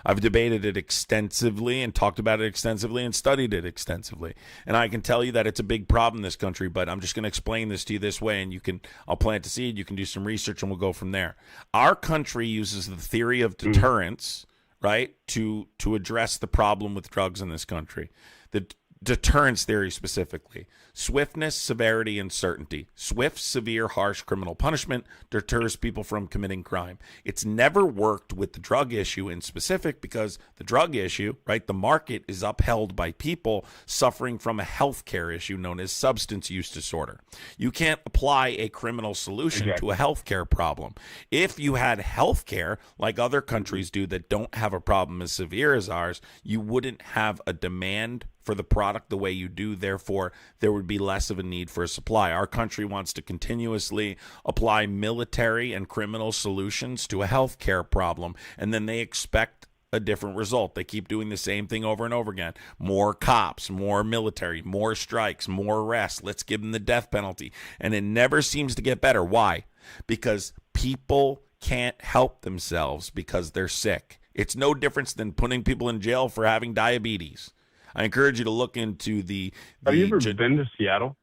I've debated it extensively and talked about it extensively and studied it extensively. And I can tell you that it's a big problem in this country, but I'm just going to explain this to you this way, and I'll plant a seed, you can do some research, and we'll go from there. Our country uses the theory of deterrence, right, to address the problem with drugs in this country. The deterrence theory specifically. Swiftness, severity, and certainty. Swift, severe, harsh criminal punishment deters people from committing crime. It's never worked with the drug issue in specific because the drug issue, right, the market is upheld by people suffering from a health care issue known as substance use disorder. You can't apply a criminal solution to a health care problem. If you had health care like other countries do that don't have a problem as severe as ours, you wouldn't have a demand for the product the way you do. Therefore, there would be less of a need for a supply. Our country wants to continuously apply military and criminal solutions to a healthcare problem, and then they expect a different result. They keep doing the same thing over and over again. More cops, more military, more strikes, more arrests. Let's give them the death penalty. And it never seems to get better. Why? Because people can't help themselves because they're sick. It's no difference than putting people in jail for having diabetes. I encourage you to look into the Have you ever been to Seattle?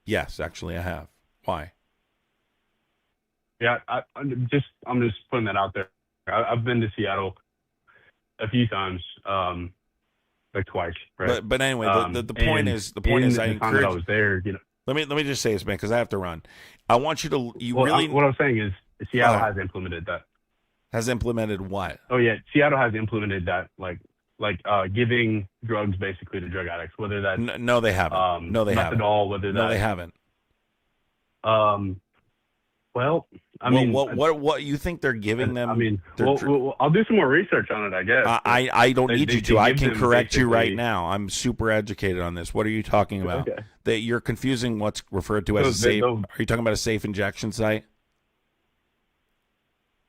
Yes, actually I have. Why? Yeah, I'm just putting that out there. I've been to Seattle a few times, like twice, right? But anyway, the point is I encourage. I was there, you know. Let me just say this, man, because I have to run. I want you to what I'm saying is Seattle has implemented that. Has implemented what? Oh yeah, Seattle has implemented that, like giving drugs basically to drug addicts, whether that's no, they haven't. No, they haven't. Methadol, whether no, they haven't. Well, I mean, what you think they're giving them? I mean, I'll do some more research on it, I guess. I don't need you to. I can correct you right now. I'm super educated on this. What are you talking about? Okay. That you're confusing what's referred to as a safe. Are you talking about a safe injection site?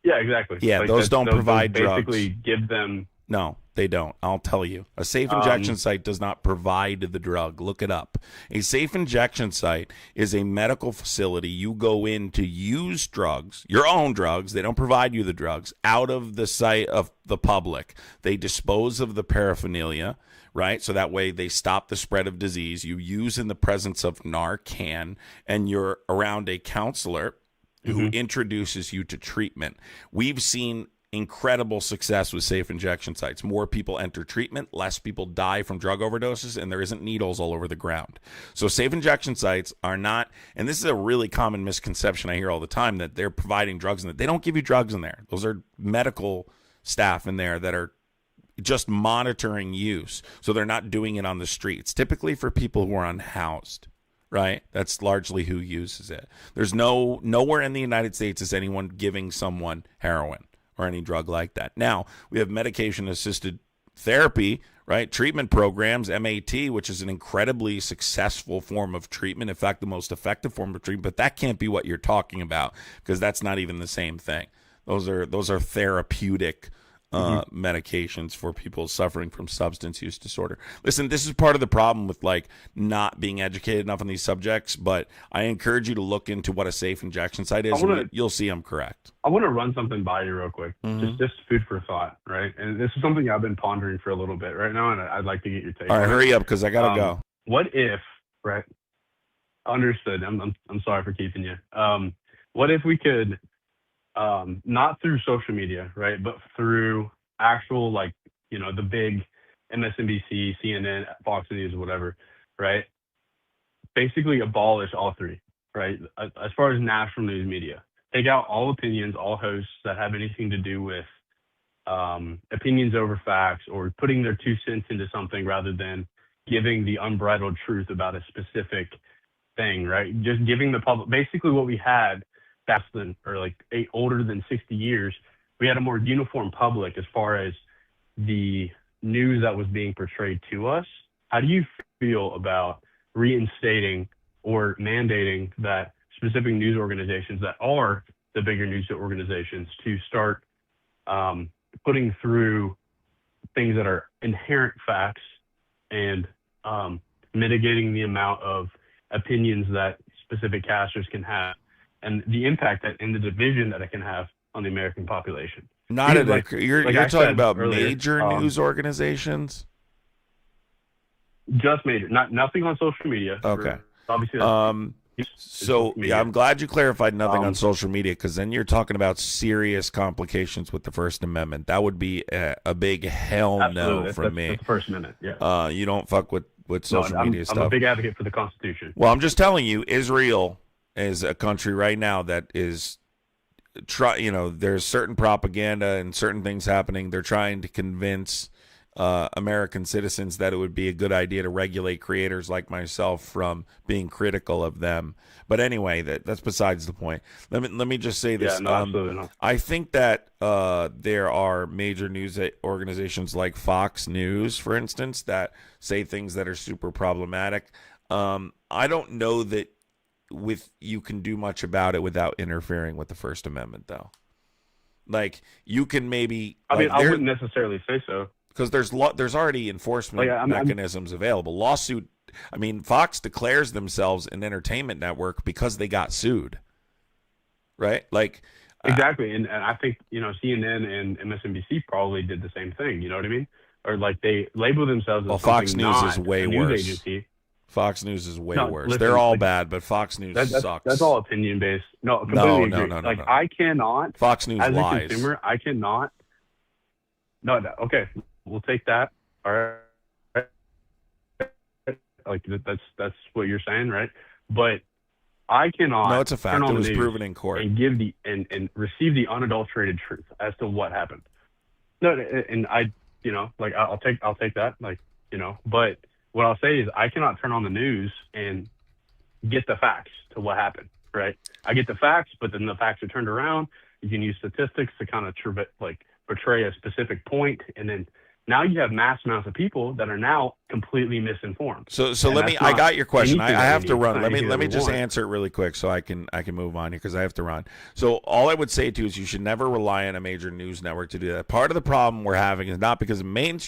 Yeah, exactly. Yeah, those don't provide drugs. Basically, give them. No, they don't. I'll tell you. A safe injection site does not provide the drug. Look it up. A safe injection site is a medical facility. You go in to use drugs, your own drugs. They don't provide you the drugs out of the sight of the public. They dispose of the paraphernalia, right? So that way they stop the spread of disease. You use in the presence of Narcan, and you're around a counselor who introduces you to treatment. We've seen incredible success with safe injection sites. More people enter treatment, less people die from drug overdoses, and there isn't needles all over the ground. So safe injection sites are not, and this is a really common misconception I hear all the time, that they're providing drugs in there. They don't give you drugs in there. Those are medical staff in there that are just monitoring use. So they're not doing it on the streets, typically for people who are unhoused. Right? That's largely who uses it. There's nowhere in the United States is anyone giving someone heroin or any drug like that. Now, we have medication-assisted therapy, right? Treatment programs, MAT, which is an incredibly successful form of treatment, in fact, the most effective form of treatment, but that can't be what you're talking about because that's not even the same thing. Those are therapeutic medications for people suffering from substance use disorder. Listen, this is part of the problem with like not being educated enough on these subjects, but I encourage you to look into what a safe injection site is. You'll see I'm correct. I want to run something by you real quick, just food for thought, right? And this is something I've been pondering for a little bit right now, and I'd like to get your take. All right, hurry up because I gotta go. What if, right? Understood. I'm sorry for keeping you. What if we could, not through social media, right, but through actual, like, you know, the big MSNBC, CNN, Fox News, whatever, right? Basically abolish all three, right? As far as national news media, take out all opinions, all hosts that have anything to do with opinions over facts or putting their 2 cents into something rather than giving the unbridled truth about a specific thing, right? Just giving the public basically what we had older than 60 years. We had a more uniform public as far as the news that was being portrayed to us. How do you feel about reinstating or mandating that specific news organizations that are the bigger news organizations to start putting through things that are inherent facts and mitigating the amount of opinions that specific casters can have and the impact that in the division that it can have on the American population? You're talking about earlier, major news organizations? Just major, nothing on social media. Okay. Obviously. So, yeah, I'm glad you clarified nothing on social media, because then you're talking about serious complications with the First Amendment. That would be a big hell no from me. That's the First Amendment, yeah. You don't fuck with social media stuff. I'm a big advocate for the Constitution. Well, I'm just telling you, Israel is a country right now that is there's certain propaganda and certain things happening. They're trying to convince American citizens that it would be a good idea to regulate creators like myself from being critical of them. But anyway, that's besides the point. Let me just say this. Yeah, no, absolutely not. I think that there are major news organizations like Fox News, for instance, that say things that are super problematic. I don't know that you can do much about it without interfering with the First Amendment, though. Like, you can maybe. I mean, I wouldn't necessarily say so. Because there's already enforcement mechanisms available. Lawsuit. I mean, Fox declares themselves an entertainment network because they got sued, right? Like, exactly. And I think CNN and MSNBC probably did the same thing. You know what I mean? Or like they label themselves as Fox News is way worse. Agency. Fox News is way worse. Listen, they're all bad, but Fox News sucks. That's all opinion based. No, completely agree. No. Like, I cannot. Fox News as lies. a consumer, I cannot. No. Okay. We'll take that. All right. Like that's what you're saying, right? But I cannot. No, it's a fact. It was proven in court. And give and receive the unadulterated truth as to what happened. No, and I'll take that. But what I'll say is I cannot turn on the news and get the facts to what happened. Right? I get the facts, but then the facts are turned around. You can use statistics to kind of portray a specific point, and then. Now you have mass amounts of people that are now completely misinformed. So I got your question. I have to run. Let me just answer it really quick so I can move on here because I have to run. So all I would say to you is you should never rely on a major news network to do that. Part of the problem we're having is not because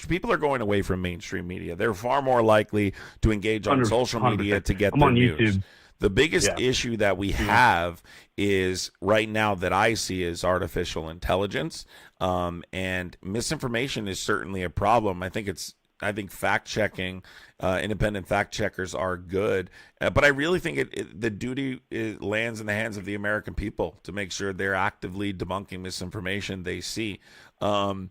people are going away from mainstream media. They're far more likely to engage on social media to get their news. YouTube. The biggest issue that we have is right now that I see is artificial intelligence, and misinformation is certainly a problem. I think fact checking, independent fact checkers are good, but I really think the duty lands in the hands of the American people to make sure they're actively debunking misinformation they see. I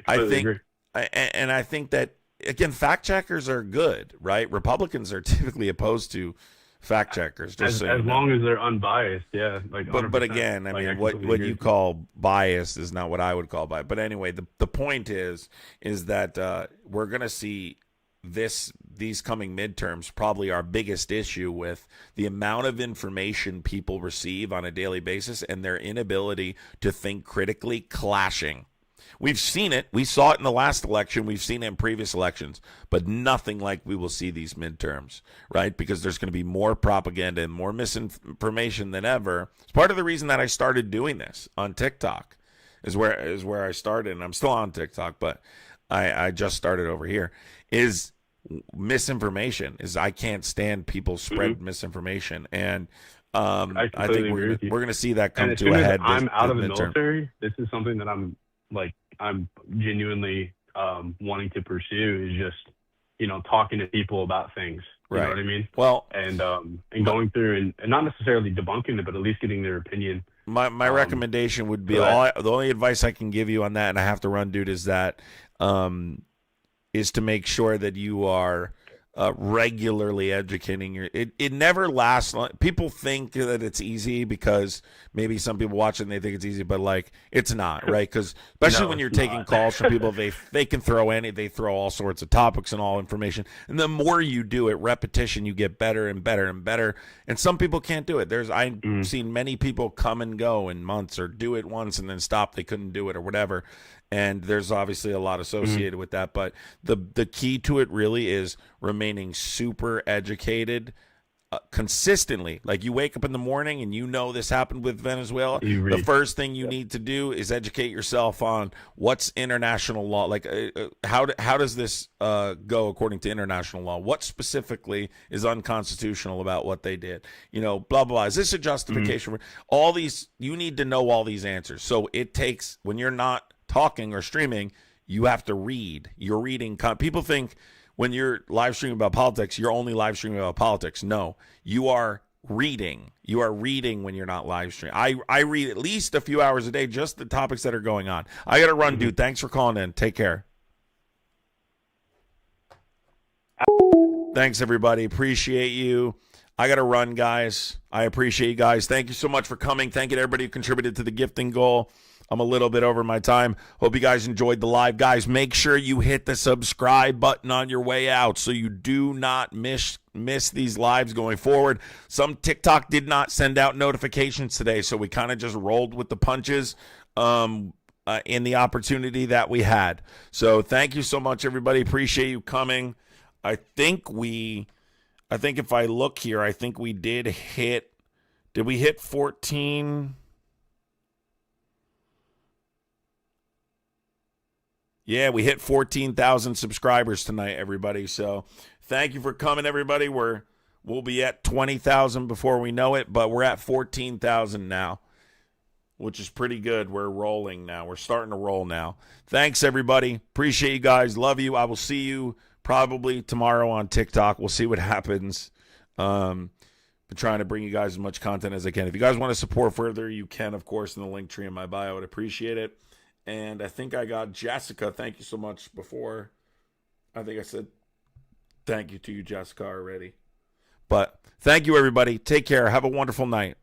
think that again, fact checkers are good, right? Republicans are typically opposed to fact checkers, as long as they're unbiased, yeah. But again, I mean, what you call bias is not what I would call bias. But anyway, the point is that we're going to see these coming midterms probably our biggest issue with the amount of information people receive on a daily basis and their inability to think critically clashing. We've seen it. We saw it in the last election. We've seen it in previous elections, but nothing like we will see these midterms, right? Because there's going to be more propaganda and more misinformation than ever. It's part of the reason that I started doing this on TikTok is where I started, and I'm still on TikTok, but I just started over here, is misinformation. I can't stand people spread misinformation, and I think we're going to see that come to a head. I'm out of the military. This is something that I'm genuinely wanting to pursue, is just talking to people about things. You know what I mean? Well, and going through and not necessarily debunking it, but at least getting their opinion. My recommendation would be the only advice I can give you on that, and I have to run, dude, is that is to make sure that you are regularly educating it never lasts long. People think that it's easy because maybe some people watch it and they think it's easy, but it's not, right? Because especially when you're taking calls from people, they can throw all sorts of topics and all information, and the more you do it, repetition, you get better and better and better, and some people can't do it. I've seen many people come and go in months, or do it once and then stop, they couldn't do it or whatever. And there's obviously a lot associated with that. But the key to it really is remaining super educated consistently. Like, you wake up in the morning and this happened with Venezuela. The first thing you need to do is educate yourself on what's international law. Like, how does this go according to international law? What specifically is unconstitutional about what they did? Blah, blah. Is this a justification for all these? You need to know all these answers. So it takes, when you're not talking or streaming, you have to read. You're reading. People think when you're live streaming about politics, you're only live streaming about politics. No, you are reading. You are reading when you're not live streaming. I read at least a few hours a day, just the topics that are going on. I got to run, dude. Thanks for calling in. Take care. Thanks, everybody. Appreciate you. I got to run, guys. I appreciate you guys. Thank you so much for coming. Thank you to everybody who contributed to the gifting goal. I'm a little bit over my time. Hope you guys enjoyed the live. Guys, make sure you hit the subscribe button on your way out so you do not miss these lives going forward. Some TikTok did not send out notifications today, so we kind of just rolled with the punches in the opportunity that we had. So thank you so much, everybody. Appreciate you coming. I think if I look here, I think we did we hit 14? Yeah, we hit 14,000 subscribers tonight, everybody. So thank you for coming, everybody. We'll be at 20,000 before we know it, but we're at 14,000 now, which is pretty good. We're rolling now. We're starting to roll now. Thanks, everybody. Appreciate you guys. Love you. I will see you probably tomorrow on TikTok. We'll see what happens. Been trying to bring you guys as much content as I can. If you guys want to support further, you can, of course, in the link tree in my bio. I would appreciate it. And I think I got Jessica. Thank you so much before. I think I said thank you to you, Jessica, already. But thank you, everybody. Take care. Have a wonderful night.